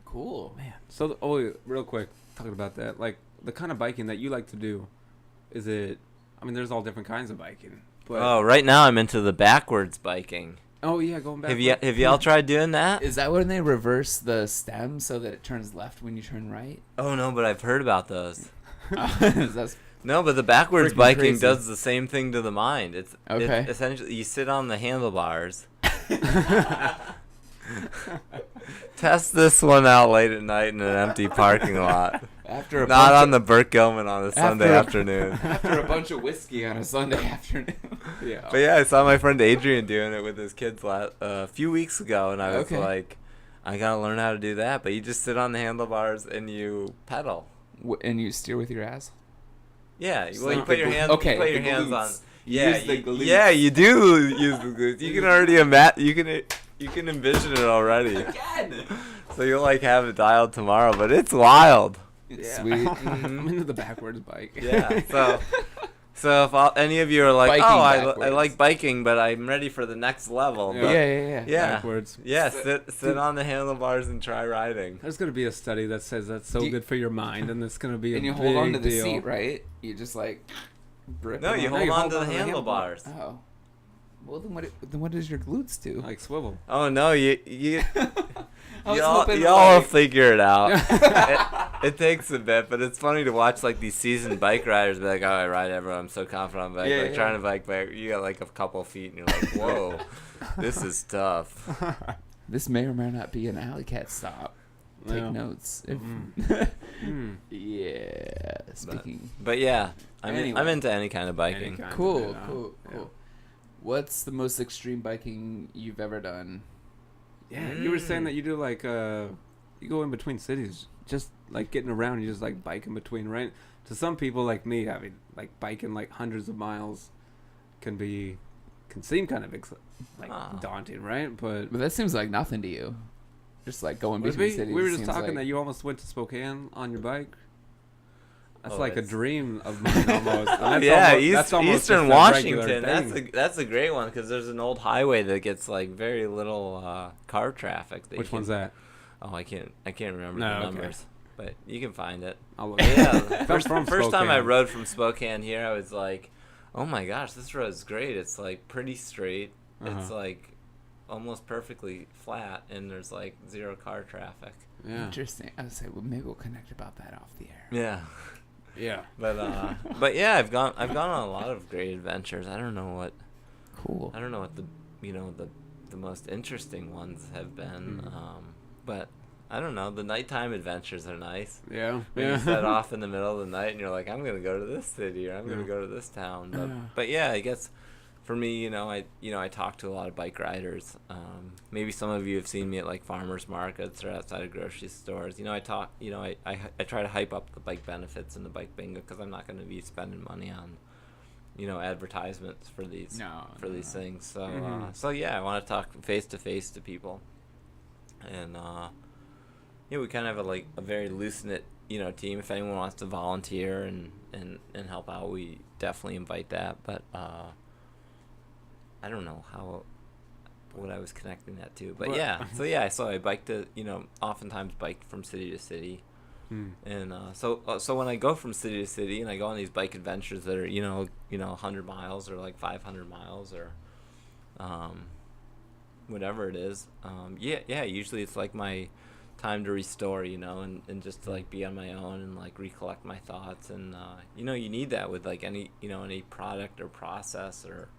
Speaker 2: Cool.
Speaker 3: Man. So, real quick, talking about that, like the kind of biking that you like to do, is it? I mean, there's all different kinds of biking. But,
Speaker 1: Oh, right now I'm into the backwards biking.
Speaker 3: Oh yeah, going back.
Speaker 1: Have y'all tried doing that?
Speaker 2: Is that when they reverse the stem so that it turns left when you turn right?
Speaker 1: Oh no, but I've heard about those.
Speaker 2: That's
Speaker 1: No, but the backwards
Speaker 2: Freaking
Speaker 1: biking
Speaker 2: crazy.
Speaker 1: does the same thing to the mind. It's
Speaker 2: Okay.
Speaker 1: essentially you sit on the handlebars Test this one out late at night in an empty parking lot.
Speaker 2: After a
Speaker 1: Not
Speaker 2: bunch
Speaker 1: on the Burt Gilman on a Sunday afternoon.
Speaker 2: after a bunch of whiskey on a Sunday afternoon.
Speaker 3: Yeah.
Speaker 1: But yeah, I saw my friend Adrian doing it with his kids a few weeks ago, and I was
Speaker 2: Okay.
Speaker 1: like, I gotta learn how to do that. But you just sit on the handlebars and you pedal.
Speaker 2: And you steer with your ass.
Speaker 1: Yeah,
Speaker 2: It's
Speaker 1: well, you
Speaker 2: not
Speaker 1: put
Speaker 2: the
Speaker 1: your
Speaker 2: gl-
Speaker 1: hands.
Speaker 2: okay,
Speaker 1: you put your
Speaker 2: the
Speaker 1: hands on.
Speaker 2: glutes.
Speaker 1: Yeah,
Speaker 2: Use the glutes.
Speaker 1: yeah, you do use the glutes. You can already you can envision it already.
Speaker 2: Again.
Speaker 1: So you'll like have it dialed tomorrow, but it's wild.
Speaker 2: It's
Speaker 3: Yeah.
Speaker 2: sweet.
Speaker 3: I'm into the backwards bike.
Speaker 1: Yeah. So if any of you are like,
Speaker 2: Biking
Speaker 1: oh, I
Speaker 2: backwards.
Speaker 1: like biking, but I'm ready for the next level.
Speaker 3: Yeah.
Speaker 1: But
Speaker 2: Yeah.
Speaker 1: yeah,
Speaker 3: Backwards.
Speaker 1: yeah. Sit on the handlebars and try riding.
Speaker 3: There's gonna be a study that says that's so
Speaker 2: Do you-
Speaker 3: good for your mind, and it's gonna be a
Speaker 2: And you
Speaker 3: big
Speaker 2: hold on to the
Speaker 3: deal.
Speaker 2: seat, right? You just like. Grip
Speaker 1: No,
Speaker 2: it
Speaker 1: you
Speaker 2: on.
Speaker 1: hold
Speaker 3: you
Speaker 1: on
Speaker 3: hold
Speaker 1: to
Speaker 3: on
Speaker 1: the
Speaker 3: to the
Speaker 1: handlebars.
Speaker 2: Oh. Well, then what does your glutes do?
Speaker 3: Like swivel.
Speaker 1: Oh no, you
Speaker 2: I was
Speaker 1: y'all
Speaker 2: hoping,
Speaker 1: will
Speaker 2: like-
Speaker 1: figure it out. it takes a bit, but it's funny to watch like these seasoned bike riders be like, "Oh, I ride everyone. I'm so confident on bike."
Speaker 2: Yeah,
Speaker 1: like
Speaker 2: yeah.
Speaker 1: trying to bike, you got like a couple feet, and you're like, "Whoa, this is tough."
Speaker 2: This may or may not be an alley cat stop. Take
Speaker 3: Yeah.
Speaker 2: notes. If
Speaker 3: Mm.
Speaker 2: yeah. Speaking.
Speaker 1: But yeah, I'm
Speaker 2: Anyway.
Speaker 1: into any kind of biking.
Speaker 3: Any kind.
Speaker 2: Cool.
Speaker 3: Yeah.
Speaker 2: Cool.
Speaker 3: Yeah.
Speaker 2: What's the most extreme biking you've ever done?
Speaker 3: Yeah, you were saying that you do like you go in between cities, just like getting around. You just like bike in between, right? To some people like me, I mean, like biking like hundreds of miles can seem kind of
Speaker 1: Ah.
Speaker 3: daunting, right? But
Speaker 2: But that seems like nothing to you. Just like going
Speaker 3: we
Speaker 2: between cities.
Speaker 3: were just
Speaker 2: seems
Speaker 3: talking
Speaker 2: like-
Speaker 3: that you almost went to Spokane on your bike. That's
Speaker 1: Oh,
Speaker 3: like a
Speaker 1: it's-
Speaker 3: dream of mine almost. And
Speaker 1: Oh,
Speaker 3: that's
Speaker 1: yeah,
Speaker 3: almost, that's almost
Speaker 1: Eastern
Speaker 3: just a regular
Speaker 1: Washington.
Speaker 3: thing.
Speaker 1: That's a great one because there's an old highway that gets like very little car traffic.
Speaker 3: Which one's that?
Speaker 1: Oh, I can't remember
Speaker 3: No,
Speaker 1: the
Speaker 3: okay.
Speaker 1: numbers, but you can find it.
Speaker 3: I'll look.
Speaker 1: But yeah,
Speaker 3: I'm
Speaker 1: first
Speaker 3: from
Speaker 1: time I
Speaker 3: Spokane.
Speaker 1: rode from Spokane here, I was like, oh my gosh, this road's great. It's like pretty straight. It's
Speaker 3: Uh-huh.
Speaker 1: like almost perfectly flat, and there's like zero car traffic.
Speaker 3: Yeah.
Speaker 2: Interesting. I would say, well, maybe we'll connect about that off the air.
Speaker 1: Yeah.
Speaker 3: Yeah.
Speaker 1: But yeah, I've gone on a lot of great adventures. I don't know what
Speaker 2: Cool.
Speaker 1: the most interesting ones have been.
Speaker 3: Hmm.
Speaker 1: But I don't know. The nighttime adventures are nice.
Speaker 3: Yeah.
Speaker 1: When
Speaker 3: Yeah.
Speaker 1: you set off in the middle of the night and you're like, I'm gonna go to this city or I'm gonna
Speaker 3: Yeah.
Speaker 1: go to this town.
Speaker 2: Yeah.
Speaker 1: But yeah, I guess for me, I talk to a lot of bike riders. Maybe some of you have seen me at like farmers markets or outside of grocery stores. I try to hype up the bike benefits and the bike bingo because I'm not gonna be spending money on advertisements for these things. So
Speaker 3: Mhm.
Speaker 1: so yeah, I want to talk face to face to people, and we kind of have a very loose knit team. If anyone wants to volunteer and help out, we definitely invite that. But I don't know what I was connecting that to, but
Speaker 3: Well-
Speaker 1: yeah. So I bike to oftentimes bike from city to city. And so when I go from city to city and I go on these bike adventures that are 100 miles or like 500 miles or whatever it is, usually it's like my time to restore, and just to like be on my own and like recollect my thoughts, and you need that with like any product or process or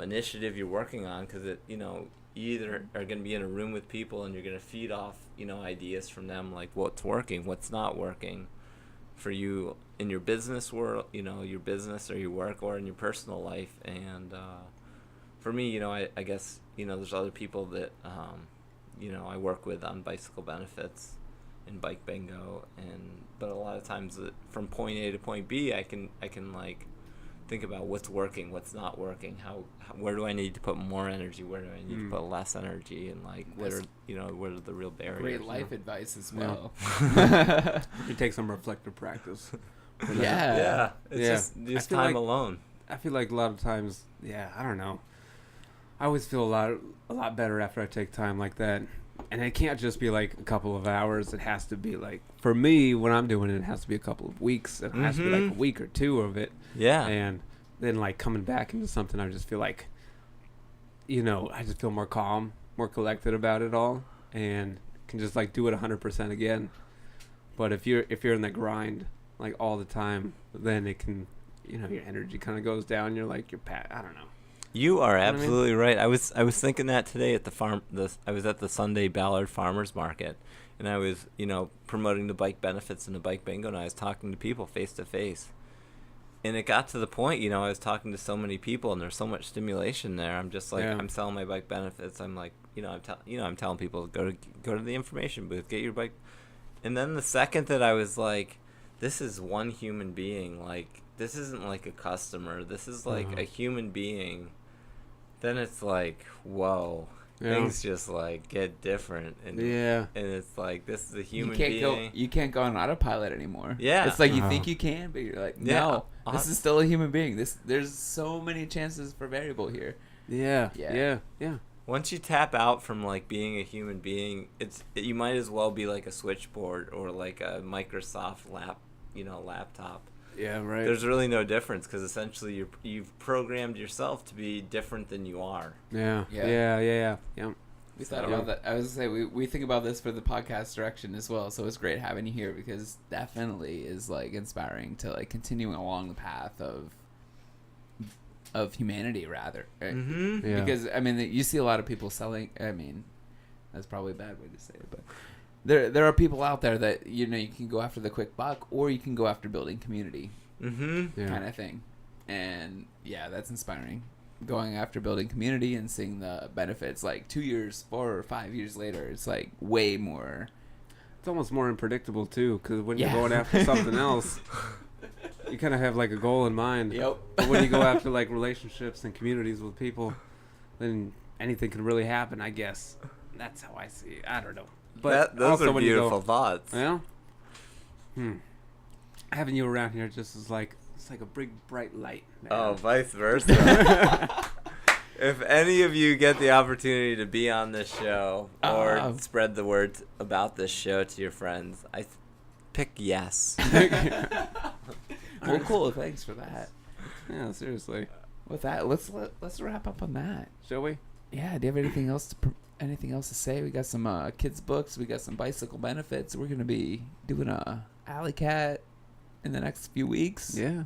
Speaker 1: initiative you're working on, because you either are going to be in a room with people and you're going to feed off ideas from them, like what's working, what's not working for you in your business world, your business or your work, or in your personal life. And for me, I guess there's other people that I work with on bicycle benefits and bike bingo, but a lot of times from point A to point B, I can like think about what's working, what's not working, where do I need to put more energy, where do I need to put less energy, and like what are the real barriers.
Speaker 2: Great life advice as
Speaker 3: Yeah.
Speaker 2: well.
Speaker 3: You take some reflective practice.
Speaker 2: Yeah.
Speaker 1: It's
Speaker 3: Yeah.
Speaker 1: just
Speaker 3: I feel
Speaker 1: time
Speaker 3: like-
Speaker 1: alone.
Speaker 3: I feel like a lot of times, I don't know. I always feel a lot better after I take time like that. And it can't just be like a couple of hours. It has to be like, for me, when I'm doing it, it has to be a couple of weeks. It has to be like a week or two of it.
Speaker 1: Yeah.
Speaker 3: And then like coming back into something, I just feel like, I just feel more calm, more collected about it all, and can just like do it 100% again. But if you're in the grind like all the time, then it can, your energy kind of goes down. You're like, I don't know.
Speaker 1: You are
Speaker 3: know what I mean?
Speaker 1: absolutely right. I was thinking that today at the farm. I was at the Sunday Ballard Farmers Market, and I was promoting the bike benefits and the bike bingo, and I was talking to people face to face, and it got to the point I was talking to so many people, and there's so much stimulation there. I'm just like I'm selling my bike benefits. I'm like I'm telling people go to the information booth, get your bike, and then the second that I was like, this is one human being, like this isn't like a customer, this is like a human being. Then it's like, whoa, things just like get different, and it's like this is a human being.
Speaker 2: You can't go on autopilot anymore.
Speaker 1: Yeah,
Speaker 2: it's like you think you can, but you're like, no, this is still a human being. There's so many chances for variable here.
Speaker 3: Yeah.
Speaker 1: Once you tap out from like being a human being, you might as well be like a switchboard or like a Microsoft laptop.
Speaker 3: Yeah, right.
Speaker 1: There's really no difference because essentially you've programmed yourself to be different than you are.
Speaker 3: Yeah.
Speaker 2: We thought about that. I was gonna say we think about this for the podcast direction as well. So it's great having you here because definitely is like inspiring to like continuing along the path of humanity rather. Right?
Speaker 1: Mm-hmm.
Speaker 3: Yeah.
Speaker 2: Because I mean you see a lot of people selling. I mean that's probably a bad way to say it, but. There are people out there that you can go after the quick buck, or you can go after building community, kind of thing, and that's inspiring. Going after building community and seeing the benefits, like 2 years, 4 or 5 years later, it's like way more.
Speaker 3: It's almost more unpredictable too, because when you're going after something else, you kind of have like a goal in mind.
Speaker 2: Yep.
Speaker 3: But when you go after like relationships and communities with people, then anything can really happen. I guess that's how I see it. I don't know. But
Speaker 1: those are beautiful thoughts.
Speaker 3: Yeah. Having you around here just is like it's like a big bright light. Man.
Speaker 1: Oh, vice versa. If any of you get the opportunity to be on this show or spread the word about this show to your friends, I pick yes.
Speaker 2: Well, cool. Thanks for that.
Speaker 3: Yeah, seriously.
Speaker 2: With that, let's wrap up on that.
Speaker 3: Shall we?
Speaker 2: Yeah. Do you have anything else to say? We got some kids books. We got some bicycle benefits. We're gonna be doing a alley cat in the next few weeks.
Speaker 3: Yeah.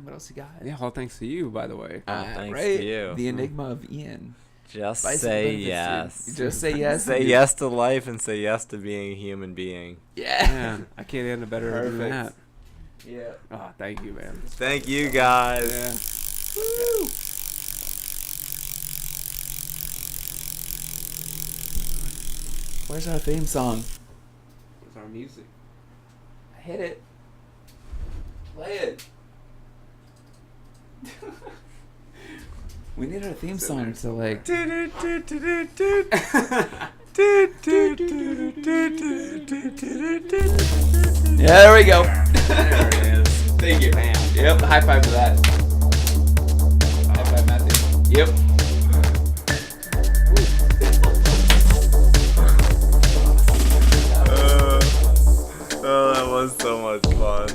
Speaker 2: What else you got?
Speaker 3: Yeah. All thanks to you, by the way.
Speaker 1: Thanks to you.
Speaker 2: The enigma of Ian.
Speaker 1: Just
Speaker 2: Bicycle
Speaker 1: say
Speaker 2: benefits,
Speaker 1: yes.
Speaker 2: dude. Just say yes.
Speaker 1: Say yes to life and say yes to being a human being.
Speaker 2: Yeah.
Speaker 3: Man, I can't end a better than that.
Speaker 2: Yeah.
Speaker 3: Oh, thank you, man.
Speaker 1: Thank you, guys.
Speaker 3: Yeah.
Speaker 2: Woo! Where's our theme song?
Speaker 3: Where's our music?
Speaker 2: Hit it. Play it. We need our theme song to like. Yeah, there we go.
Speaker 3: There it is.
Speaker 2: Thank you.
Speaker 3: Bam.
Speaker 2: Yep. High five for that. High five, Matthew. Yep.
Speaker 1: Oh, that was so much fun.